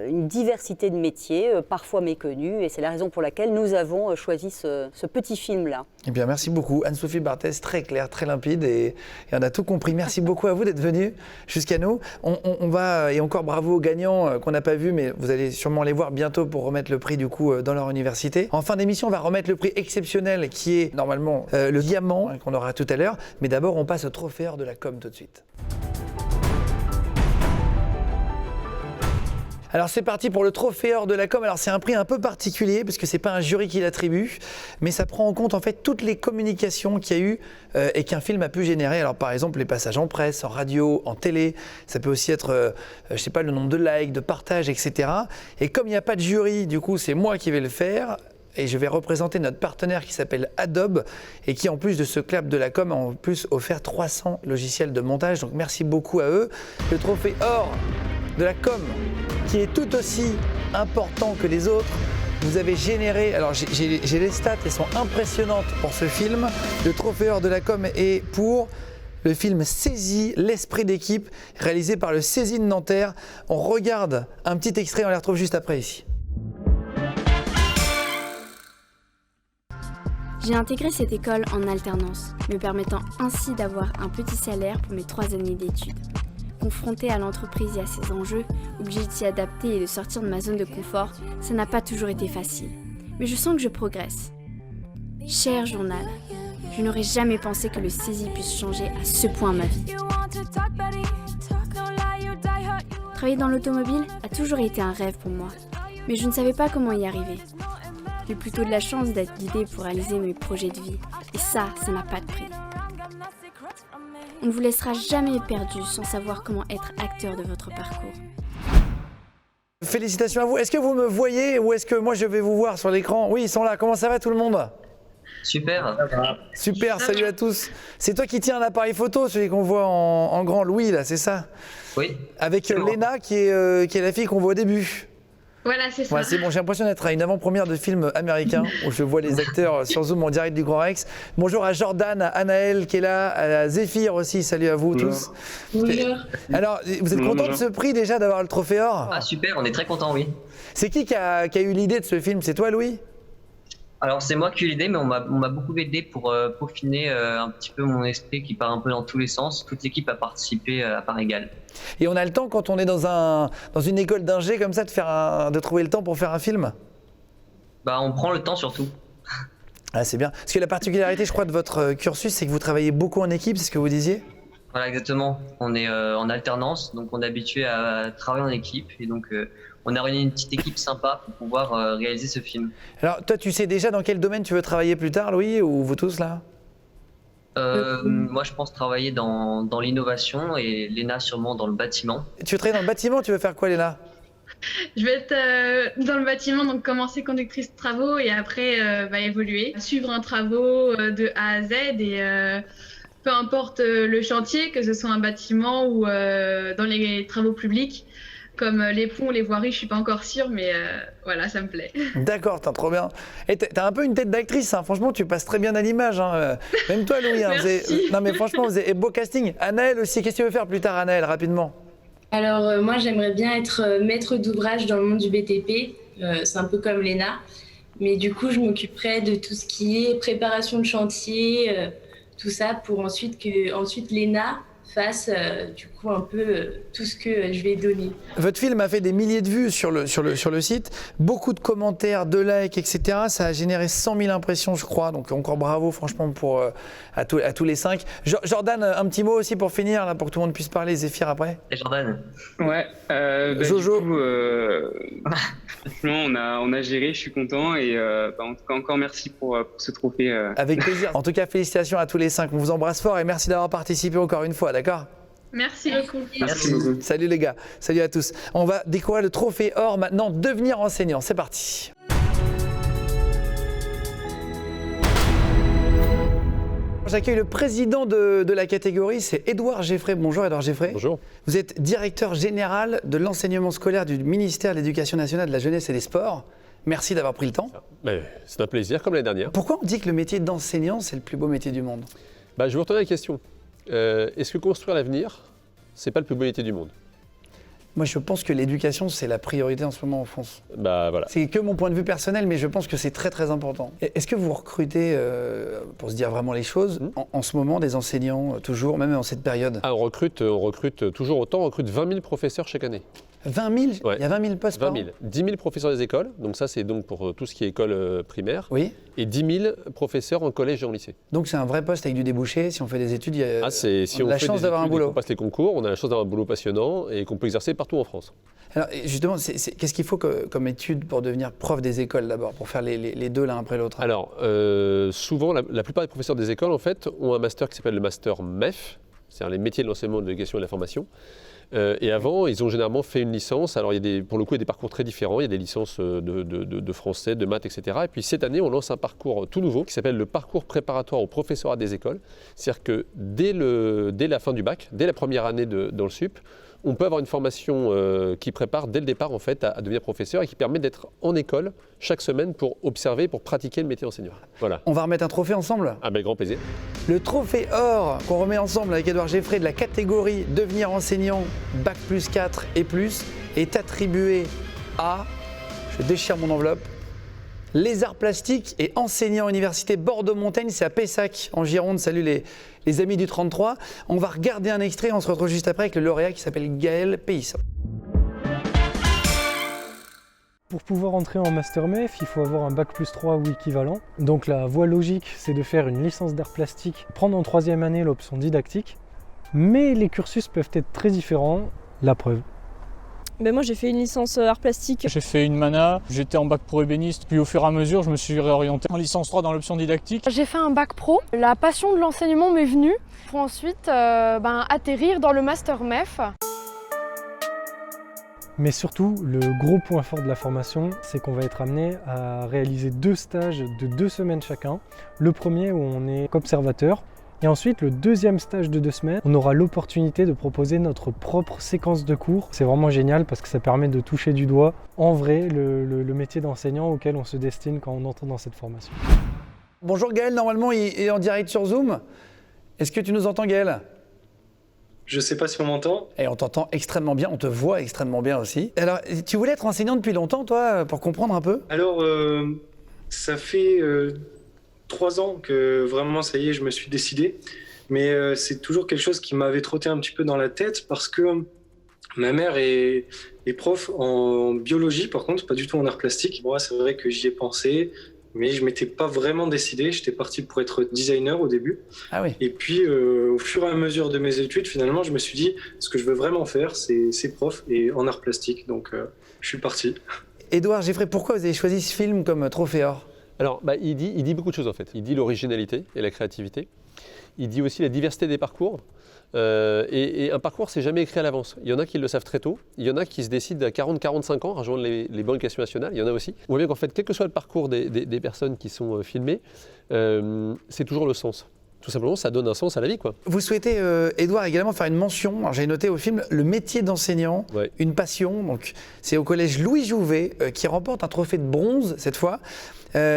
une diversité de métiers, parfois méconnus, et c'est la raison pour laquelle nous avons choisi ce petit film-là. Eh bien, merci beaucoup. Anne-Sophie Barthès, très claire, très limpide, et on a tout compris. Merci beaucoup à vous d'être venus jusqu'à nous. On va, et encore bravo aux gagnants qu'on n'a pas vus, mais vous allez sûrement les voir bientôt pour remettre le prix du coup dans leur université. En fin d'émission, on va remettre le prix exceptionnel qui est normalement le diamant qu'on aura tout à l'heure. Mais d'abord, on passe au trophée or de la com tout de suite. Alors c'est parti pour le trophée or de la com. Alors c'est un prix un peu particulier parce que c'est pas un jury qui l'attribue, mais ça prend en compte en fait toutes les communications qu'il y a eu et qu'un film a pu générer. Alors par exemple les passages en presse, en radio, en télé, ça peut aussi être, je sais pas, le nombre de likes, de partages, etc. Et comme il n'y a pas de jury, du coup c'est moi qui vais le faire. Et je vais représenter notre partenaire qui s'appelle Adobe et qui, en plus de ce clap de la com, a en plus offert 300 logiciels de montage. Donc merci beaucoup à eux. Le trophée or de la com, qui est tout aussi important que les autres, vous avez généré, alors j'ai les stats, elles sont impressionnantes pour ce film. Le trophée or de la com est pour le film Saisie, l'esprit d'équipe, réalisé par le Saisie de Nanterre. On regarde un petit extrait, on les retrouve juste après ici. J'ai intégré cette école en alternance, me permettant ainsi d'avoir un petit salaire pour mes 3 années d'études. Confrontée à l'entreprise et à ses enjeux, obligée de s'y adapter et de sortir de ma zone de confort, ça n'a pas toujours été facile. Mais je sens que je progresse. Cher journal, je n'aurais jamais pensé que le Saisie puisse changer à ce point ma vie. Travailler dans l'automobile a toujours été un rêve pour moi, mais je ne savais pas comment y arriver. J'ai plutôt de la chance d'être guidée pour réaliser mes projets de vie, et ça n'a pas de prix. On ne vous laissera jamais perdu sans savoir comment être acteur de votre parcours. Félicitations à vous. Est-ce que vous me voyez ou est-ce que moi je vais vous voir sur l'écran? Oui, ils sont là. Comment ça va tout le monde? Super. Super, salut à tous. C'est toi qui tiens l'appareil photo, celui qu'on voit en grand, Louis, là, c'est ça? Oui. Avec Léna qui est la fille qu'on voit au début. Voilà, c'est ça. Ouais, c'est bon, j'ai l'impression d'être à une avant-première de film américain où je vois les acteurs sur Zoom en direct du Grand Rex. Bonjour à Jordan, à Anaël qui est là, à Zéphyr aussi, salut à vous tous. Bonjour. Alors, vous êtes content de ce prix déjà, d'avoir le trophée or? Ah super, on est très content, oui. C'est qui a eu l'idée de ce film? C'est toi, Louis? Alors c'est moi qui ai eu l'idée, mais on m'a beaucoup aidé pour peaufiner un petit peu mon esprit qui part un peu dans tous les sens. Toute l'équipe a participé à part égale. Et on a le temps quand on est dans une école d'ingé comme ça de trouver le temps pour faire un film? Bah on prend le temps surtout. Ah, c'est bien. Parce que la particularité, je crois, de votre cursus, c'est que vous travaillez beaucoup en équipe, c'est ce que vous disiez? Voilà, exactement. On est en alternance, donc on est habitué à travailler en équipe. Et donc on a réuni une petite équipe sympa pour pouvoir réaliser ce film. Alors toi, tu sais déjà dans quel domaine tu veux travailler plus tard, Louis, ou vous tous là? Moi, je pense travailler dans l'innovation et Léna sûrement dans le bâtiment. Tu veux travailler dans le bâtiment? Tu veux faire quoi, Léna? Je vais être dans le bâtiment, donc commencer conductrice de travaux et après évoluer, suivre un travaux de A à Z et peu importe le chantier, que ce soit un bâtiment ou dans les travaux publics, comme les ponts, les voiries, je suis pas encore sûre, mais voilà, ça me plaît. D'accord, trop bien. Et t'as un peu une tête d'actrice, hein. Franchement, tu passes très bien à l'image. Hein. Même toi, Louis. Hein, non, mais franchement, vous avez beau casting. Anaël aussi, qu'est-ce que tu veux faire plus tard, Anaël, rapidement? Alors, moi, j'aimerais bien être maître d'ouvrage dans le monde du BTP. C'est un peu comme Léna. Mais du coup, je m'occuperai de tout ce qui est préparation de chantier, tout ça, pour ensuite Léna fasse du coup un peu tout ce que je vais donner. Votre film a fait des milliers de vues sur le site, beaucoup de commentaires, de likes, etc. Ça a généré 100 000 impressions, je crois. Donc encore bravo, franchement, à tous les 5. Jordan, un petit mot aussi pour finir, là, pour que tout le monde puisse parler. Zéphyr après. Et Jordan. Ouais. Jojo. Du coup, effectivement, on a géré. Je suis content et en tout cas encore merci pour ce trophée. Avec plaisir. En tout cas, félicitations à tous les 5. On vous embrasse fort et merci d'avoir participé encore une fois. D'accord? Merci beaucoup. Merci beaucoup. Salut les gars, salut à tous. On va découvrir le trophée or maintenant, devenir enseignant. C'est parti. J'accueille le président de la catégorie, c'est Édouard Geffray. Bonjour Édouard Geffray. Bonjour. Vous êtes directeur général de l'enseignement scolaire du ministère de l'Éducation nationale, de la jeunesse et des sports. Merci d'avoir pris le temps. C'est un plaisir, comme l'année dernière. Pourquoi on dit que le métier d'enseignant, c'est le plus beau métier du monde? Je vais vous retourner la question. Est-ce que construire l'avenir, c'est pas le plus beau métier du monde? Moi, je pense que l'éducation, c'est la priorité en ce moment en France. Voilà. C'est que mon point de vue personnel, mais je pense que c'est très très important. Est-ce que vous recrutez, pour se dire vraiment les choses, en ce moment des enseignants, toujours, même en cette période? On recrute toujours autant, on recrute 20 000 professeurs chaque année. 20 000 Ouais. Il y a 20 000 postes par an? 20 000. 10 000 professeurs des écoles, donc ça c'est donc pour tout ce qui est école primaire. Oui. Et 10 000 professeurs en collège et en lycée. Donc c'est un vrai poste avec du débouché, si on fait des études, il y a si on a la chance d'avoir un boulot. On passe les concours, on a la chance d'avoir un boulot passionnant et qu'on peut exercer partout en France. Alors justement, qu'est-ce qu'il faut comme étude pour devenir prof des écoles d'abord, pour faire les deux l'un après l'autre? Alors souvent, la plupart des professeurs des écoles en fait ont un master qui s'appelle le master MEF, c'est-à-dire les métiers de l'enseignement, de l'éducation et de la formation. Et avant, ils ont généralement fait une licence. Alors, pour le coup, il y a des parcours très différents. Il y a des licences de français, de maths, etc. Et puis, cette année, on lance un parcours tout nouveau qui s'appelle le parcours préparatoire au professorat des écoles. C'est-à-dire que dès la fin du bac, dès la première année dans le SUP, on peut avoir une formation qui prépare dès le départ en fait, à devenir professeur et qui permet d'être en école chaque semaine pour observer, pour pratiquer le métier d'enseignant. Voilà. On va remettre un trophée ensemble? Ah ben grand plaisir. Le trophée or qu'on remet ensemble avec Édouard Geffray de la catégorie devenir enseignant Bac plus 4 et plus est attribué à, je déchire mon enveloppe, les arts plastiques et enseignant Université Bordeaux-Montaigne, c'est à Pessac en Gironde. Salut les amis du 33. On va regarder un extrait, on se retrouve juste après avec le lauréat qui s'appelle Gaël Péisson. Pour pouvoir entrer en Master MEF, il faut avoir un Bac plus 3 ou équivalent. Donc la voie logique, c'est de faire une licence d'art plastique, prendre en 3e année l'option didactique. Mais les cursus peuvent être très différents. La preuve. Ben moi j'ai fait une licence art plastique. J'ai fait une mana, j'étais en bac pro ébéniste, puis au fur et à mesure je me suis réorienté en licence 3 dans l'option didactique. J'ai fait un bac pro, la passion de l'enseignement m'est venue pour ensuite atterrir dans le master MEF. Mais surtout, le gros point fort de la formation, c'est qu'on va être amené à réaliser 2 stages de 2 semaines chacun. Le premier où on est observateur. Et ensuite, le deuxième stage de 2 semaines, on aura l'opportunité de proposer notre propre séquence de cours. C'est vraiment génial parce que ça permet de toucher du doigt, en vrai, le métier d'enseignant auquel on se destine quand on entre dans cette formation. Bonjour Gaël, normalement il est en direct sur Zoom. Est-ce que tu nous entends Gaël? Je ne sais pas si on m'entend. Et on t'entend extrêmement bien, on te voit extrêmement bien aussi. Alors, tu voulais être enseignant depuis longtemps, toi, pour comprendre un peu? Alors, ça fait 3 ans que vraiment, ça y est, je me suis décidé. Mais c'est toujours quelque chose qui m'avait trotté un petit peu dans la tête parce que ma mère est prof en biologie, par contre, pas du tout en art plastique. Moi, c'est vrai que j'y ai pensé, mais je ne m'étais pas vraiment décidé. J'étais parti pour être designer au début. Ah oui. Et puis, au fur et à mesure de mes études, finalement, je me suis dit, ce que je veux vraiment faire, c'est prof et en art plastique. Donc, je suis parti. Édouard Geffray, pourquoi vous avez choisi ce film comme trophée or? Alors, il dit beaucoup de choses en fait. Il dit l'originalité et la créativité. Il dit aussi la diversité des parcours. Et un parcours, c'est jamais écrit à l'avance. Il y en a qui le savent très tôt. Il y en a qui se décident à 40-45 ans, à rejoindre les banques d'éducation nationale. Il y en a aussi. On voit bien qu'en fait, quel que soit le parcours des personnes qui sont filmées, c'est toujours le sens. Tout simplement, ça donne un sens à la vie, quoi. Vous souhaitez, Édouard, également faire une mention. Alors, j'ai noté au film le métier d'enseignant, une passion. Donc, c'est au collège Louis Jouvet qui remporte un trophée de bronze cette fois.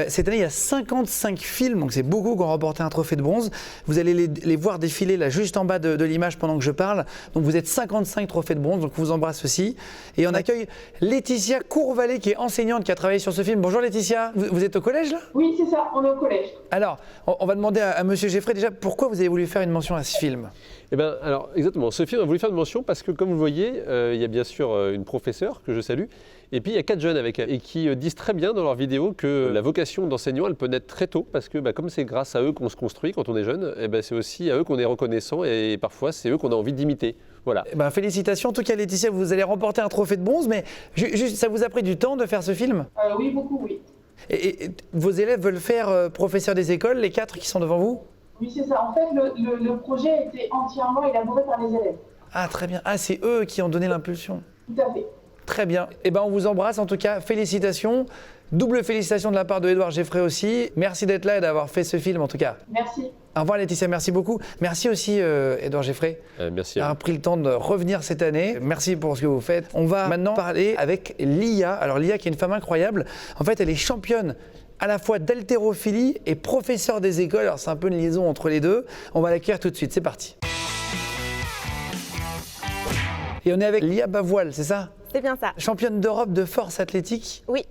Cette année, il y a 55 films, donc c'est beaucoup qui ont remporté un trophée de bronze. Vous allez les voir défiler là, juste en bas de l'image pendant que je parle. Donc vous êtes 55 trophées de bronze, donc on vous embrasse aussi. Et on accueille Laetitia Courvalet, qui est enseignante, qui a travaillé sur ce film. Bonjour Laetitia, vous êtes au collège là? Oui, c'est ça, on est au collège. Alors, on va demander à monsieur Geffray déjà, pourquoi vous avez voulu faire une mention à ce film? Eh bien, alors, exactement. Ce film, on a voulu faire une mention parce que, comme vous le voyez, il y a bien sûr une professeure que je salue, et puis il y a 4 jeunes avec elle, et qui disent très bien dans leurs vidéos que la vocation d'enseignant, elle peut naître très tôt, parce que comme c'est grâce à eux qu'on se construit quand on est jeune, c'est aussi à eux qu'on est reconnaissant, et parfois c'est eux qu'on a envie d'imiter. Voilà. Félicitations. En tout cas, Laetitia, vous allez remporter un trophée de bronze, mais juste, ça vous a pris du temps de faire ce film? Oui, beaucoup, oui. Et vos élèves veulent faire professeur des écoles, les 4 qui sont devant vous? Oui, c'est ça. En fait, le projet a été entièrement élaboré par les élèves. Ah, très bien. Ah, c'est eux qui ont donné l'impulsion. Tout à fait. Très bien. Eh ben, on vous embrasse. En tout cas, félicitations. Double félicitations de la part de Édouard Geffray aussi. Merci d'être là et d'avoir fait ce film, en tout cas. Merci. Au revoir Laetitia, merci beaucoup. Merci aussi Édouard Geffray merci d'avoir pris le temps de revenir cette année. Merci pour ce que vous faites. On va maintenant parler avec Lia. Alors Lia qui est une femme incroyable. En fait, elle est championne à la fois d'haltérophilie et professeur des écoles. Alors c'est un peu une liaison entre les deux. On va l'accueillir tout de suite, c'est parti. Et on est avec Lia Bavoil, c'est ça? C'est bien ça. Championne d'Europe de force athlétique. Oui.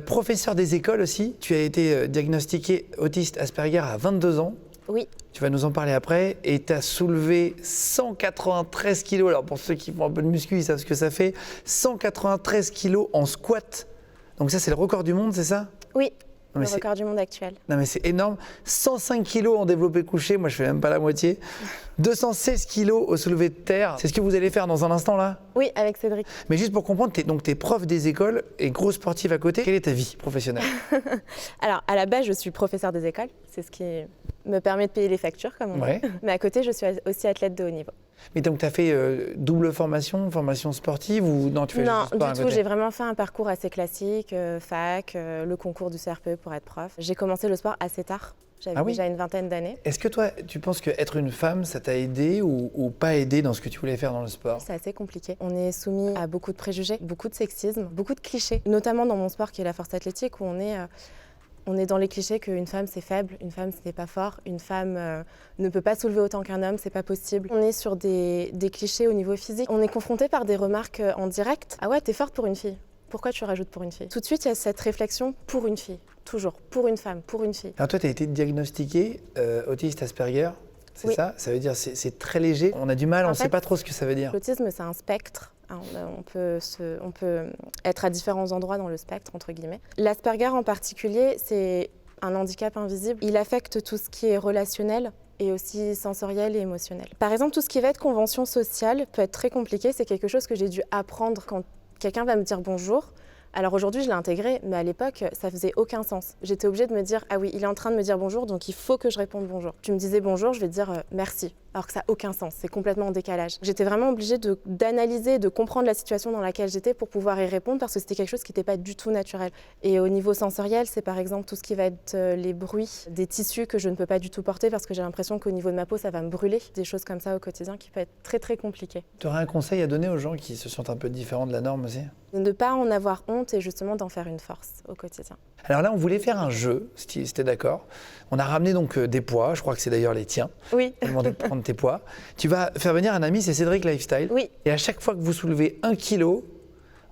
Professeur des écoles aussi. Tu as été diagnostiqué autiste Asperger à 22 ans. Oui. Tu vas nous en parler après. Et tu as soulevé 193 kilos. Alors pour ceux qui font un peu de muscu, ils savent ce que ça fait. 193 kilos en squat. Donc ça, c'est le record du monde, c'est ça? Oui. Le record du monde actuel. Non mais c'est énorme. 105 kilos en développé couché, moi je fais même pas la moitié. 216 kilos au soulevé de terre. C'est ce que vous allez faire dans un instant là? Oui, avec Cédric. Mais juste pour comprendre, t'es prof des écoles et grosse sportive à côté. Quelle est ta vie professionnelle? Alors à la base, je suis professeur des écoles. C'est ce qui me permet de payer les factures, comme on dit. Mais à côté, je suis aussi athlète de haut niveau. Mais donc tu as fait double formation sportive ou non, tu fais Non, juste sport à du côté? tout, j'ai vraiment fait un parcours assez classique, fac, le concours du CRPE pour être prof. J'ai commencé le sport assez tard, J'avais déjà une vingtaine d'années. Est-ce que toi, tu penses qu'être une femme, ça t'a aidé ou pas aidé dans ce que tu voulais faire dans le sport? C'est assez compliqué. On est soumis à beaucoup de préjugés, beaucoup de sexisme, beaucoup de clichés, notamment dans mon sport qui est la force athlétique où on est dans les clichés qu'une femme c'est faible, une femme ce n'est pas fort, une femme ne peut pas soulever autant qu'un homme, c'est pas possible. On est sur des clichés au niveau physique. On est confronté par des remarques en direct. Ah ouais, t'es forte pour une fille. Pourquoi tu rajoutes pour une fille? Tout de suite, il y a cette réflexion pour une fille. Toujours, pour une femme, pour une fille. Alors toi, tu as été diagnostiquée autiste Asperger, c'est Oui. ça? Ça veut dire c'est très léger, on a du mal, on ne sait pas trop ce que ça veut dire. L'autisme, c'est un spectre. On peut être à différents endroits dans le spectre, entre guillemets. L'Asperger en particulier, c'est un handicap invisible. Il affecte tout ce qui est relationnel et aussi sensoriel et émotionnel. Par exemple, tout ce qui va être convention sociale peut être très compliqué. C'est quelque chose que j'ai dû apprendre quand quelqu'un va me dire bonjour. Alors aujourd'hui, je l'ai intégré, mais à l'époque, ça faisait aucun sens. J'étais obligée de me dire, ah oui, il est en train de me dire bonjour, donc il faut que je réponde bonjour. Tu me disais bonjour, je vais te dire merci. Alors que ça n'a aucun sens, c'est complètement en décalage. J'étais vraiment obligée d'analyser, de comprendre la situation dans laquelle j'étais pour pouvoir y répondre parce que c'était quelque chose qui n'était pas du tout naturel. Et au niveau sensoriel, c'est par exemple tout ce qui va être les bruits, des tissus que je ne peux pas du tout porter parce que j'ai l'impression qu'au niveau de ma peau, ça va me brûler. Des choses comme ça au quotidien qui peuvent être très très compliquées. Tu aurais un conseil à donner aux gens qui se sentent un peu différents de la norme aussi? De ne pas en avoir honte et justement d'en faire une force au quotidien. Alors là, on voulait faire un jeu, si tu étais d'accord. On a ramené donc des poids, je crois que c'est d'ailleurs les tiens. Oui. On a demandé de prendre tes poids. Tu vas faire venir un ami, c'est Cédric Lifestyle. Oui. Et à chaque fois que vous soulevez 1 kilo,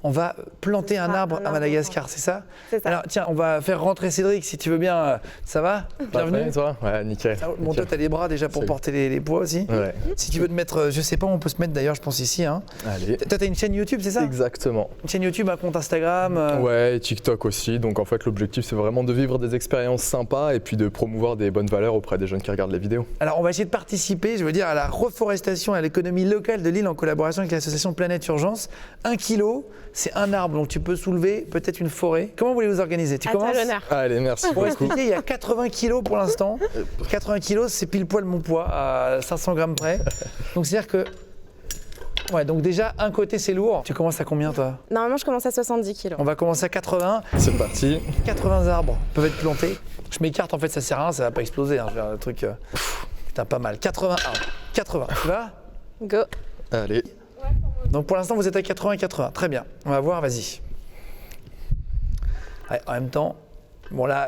on va planter un arbre à Madagascar, c'est ça? C'est ça. Alors tiens, on va faire rentrer Cédric si tu veux bien. Ça va? Bienvenue. Et toi? Ouais, nickel. Bon, toi, t'as les bras déjà pour porter les poids aussi. Ouais. Si tu veux te mettre, je sais pas, on peut se mettre d'ailleurs, je pense ici. Hein. Allez. Toi, t'as une chaîne YouTube, c'est ça? Exactement. Une chaîne YouTube, un compte Instagram. Ouais, et TikTok aussi. Donc en fait, l'objectif, c'est vraiment de vivre des expériences sympas et puis de promouvoir des bonnes valeurs auprès des jeunes qui regardent les vidéos. Alors, on va essayer de participer, je veux dire, à la reforestation et à l'économie locale de l'île en collaboration avec l'association Planète Urgence. 1 kilo, c'est un arbre, donc tu peux soulever peut-être une forêt. Comment voulez-vous organiser? Tu commences? Allez, merci Pour beaucoup. expliquer, il y a 80 kilos pour l'instant. 80 kilos, c'est pile poil mon poids, à 500 grammes près. Donc c'est-à-dire que... Ouais, donc déjà, un côté, c'est lourd. Tu commences à combien, toi? Normalement, je commence à 70 kilos. On va commencer à 80. C'est parti. 80 arbres peuvent être plantés. Je m'écarte, en fait, ça sert à rien, ça va pas exploser. Hein. Je vais faire le truc... Putain, pas mal. 80 arbres. 80, tu vas? Go. Allez. Donc pour l'instant, vous êtes à 80. Très bien. On va voir, vas-y. Ouais, en même temps, bon là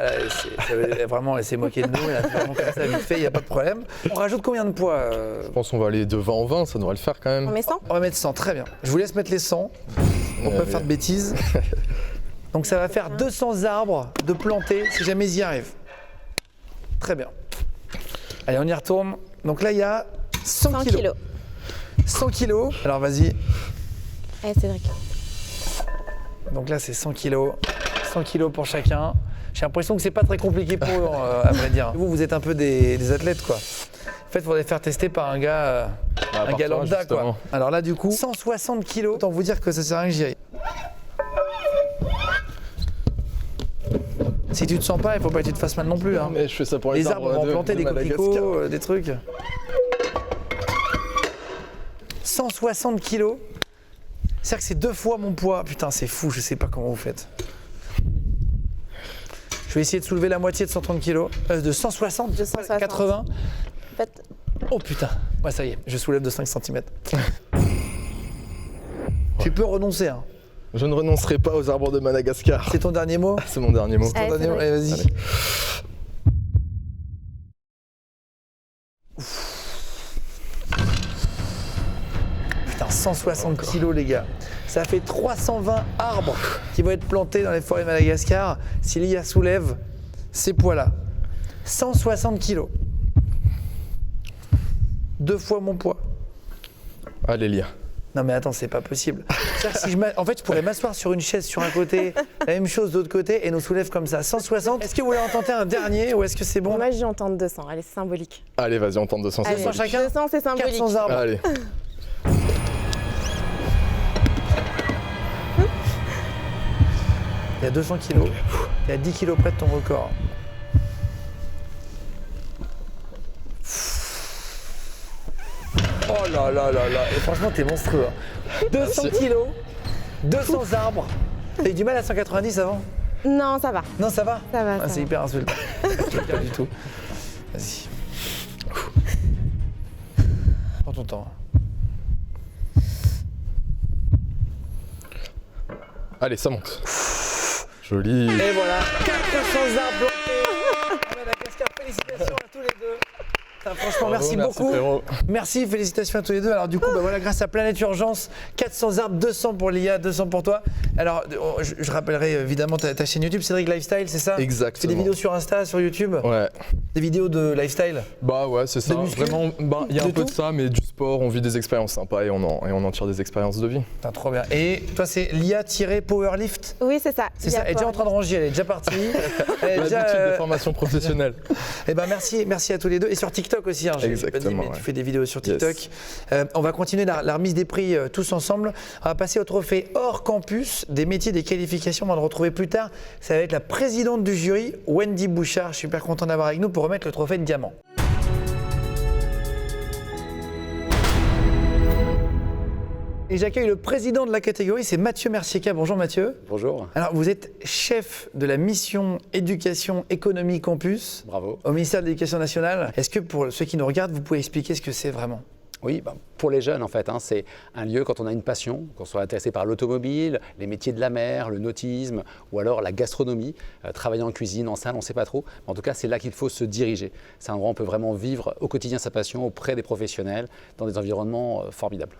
c'est vraiment, elle s'est moquée de nous, elle a fait vraiment comme ça vite fait, il n'y a pas de problème. On rajoute combien de poids Je pense qu'on va aller de 20 en 20, ça devrait le faire quand même. On met 100? On va mettre 100, très bien. Je vous laisse mettre les 100, pour pas faire de bêtises. Donc ça va faire 200 arbres de planter si jamais ils y arrivent. Très bien. Allez, on y retourne. Donc là, il y a 100 kilos. 100 kilos. Alors vas-y. Allez, Cédric. Donc là, c'est 100 kilos. 100 kilos pour chacun. J'ai l'impression que c'est pas très compliqué pour eux, à vrai dire. Vous êtes un peu des athlètes, quoi. En fait, il faudrait faire tester par un gars lambda, quoi. Alors là, du coup, 160 kilos. Autant vous dire que ça sert à rien que j'y aille. Si tu te sens pas, il faut pas que tu te fasses mal non plus. Hein. Mais je fais ça pour les arbres. On va planter des coquelicots, des trucs. 160 kilos. C'est-à-dire que c'est 2 fois mon poids. Putain, c'est fou, je sais pas comment vous faites. Je vais essayer de soulever la moitié de 130 kilos. De 160, 80. En fait... Oh putain. Ouais, ça y est, je soulève de 5 cm. Tu peux renoncer. Hein. Je ne renoncerai pas aux arbres de Madagascar. C'est ton dernier mot? C'est mon dernier mot. C'est ton dernier mot. Allez, vas-y. Putain, 160 kilos, les gars. Ça fait 320 arbres qui vont être plantés dans les forêts de Madagascar si l'IA soulève ces poids-là. 160 kilos. 2 fois mon poids. Allez, Lia. Non mais attends, c'est pas possible. Si en fait, je pourrais m'asseoir sur une chaise sur un côté, la même chose de l'autre côté, et nous soulève comme ça. 160. Est-ce que vous voulez en tenter un dernier ou est-ce que c'est bon? Moi, j'en tente 200. Allez, c'est symbolique. Allez, vas-y, on tente 200. 200 chacun. 200, c'est symbolique. 400 arbres. Allez. Il y a 200 kilos. Il y a 10 kilos près de ton record. Oh là là là là. Et franchement, t'es monstrueux. 200 kilos, 200 arbres. T'as eu du mal à 190 avant? Non, ça va. Non, ça va? Ça va. C'est hyper insultant. Je ne pas du tout. Vas-y. Prends ton temps. Allez, ça monte. Joli. Et voilà, 400 arbres plantés. Madagascar, félicitations à tous les deux. Franchement, bravo, merci beaucoup. Frérot. Merci, félicitations à tous les deux. Alors du coup, voilà, grâce à Planète Urgence, 400 arbres, 200 pour Lia, 200 pour toi. Alors, je rappellerai évidemment ta chaîne YouTube, Cédric Lifestyle, c'est ça? Exactement. Tu fais des vidéos sur Insta, sur YouTube? Ouais. Des vidéos de lifestyle? Bah ouais, c'est ça. Vraiment, il y a un peu de ça, mais du sport, on vit des expériences sympas et on en tire des expériences de vie. Putain, trop bien. Et toi, c'est Lia-Powerlift? Oui, c'est ça. C'est ça, elle est déjà en train de ranger, elle est déjà partie. Elle est déjà des formations professionnelles. Eh ben merci à tous les deux. Et sur TikTok aussi, hein, exactement. Tu fais des vidéos sur TikTok. Yes. On va continuer la remise des prix tous ensemble. On va passer au trophée hors campus des métiers des qualifications. On va le retrouver plus tard. Ça va être la présidente du jury, Wendy Bouchard. Je suis super content d'avoir avec nous pour remettre le trophée de diamant. Et j'accueille le président de la catégorie, c'est Mathieu Mercier-Ca. Bonjour Mathieu. Bonjour. Alors vous êtes chef de la mission éducation économie campus. Bravo. Au ministère de l'Éducation nationale. Est-ce que pour ceux qui nous regardent, vous pouvez expliquer ce que c'est vraiment? Oui, pour les jeunes en fait, c'est un lieu quand on a une passion, qu'on soit intéressé par l'automobile, les métiers de la mer, le nautisme ou alors la gastronomie, travailler en cuisine, en salle, on ne sait pas trop. En tout cas, c'est là qu'il faut se diriger. C'est un endroit où on peut vraiment vivre au quotidien sa passion auprès des professionnels dans des environnements formidables.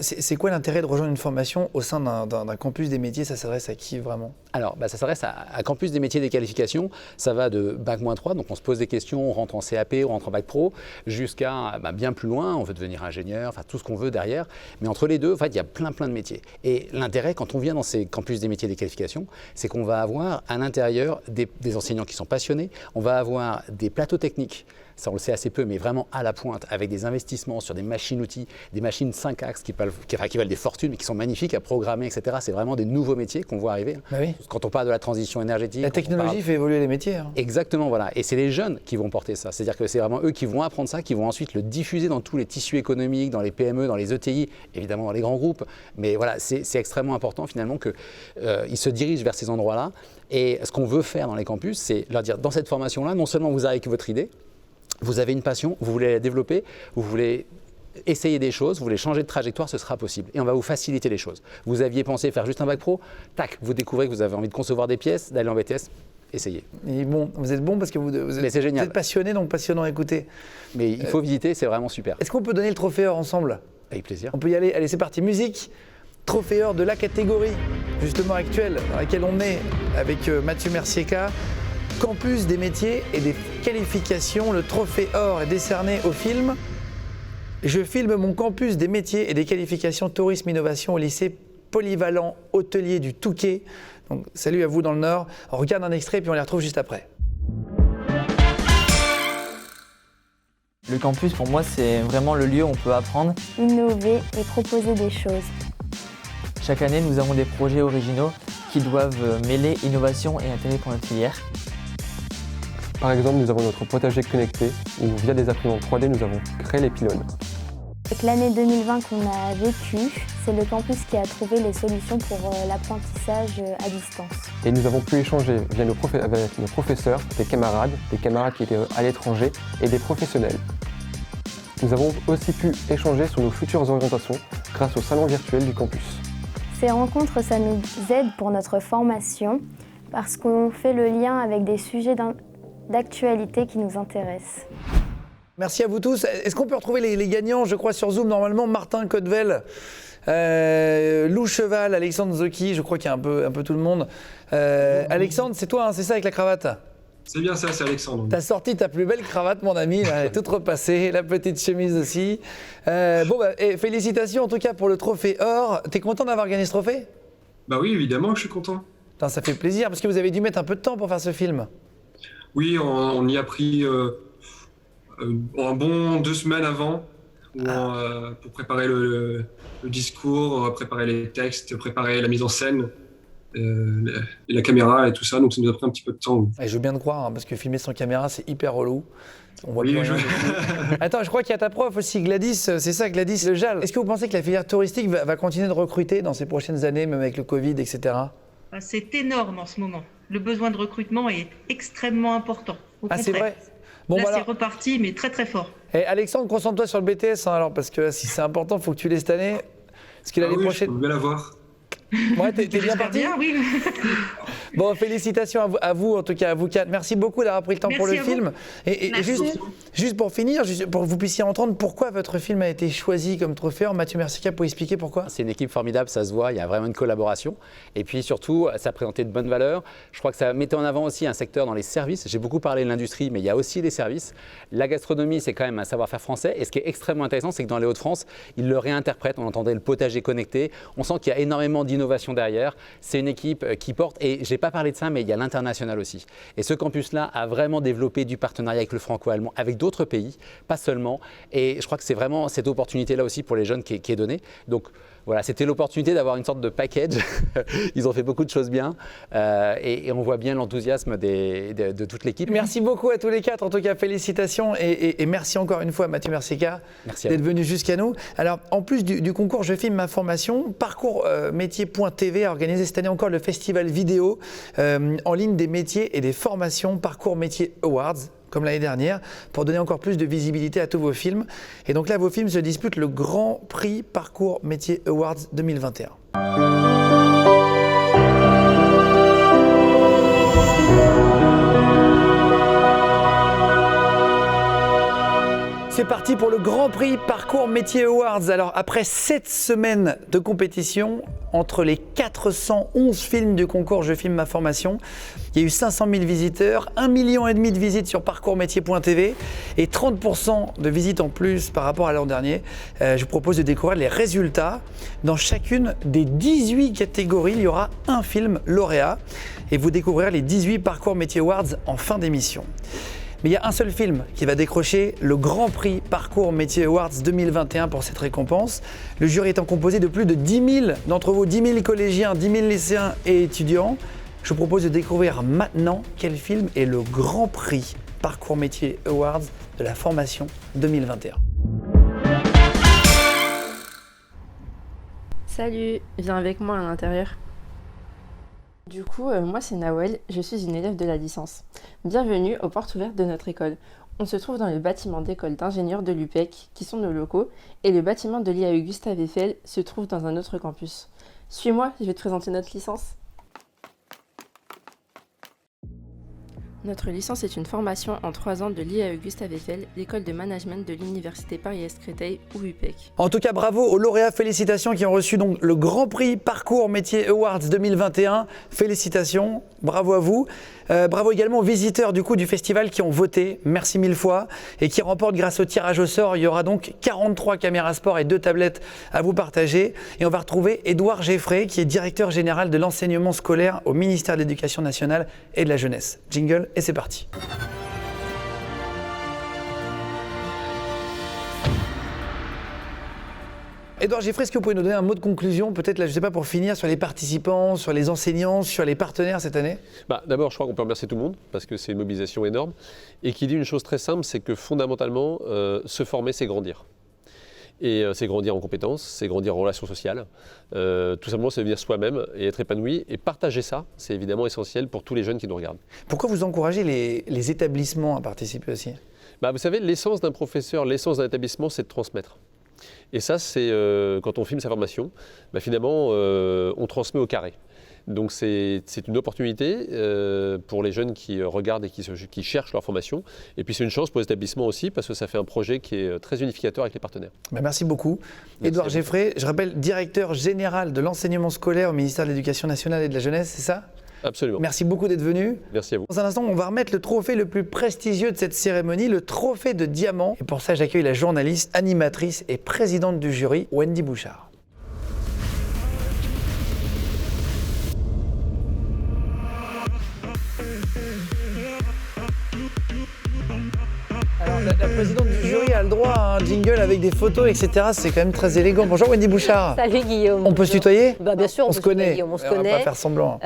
C'est quoi l'intérêt de rejoindre une formation au sein d'un campus des métiers? Ça s'adresse à qui vraiment? Alors, ça s'adresse à campus des métiers des qualifications. Ça va de Bac-3, donc on se pose des questions, on rentre en CAP, on rentre en Bac Pro, jusqu'à bien plus loin, on veut devenir ingénieur, enfin tout ce qu'on veut derrière. Mais entre les deux, en fait, il y a plein de métiers. Et l'intérêt, quand on vient dans ces campus des métiers des qualifications, c'est qu'on va avoir à l'intérieur des enseignants qui sont passionnés, on va avoir des plateaux techniques. Ça, on le sait assez peu, mais vraiment à la pointe, avec des investissements sur des machines-outils, des machines 5 axes qui valent des fortunes, mais qui sont magnifiques à programmer, etc. C'est vraiment des nouveaux métiers qu'on voit arriver. Bah oui. Quand on parle de la transition énergétique. La technologie fait évoluer les métiers. Hein. Exactement, voilà. Et c'est les jeunes qui vont porter ça. C'est-à-dire que c'est vraiment eux qui vont apprendre ça, qui vont ensuite le diffuser dans tous les tissus économiques, dans les PME, dans les ETI, évidemment dans les grands groupes. Mais voilà, c'est extrêmement important finalement qu'ils se dirigent vers ces endroits-là. Et ce qu'on veut faire dans les campus, c'est leur dire, dans cette formation-là, non seulement vous arrivez avec votre idée, vous avez une passion, vous voulez la développer, vous voulez essayer des choses, vous voulez changer de trajectoire, ce sera possible. Et on va vous faciliter les choses. Vous aviez pensé faire juste un bac pro, tac, vous découvrez que vous avez envie de concevoir des pièces, d'aller en BTS, essayez. Et bon, vous êtes bon parce que vous êtes passionné, donc passionnant à écouter. Mais il faut visiter, c'est vraiment super. Est-ce qu'on peut donner le trophée or ensemble? Avec plaisir. On peut y aller. Allez, c'est parti. Musique. Trophée or de la catégorie, justement actuelle, dans laquelle on est avec Mathieu Mercier-Ca. Campus des métiers et des qualifications. Le trophée or est décerné au film Je filme mon campus des métiers et des qualifications tourisme innovation au lycée polyvalent hôtelier du Touquet. Donc salut à vous dans le Nord. On regarde un extrait puis on les retrouve juste après. Le campus pour moi c'est vraiment le lieu où on peut apprendre, innover et proposer des choses. Chaque année nous avons des projets originaux qui doivent mêler innovation et intérêt pour notre filière. Par exemple, nous avons notre potager connecté où via des imprimantes 3D, nous avons créé les pylônes. Avec l'année 2020 qu'on a vécue, c'est le campus qui a trouvé les solutions pour l'apprentissage à distance. Et nous avons pu échanger avec nos professeurs, des camarades qui étaient à l'étranger et des professionnels. Nous avons aussi pu échanger sur nos futures orientations grâce au salon virtuel du campus. Ces rencontres, ça nous aide pour notre formation parce qu'on fait le lien avec des sujets d'actualité qui nous intéressent. Merci à vous tous. Est-ce qu'on peut retrouver les gagnants, je crois, sur Zoom normalement? Martin Codvel, Lou Cheval, Alexandre Zoki, je crois qu'il y a un peu tout le monde. Alexandre, c'est toi, hein, c'est ça avec la cravate? C'est bien ça, c'est Alexandre. T'as sorti ta plus belle cravate, mon ami, là, elle est toute repassée, la petite chemise aussi. Félicitations en tout cas pour le trophée or. T'es content d'avoir gagné ce trophée? Bah oui, évidemment que je suis content. Putain, ça fait plaisir, parce que vous avez dû mettre un peu de temps pour faire ce film. Oui, on y a pris un bon 2 semaines avant pour préparer le discours, préparer les textes, préparer la mise en scène, et la caméra et tout ça. Donc ça nous a pris un petit peu de temps. Et je veux bien te croire, hein, parce que filmer sans caméra, c'est hyper relou. On voit plus rien. Attends, je crois qu'il y a ta prof aussi, Gladys, c'est ça, Gladys Lejal. Est-ce que vous pensez que la filière touristique va continuer de recruter dans ces prochaines années, même avec le Covid, etc.? C'est énorme en ce moment. Le besoin de recrutement est extrêmement important. Ah, c'est vrai? Bon, là, voilà. c'est reparti, mais très très fort. Et Alexandre, concentre-toi sur le BTS, hein, alors, parce que si c'est important, il faut que tu l'aies cette année. Parce qu'il a les prochaines. Je peux bien l'avoir. Ouais, t'es bien parti. Bien, oui. Bon, félicitations à vous, en tout cas à vous quatre. Merci beaucoup d'avoir pris le temps pour le film. Et juste pour finir, pour que vous puissiez entendre pourquoi votre film a été choisi comme trophée, Mathieu Mercica, pour expliquer pourquoi. C'est une équipe formidable, ça se voit, il y a vraiment une collaboration. Et puis surtout, ça présentait de bonnes valeurs. Je crois que ça mettait en avant aussi un secteur dans les services. J'ai beaucoup parlé de l'industrie, mais il y a aussi les services. La gastronomie, c'est quand même un savoir-faire français. Et ce qui est extrêmement intéressant, c'est que dans les Hauts-de-France, ils le réinterprètent. On entendait le potager connecté. On sent qu'il y a énormément d'innovation derrière. C'est une équipe qui porte, et je n'ai pas parlé de ça, mais il y a l'international aussi. Et ce campus-là a vraiment développé du partenariat avec le franco-allemand, avec d'autres pays, pas seulement. Et je crois que c'est vraiment cette opportunité-là aussi pour les jeunes qui est donnée. Donc voilà, c'était l'opportunité d'avoir une sorte de package. Ils ont fait beaucoup de choses bien et on voit bien l'enthousiasme de toute l'équipe. Merci beaucoup à tous les quatre, en tout cas félicitations et merci encore une fois Mathieu Mercica d'être venu jusqu'à nous. Alors en plus du concours Je filme ma formation, Parcours Métier.tv a organisé cette année encore le festival vidéo en ligne des métiers et des formations Parcours Métier Awards, comme l'année dernière, pour donner encore plus de visibilité à tous vos films. Et donc là, vos films se disputent le Grand Prix Parcours Métier Awards 2021. C'est parti pour le Grand Prix Parcours Métier Awards. Alors après 7 semaines de compétition, entre les 411 films du concours Je filme ma formation, il y a eu 500 000 visiteurs, 1,5 million de visites sur parcoursmétier.tv et 30% de visites en plus par rapport à l'an dernier. Je vous propose de découvrir les résultats. Dans chacune des 18 catégories, il y aura un film lauréat et vous découvrirez les 18 Parcours Métier Awards en fin d'émission. Mais il y a un seul film qui va décrocher le Grand Prix Parcours Métier Awards 2021 pour cette récompense. Le jury étant composé de plus de 10 000 d'entre vous, 10 000 collégiens, 10 000 lycéens et étudiants. Je vous propose de découvrir maintenant quel film est le Grand Prix Parcours Métier Awards de la formation 2021. Salut, viens avec moi à l'intérieur. Du coup, moi c'est Nawel, je suis une élève de la licence. Bienvenue aux portes ouvertes de notre école. On se trouve dans le bâtiment d'école d'ingénieurs de l'UPEC, qui sont nos locaux, et le bâtiment de l'IAE Gustave Eiffel se trouve dans un autre campus. Suis-moi, je vais te présenter notre licence. Notre licence est une formation en 3 ans de l'IAE Gustave Eiffel, l'école de management de l'Université Paris-Est Créteil ou UPEC. En tout cas, bravo aux lauréats, félicitations qui ont reçu donc le Grand Prix Parcours Métier Awards 2021. Félicitations, bravo à vous. Bravo également aux visiteurs du festival qui ont voté, merci 1000 fois, et qui remportent grâce au tirage au sort. Il y aura donc 43 caméras sport et 2 tablettes à vous partager. Et on va retrouver Édouard Geffray, qui est directeur général de l'enseignement scolaire au ministère de l'Éducation nationale et de la jeunesse. Jingle, et c'est parti. Édouard Geffray, est-ce que vous pouvez nous donner un mot de conclusion, peut-être là, je ne sais pas, pour finir, sur les participants, sur les enseignants, sur les partenaires cette année? D'abord, je crois qu'on peut remercier tout le monde, parce que c'est une mobilisation énorme, et qui dit une chose très simple, c'est que fondamentalement, se former, c'est grandir. Et c'est grandir en compétences, c'est grandir en relations sociales, tout simplement c'est devenir soi-même et être épanoui. Et partager ça, c'est évidemment essentiel pour tous les jeunes qui nous regardent. Pourquoi vous encouragez les établissements à participer aussi? Vous savez, l'essence d'un professeur, l'essence d'un établissement, c'est de transmettre. Et ça, c'est quand on filme sa formation, finalement, on transmet au carré. Donc c'est une opportunité pour les jeunes qui regardent et qui cherchent leur formation. Et puis c'est une chance pour les établissements aussi, parce que ça fait un projet qui est très unificateur avec les partenaires. Merci beaucoup. Édouard Geffray, je rappelle, directeur général de l'enseignement scolaire au ministère de l'Éducation nationale et de la jeunesse, c'est ça? Absolument. Merci beaucoup d'être venu. Merci à vous. Dans un instant, on va remettre le trophée le plus prestigieux de cette cérémonie, le trophée de diamant. Et pour ça, j'accueille la journaliste, animatrice et présidente du jury, Wendy Bouchard. Alors, la présidente du jury a le droit à un jingle avec des photos, etc. C'est quand même très élégant. Bonjour Wendy Bouchard. Salut Guillaume. On peut se tutoyer? Bien sûr, on se connaît. Guillaume, on se On va connaît. pas faire semblant.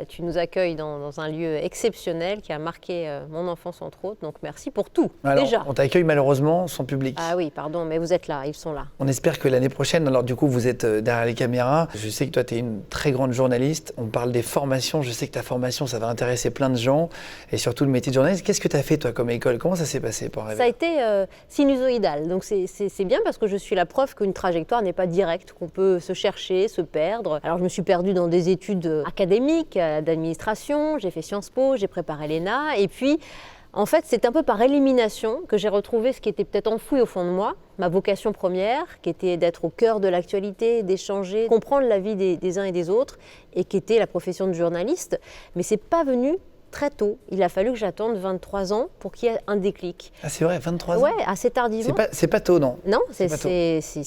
Tu nous accueilles dans un lieu exceptionnel qui a marqué mon enfance entre autres. Donc merci pour tout. Alors, déjà. on t'accueille malheureusement sans public. Ah oui, pardon, mais vous êtes là, ils sont là. On espère que l'année prochaine, alors du coup vous êtes derrière les caméras. Je sais que toi tu es une très grande journaliste. On parle des formations. Je sais que ta formation ça va intéresser plein de gens et surtout le métier de journaliste. Qu'est-ce que tu as fait toi comme école? Comment ça s'est passé pour arriver? Ça a été sinusoïdal. Donc c'est bien parce que je suis la preuve qu'une trajectoire n'est pas directe, qu'on peut se chercher, se perdre. Alors je me suis perdue dans des études académiques, d'administration. J'ai fait Sciences Po, j'ai préparé l'ENA et puis en fait, c'est un peu par élimination que j'ai retrouvé ce qui était peut-être enfoui au fond de moi, ma vocation première, qui était d'être au cœur de l'actualité, d'échanger, comprendre la vie des uns et des autres, et qui était la profession de journaliste. Mais c'est pas venu très tôt. Il a fallu que j'attende 23 ans pour qu'il y ait un déclic. Ah c'est vrai, 23 ans? Ouais, assez tardivement. C'est pas tôt, non? Non, c'est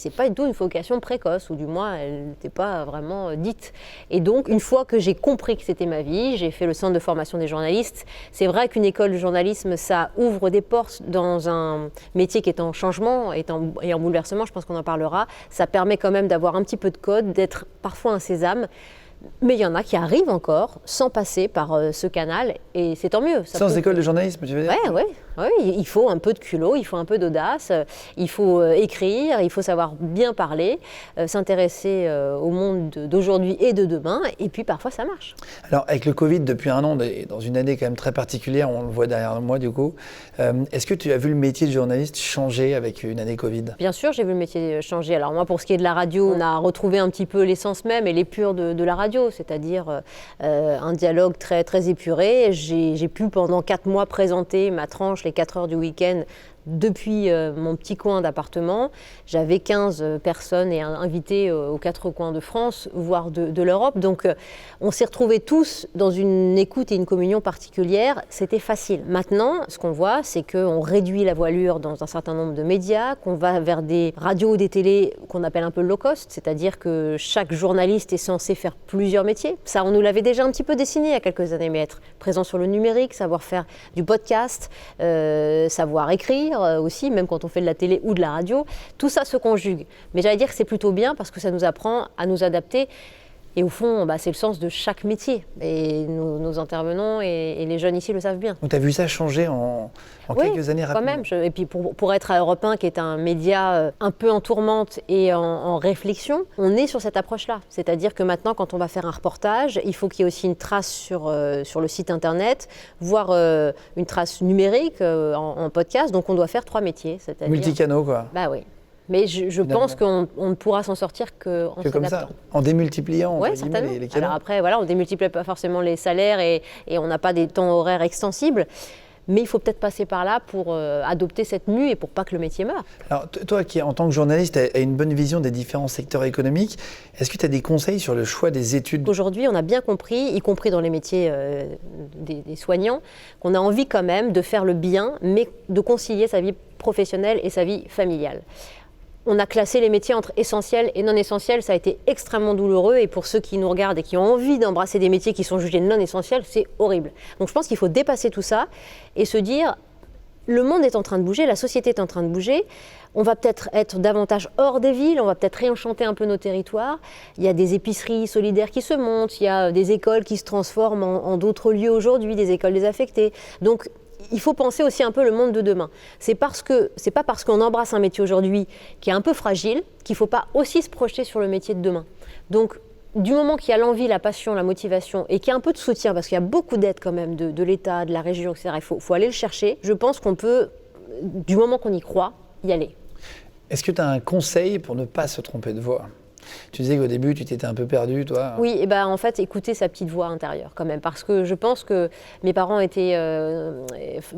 pas du tout une vocation précoce, ou du moins elle n'était pas vraiment dite. Et donc, une fois que j'ai compris que c'était ma vie, j'ai fait le centre de formation des journalistes. C'est vrai qu'une école de journalisme, ça ouvre des portes dans un métier qui est en changement et en bouleversement, je pense qu'on en parlera. Ça permet quand même d'avoir un petit peu de code, d'être parfois un sésame. Mais il y en a qui arrivent encore sans passer par ce canal et c'est tant mieux. Sans école de journalisme, tu veux dire? Oui, il faut un peu de culot, il faut un peu d'audace, il faut écrire, il faut savoir bien parler, s'intéresser au monde d'aujourd'hui et de demain et puis parfois ça marche. Alors avec le Covid depuis un an, dans une année quand même très particulière, on le voit derrière moi du coup, est-ce que tu as vu le métier de journaliste changer avec une année Covid? Bien sûr, j'ai vu le métier changer. Alors moi, pour ce qui est de la radio, on a retrouvé un petit peu l'essence même et l'épure de la radio, c'est-à-dire un dialogue très, très épuré. J'ai pu pendant 4 mois présenter ma tranche les 4 heures du week-end depuis mon petit coin d'appartement. J'avais 15 personnes et invités aux 4 coins de France, voire de l'Europe. Donc on s'est retrouvés tous dans une écoute et une communion particulière. C'était facile. Maintenant, ce qu'on voit, c'est qu'on réduit la voilure dans un certain nombre de médias, qu'on va vers des radios ou des télés qu'on appelle un peu low cost, c'est-à-dire que chaque journaliste est censé faire plusieurs métiers. Ça, on nous l'avait déjà un petit peu dessiné il y a quelques années, mais être présent sur le numérique, savoir faire du podcast, savoir écrire, aussi, même quand on fait de la télé ou de la radio, tout ça se conjugue. Mais j'allais dire que c'est plutôt bien parce que ça nous apprend à nous adapter. Et au fond, c'est le sens de chaque métier. Et nos intervenants et les jeunes ici le savent bien. Donc tu as vu ça changer en quelques années rapidement? Quand même. Et puis pour être à Europe 1, qui est un média un peu en tourmente et en réflexion, on est sur cette approche-là. C'est-à-dire que maintenant, quand on va faire un reportage, il faut qu'il y ait aussi une trace sur le site internet, voire une trace numérique en podcast. Donc on doit faire 3 métiers. Multicanaux, quoi. Bah oui. Mais je pense qu'on ne pourra s'en sortir qu'en s'adaptant. Comme ça, en démultipliant les canaux. Alors après, voilà, on ne démultiplie pas forcément les salaires et on n'a pas des temps horaires extensibles. Mais il faut peut-être passer par là pour adopter cette mue et pour pas que le métier meure. Alors toi qui, en tant que journaliste, as une bonne vision des différents secteurs économiques, est-ce que tu as des conseils sur le choix des études? Aujourd'hui, on a bien compris, y compris dans les métiers des soignants, qu'on a envie quand même de faire le bien, mais de concilier sa vie professionnelle et sa vie familiale. On a classé les métiers entre essentiels et non essentiels. Ça a été extrêmement douloureux. Et pour ceux qui nous regardent et qui ont envie d'embrasser des métiers qui sont jugés non essentiels, c'est horrible. Donc je pense qu'il faut dépasser tout ça et se dire, le monde est en train de bouger, la société est en train de bouger. On va peut-être être davantage hors des villes, on va peut-être réenchanter un peu nos territoires. Il y a des épiceries solidaires qui se montent, il y a des écoles qui se transforment en d'autres lieux aujourd'hui, des écoles désaffectées. Donc, il faut penser aussi un peu le monde de demain. C'est pas parce qu'on embrasse un métier aujourd'hui qui est un peu fragile qu'il ne faut pas aussi se projeter sur le métier de demain. Donc, du moment qu'il y a l'envie, la passion, la motivation et qu'il y a un peu de soutien, parce qu'il y a beaucoup d'aide quand même de l'État, de la région, etc., il faut aller le chercher. Je pense qu'on peut, du moment qu'on y croit, y aller. Est-ce que tu as un conseil pour ne pas se tromper de voie ? Tu disais qu'au début, tu t'étais un peu perdu, toi. Oui, et en fait, écouter sa petite voix intérieure quand même. Parce que je pense que mes parents étaient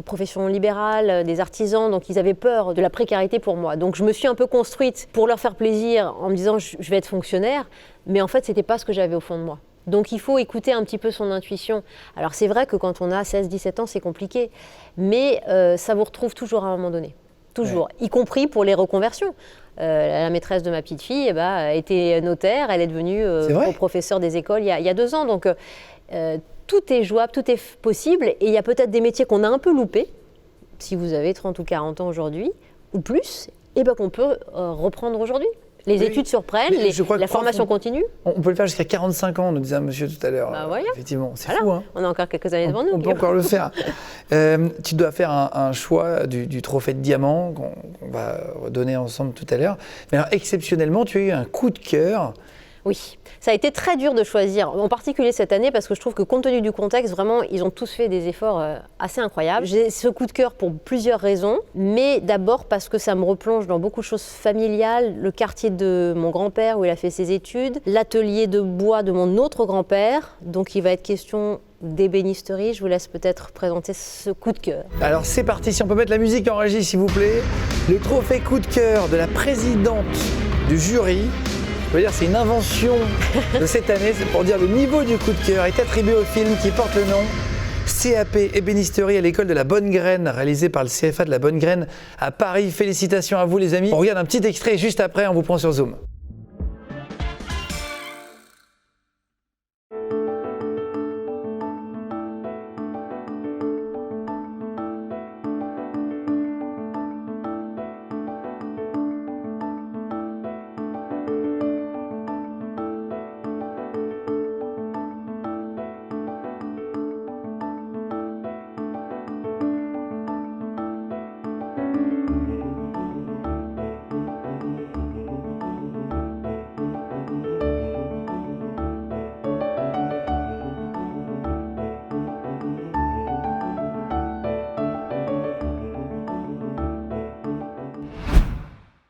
profession libérale, des artisans, donc ils avaient peur de la précarité pour moi. Donc je me suis un peu construite pour leur faire plaisir en me disant je vais être fonctionnaire. Mais en fait, ce n'était pas ce que j'avais au fond de moi. Donc il faut écouter un petit peu son intuition. Alors c'est vrai que quand on a 16-17 ans, c'est compliqué. Mais ça vous retrouve toujours à un moment donné. Toujours, ouais. Y compris pour les reconversions. La maîtresse de ma petite fille était notaire, elle est devenue professeure des écoles il y a 2 ans. Donc tout est jouable, tout est possible. Et il y a peut-être des métiers qu'on a un peu loupés, si vous avez 30 ou 40 ans aujourd'hui, ou plus. et ben, qu'on peut reprendre aujourd'hui. Les études surprennent, la formation continue. On peut le faire jusqu'à 45 ans, nous disait un monsieur tout à l'heure. Bah, voilà. Effectivement, c'est fou. Hein. On a encore quelques années devant nous. On peut encore le faire. Tu dois faire un choix du trophée de diamant qu'on va redonner ensemble tout à l'heure. Mais alors, exceptionnellement, tu as eu un coup de cœur. Oui, ça a été très dur de choisir, en particulier cette année, parce que je trouve que compte tenu du contexte, vraiment, ils ont tous fait des efforts assez incroyables. J'ai ce coup de cœur pour plusieurs raisons, mais d'abord parce que ça me replonge dans beaucoup de choses familiales, le quartier de mon grand-père où il a fait ses études, l'atelier de bois de mon autre grand-père, donc il va être question d'ébénisterie. Je vous laisse peut-être présenter ce coup de cœur. Alors c'est parti, si on peut mettre la musique en régie s'il vous plaît. Le trophée coup de cœur de la présidente du jury. Je veux dire, c'est une invention de cette année, c'est pour dire le niveau du coup de cœur est attribué au film qui porte le nom CAP ébénisterie à l'école de la Bonne Graine, réalisé par le CFA de la Bonne Graine à Paris. Félicitations à vous les amis. On regarde un petit extrait juste après, on vous prend sur Zoom.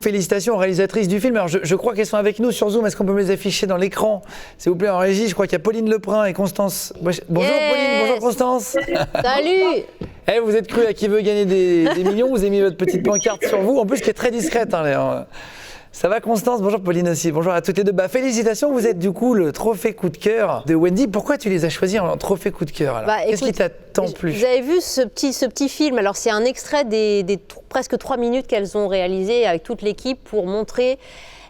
Félicitations aux réalisatrices du film. Alors je crois qu'elles sont avec nous sur Zoom. Est-ce qu'on peut me les afficher dans l'écran, s'il vous plaît, en régie? Je crois qu'il y a Pauline Leprin et Constance. Bonjour Pauline, bonjour Constance. Salut. Vous êtes cru à qui veut gagner des millions, vous avez mis votre petite pancarte sur vous, en plus qui est très discrète. Ça va Constance? Bonjour Pauline aussi, bonjour à toutes les deux. Félicitations, vous êtes du coup le trophée coup de cœur de Wendy. Pourquoi tu les as choisis en trophée coup de cœur? Qu'est-ce qui t'a tant plu? Vous avez vu ce petit film? Alors c'est un extrait des presque 3 minutes qu'elles ont réalisé avec toute l'équipe pour montrer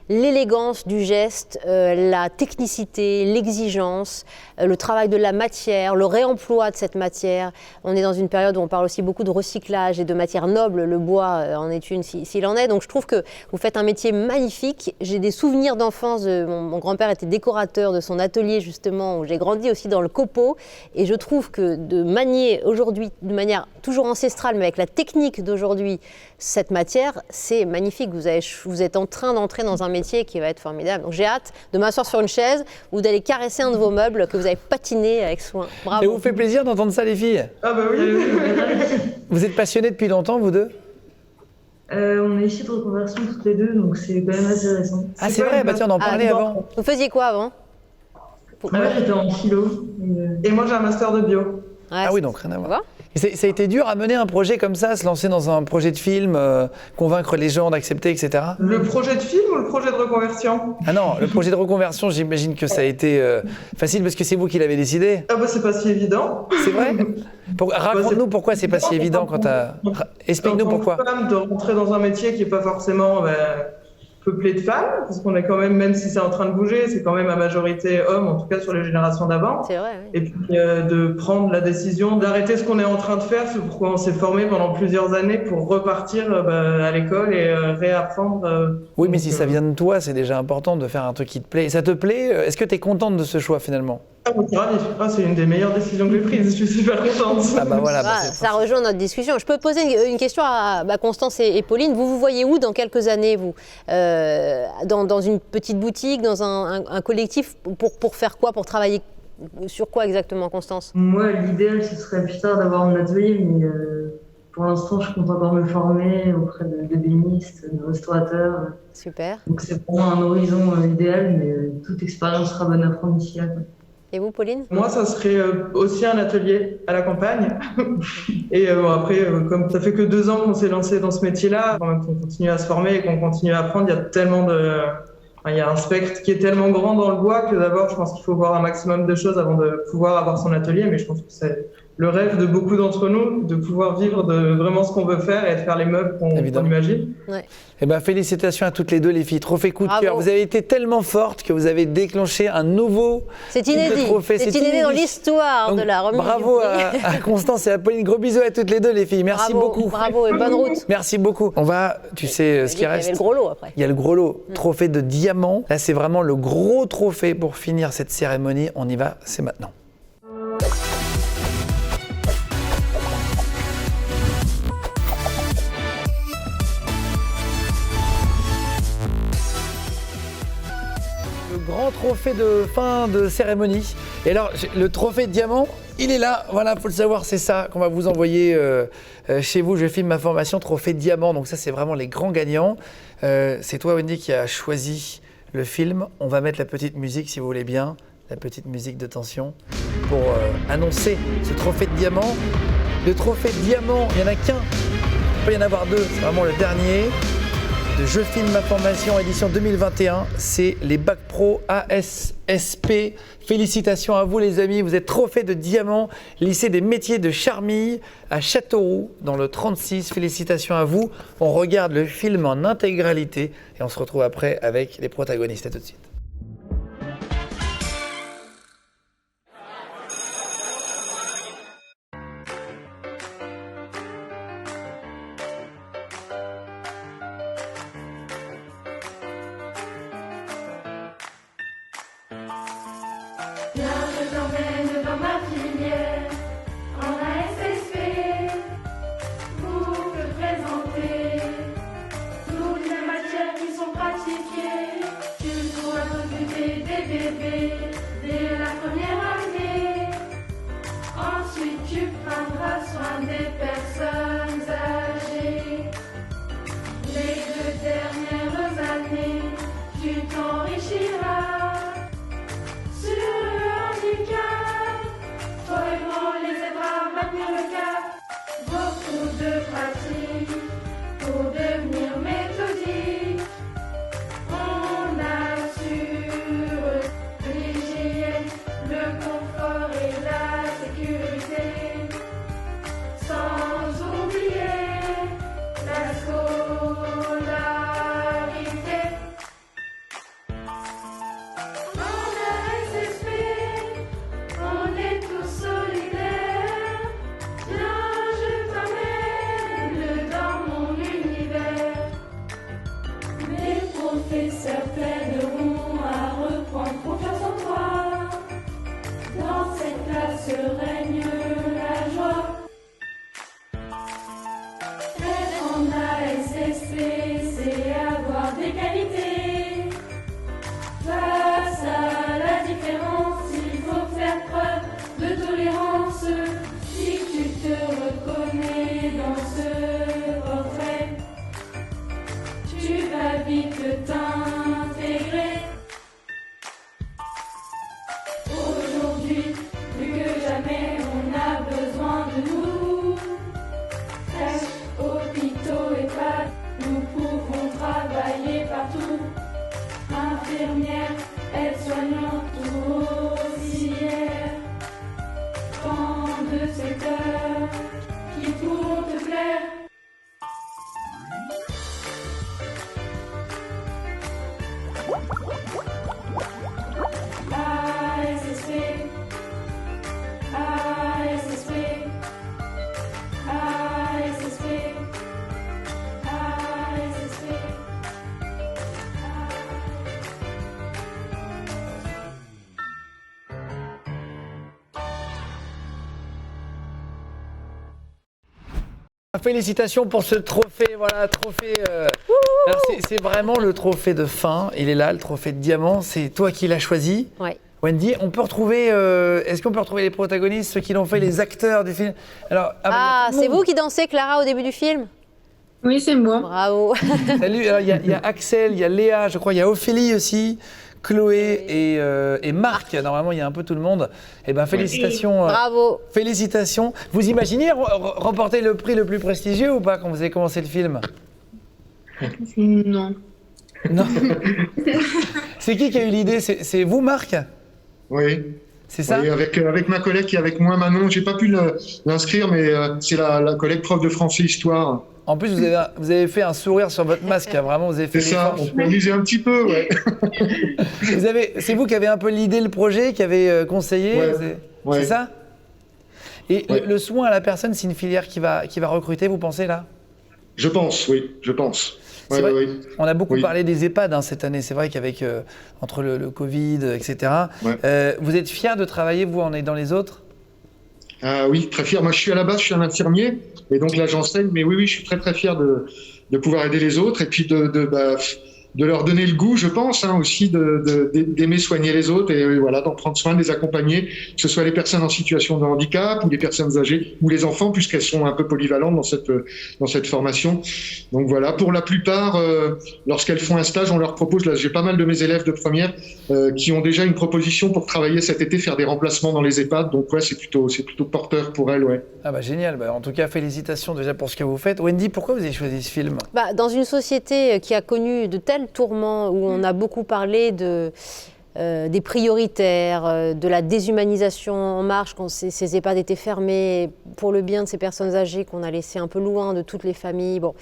l'élégance du geste, la technicité, l'exigence, le travail de la matière, le réemploi de cette matière. On est dans une période où on parle aussi beaucoup de recyclage et de matières nobles. Le bois en est une s'il en est. Donc je trouve que vous faites un métier magnifique. J'ai des souvenirs d'enfance. Mon grand-père était décorateur de son atelier justement, où j'ai grandi aussi dans le copeau. Et je trouve que de manier aujourd'hui de manière toujours ancestrale, mais avec la technique d'aujourd'hui, cette matière, c'est magnifique. Vous êtes en train d'entrer dans un métier qui va être formidable. Donc j'ai hâte de m'asseoir sur une chaise ou d'aller caresser un de vos meubles que vous avez patiné avec soin. Bravo. Et vous fait plaisir d'entendre ça les filles? Ah bah oui. Vous êtes passionnées depuis longtemps vous deux? On est issus de reconversion toutes les deux, donc c'est quand même assez récent. Ah c'est vrai, tiens on en parlait avant. Vous faisiez quoi avant? Moi j'étais en philo. Et moi j'ai un master de bio. Ah oui, donc rien à voir. Ça a été dur à mener un projet comme ça, se lancer dans un projet de film, convaincre les gens d'accepter, etc. Le projet de film ou le projet de reconversion? Ah non, le projet de reconversion, j'imagine que ça a été facile parce que c'est vous qui l'avez décidé. Ah bah c'est pas si évident. C'est vrai? Raconte-nous pourquoi c'est pas si évident quand t'as... Explique-nous pourquoi. En tant que femme, de rentrer dans un métier qui n'est pas forcément peuplé de femmes, parce qu'on est quand même si c'est en train de bouger, c'est quand même à majorité homme, en tout cas sur les générations d'avant. C'est vrai, oui. Et puis de prendre la décision d'arrêter ce qu'on est en train de faire, c'est pourquoi on s'est formé pendant plusieurs années pour repartir à l'école et réapprendre. Oui, mais si ça vient de toi, c'est déjà important de faire un truc qui te plaît. Et ça te plaît? Est-ce que tu es contente de ce choix finalement? C'est une des meilleures décisions que j'ai prises, je suis super contente. Ah bah voilà, ça rejoint notre discussion. Je peux poser une question à Constance et Pauline. Vous voyez où dans quelques années, vous dans une petite boutique, dans un collectif, pour faire quoi? Pour travailler sur quoi exactement, Constance? Moi, l'idéal, ce serait plus tard d'avoir un atelier, mais pour l'instant, je compte encore me former auprès d'ébénistes, de restaurateurs. Super. Donc c'est pour moi un horizon idéal, mais toute expérience sera bonne à prendre ici là. Et vous, Pauline? Moi, ça serait aussi un atelier à la campagne. Et après, comme ça fait que 2 ans qu'on s'est lancé dans ce métier-là, qu'on continue à se former et qu'on continue à apprendre, il y a tellement il y a un spectre qui est tellement grand dans le bois que d'abord, je pense qu'il faut voir un maximum de choses avant de pouvoir avoir son atelier. Mais je pense que le rêve de beaucoup d'entre nous, de pouvoir vivre de vraiment ce qu'on veut faire et de faire les meubles qu'on imagine. Ouais. Eh ben, félicitations à toutes les deux, les filles. Trophée coup de cœur. Vous avez été tellement fortes que vous avez déclenché un nouveau trophée. C'est inédit dans l'histoire de la remise. Bravo à Constance et à Pauline. Gros bisous à toutes les deux, les filles. Merci beaucoup. Bravo et bonne route. Merci beaucoup. On va, tu sais ce qui reste. Il y avait le gros lot après. Il y a le gros lot. Trophée de diamant. Là, c'est vraiment le gros trophée pour finir cette cérémonie. On y va, c'est maintenant. Grand trophée de fin de cérémonie. Et alors, le trophée de diamant, il est là. Voilà, faut le savoir, c'est ça qu'on va vous envoyer chez vous. Je filme ma formation trophée de diamant. Donc ça, c'est vraiment les grands gagnants. C'est toi, Wendy, qui a choisi le film. On va mettre la petite musique, si vous voulez bien, la petite musique de tension pour annoncer ce trophée de diamant. Le trophée de diamant, il n'y en a qu'un. Il peut y en avoir deux. C'est vraiment le dernier. De Je filme ma formation édition 2021, c'est les Bac Pro ASSP. Félicitations à vous les amis, vous êtes trophée de diamant, lycée des métiers de Charmilles à Châteauroux dans le 36. Félicitations à vous. On regarde le film en intégralité et on se retrouve après avec les protagonistes. À tout de suite. Félicitations pour ce trophée, voilà, trophée. C'est vraiment le trophée de fin. Il est là, le trophée de diamant. C'est toi qui l'as choisi. Ouais. Wendy, on peut retrouver. Est-ce qu'on peut retrouver les protagonistes, ceux qui l'ont fait, les acteurs du film? Alors, c'est vous qui dansez, Clara, au début du film? Oui, c'est moi. Bravo. Salut. Alors, il y a Axel, il y a Léa, je crois, il y a Ophélie aussi. Chloé et Marc, normalement il y a un peu tout le monde. Eh ben félicitations. Bravo. Félicitations. Vous imaginez remporter le prix le plus prestigieux ou pas quand vous avez commencé le film? Non. Non. C'est qui a eu l'idée? C'est vous, Marc? Oui. C'est ça? Oui, avec ma collègue qui est avec moi, Manon. J'ai pas pu l'inscrire, mais c'est la collègue prof de français histoire. En plus, vous avez fait un sourire sur votre masque, hein, vraiment, vous avez fait C'est ça, on peut amuser un petit peu, ouais. C'est vous qui avez un peu l'idée, le projet, qui avez conseillé, c'est ça? Et le soin à la personne, c'est une filière qui va recruter, vous pensez, là? Je pense, oui, je pense. Ouais, on a beaucoup parlé des EHPAD cette année, c'est vrai qu'avec entre le Covid, etc. Vous êtes fiers de travailler, vous, en aidant les autres? Oui, très fier. Moi, je suis à la base, je suis un infirmier, et donc là, j'enseigne. Mais oui, je suis très très fier de pouvoir aider les autres et puis de leur donner le goût, je pense, aussi d'aimer soigner les autres et voilà, d'en prendre soin, de les accompagner, que ce soit les personnes en situation de handicap ou les personnes âgées ou les enfants, puisqu'elles sont un peu polyvalentes dans cette formation. Donc voilà, pour la plupart, lorsqu'elles font un stage, on leur propose, là j'ai pas mal de mes élèves de première qui ont déjà une proposition pour travailler cet été, faire des remplacements dans les EHPAD, donc c'est plutôt porteur pour elles, ouais. Ah bah génial, en tout cas félicitations déjà pour ce que vous faites. Wendy, pourquoi vous avez choisi ce film? Dans une société qui a connu de tels tourments, où on a beaucoup parlé des prioritaires, de la déshumanisation en marche quand ces EHPAD étaient fermés, pour le bien de ces personnes âgées qu'on a laissées un peu loin de toutes les familles. Bon,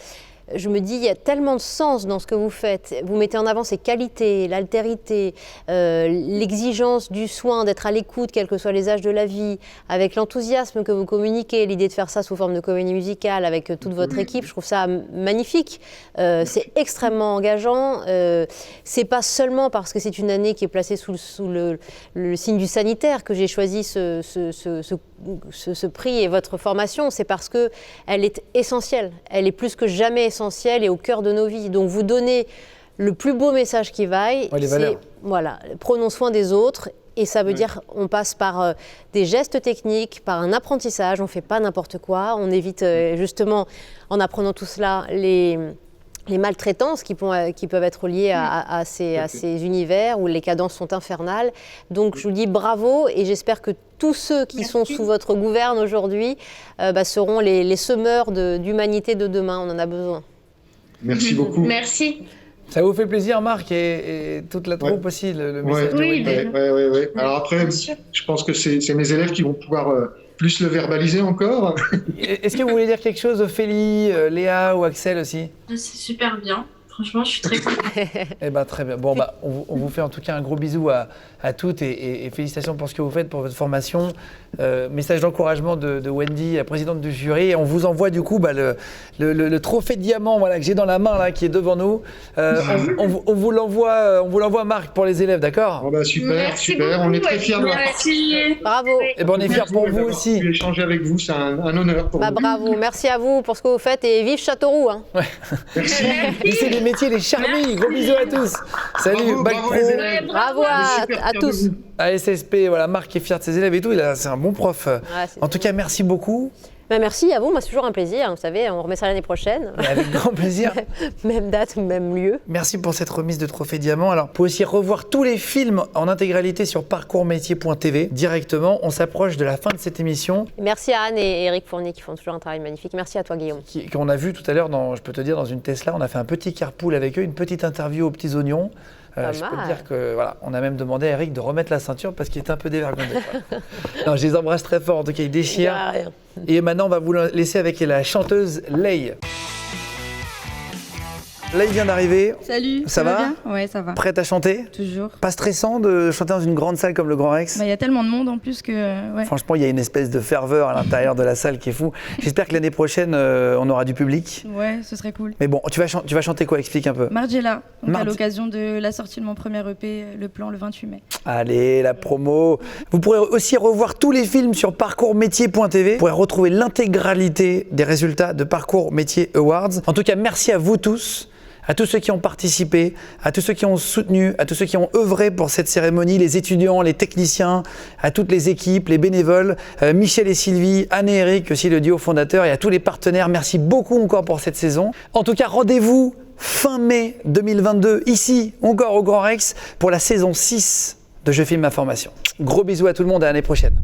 je me dis, il y a tellement de sens dans ce que vous faites. Vous mettez en avant ces qualités, l'altérité, l'exigence du soin, d'être à l'écoute, quels que soient les âges de la vie, avec l'enthousiasme que vous communiquez, l'idée de faire ça sous forme de comédie musicale avec toute votre équipe. Je trouve ça magnifique. C'est extrêmement engageant. C'est pas seulement parce que c'est une année qui est placée sous le signe du sanitaire que j'ai choisi ce prix et votre formation. C'est parce qu'elle est essentielle. Elle est plus que jamais essentielle et au cœur de nos vies. Donc vous donnez le plus beau message qui vaille, c'est prenons soin des autres, et ça veut dire on passe par des gestes techniques, par un apprentissage, on ne fait pas n'importe quoi, on évite justement en apprenant tout cela les maltraitances qui peuvent être liées à ces univers où les cadences sont infernales. Donc je vous dis bravo, et j'espère que tous ceux qui sont sous votre gouverne aujourd'hui seront les semeurs d'humanité de demain. On en a besoin. Merci beaucoup. Merci. Ça vous fait plaisir, Marc, et toute la troupe aussi, le message de Wendy. Oui. Alors après, je pense que c'est mes élèves qui vont pouvoir plus le verbaliser encore. Est-ce que vous voulez dire quelque chose, Ophélie, Léa ou Axel aussi? C'est super bien. Franchement, je suis très contente. Très bien. Bon, on vous fait en tout cas un gros bisou à toutes et félicitations pour ce que vous faites pour votre formation. Message d'encouragement de Wendy, la présidente du jury. Et on vous envoie du coup le trophée de diamant que j'ai dans la main là, qui est devant nous. On vous l'envoie, Marc, pour les élèves, d'accord? Super. On est très fiers de Merci. Bravo. Et on est fiers pour vous aussi. Échanger avec vous, c'est un honneur pour nous. Bravo, merci à vous pour ce que vous faites et vive Châteauroux. Merci. Lycée des métiers, les Charmilles. Gros bisous à tous. Salut, Bac Pro. Bravo à tous. À SSP, Marc est fier de ses élèves et tout. C'est un bon prof. En tout cas, merci beaucoup. Merci à vous, moi c'est toujours un plaisir, vous savez, on remet ça l'année prochaine. Avec grand plaisir. Même date, même lieu. Merci pour cette remise de trophée diamant. Alors, vous pouvez aussi revoir tous les films en intégralité sur parcoursmétier.tv directement. On s'approche de la fin de cette émission. Merci à Anne et Eric Fournier qui font toujours un travail magnifique. Merci à toi, Guillaume. Qu'on a vu tout à l'heure, je peux te dire, dans une Tesla, on a fait un petit carpool avec eux, une petite interview aux petits oignons. Je peux te dire que on a même demandé à Eric de remettre la ceinture parce qu'il était un peu dévergondé. Non, je les embrasse très fort, en tout cas ils déchirent. Et maintenant on va vous laisser avec la chanteuse Lay. Là, il vient d'arriver. Salut, ça va bien? Ouais, ça va. Prête à chanter? Toujours. Pas stressant de chanter dans une grande salle comme le Grand Rex? Il y a tellement de monde en plus que... Ouais. Franchement, il y a une espèce de ferveur à l'intérieur de la salle qui est fou. J'espère que l'année prochaine, on aura du public. Ouais, ce serait cool. Mais bon, tu vas chanter quoi? Explique un peu. Margiela, à l'occasion de la sortie de mon premier EP, Le Plan, le 28 mai. Allez, la promo. Vous pourrez aussi revoir tous les films sur parcoursmétier.tv. Vous pourrez retrouver l'intégralité des résultats de Parcours Métier Awards. En tout cas, merci à vous tous. À tous ceux qui ont participé, à tous ceux qui ont soutenu, à tous ceux qui ont œuvré pour cette cérémonie, les étudiants, les techniciens, à toutes les équipes, les bénévoles, Michel et Sylvie, Anne et Eric, aussi le duo fondateur, et à tous les partenaires. Merci beaucoup encore pour cette saison. En tout cas, rendez-vous fin mai 2022, ici, encore au Grand Rex, pour la saison 6 de Je filme ma formation. Gros bisous à tout le monde, à l'année prochaine.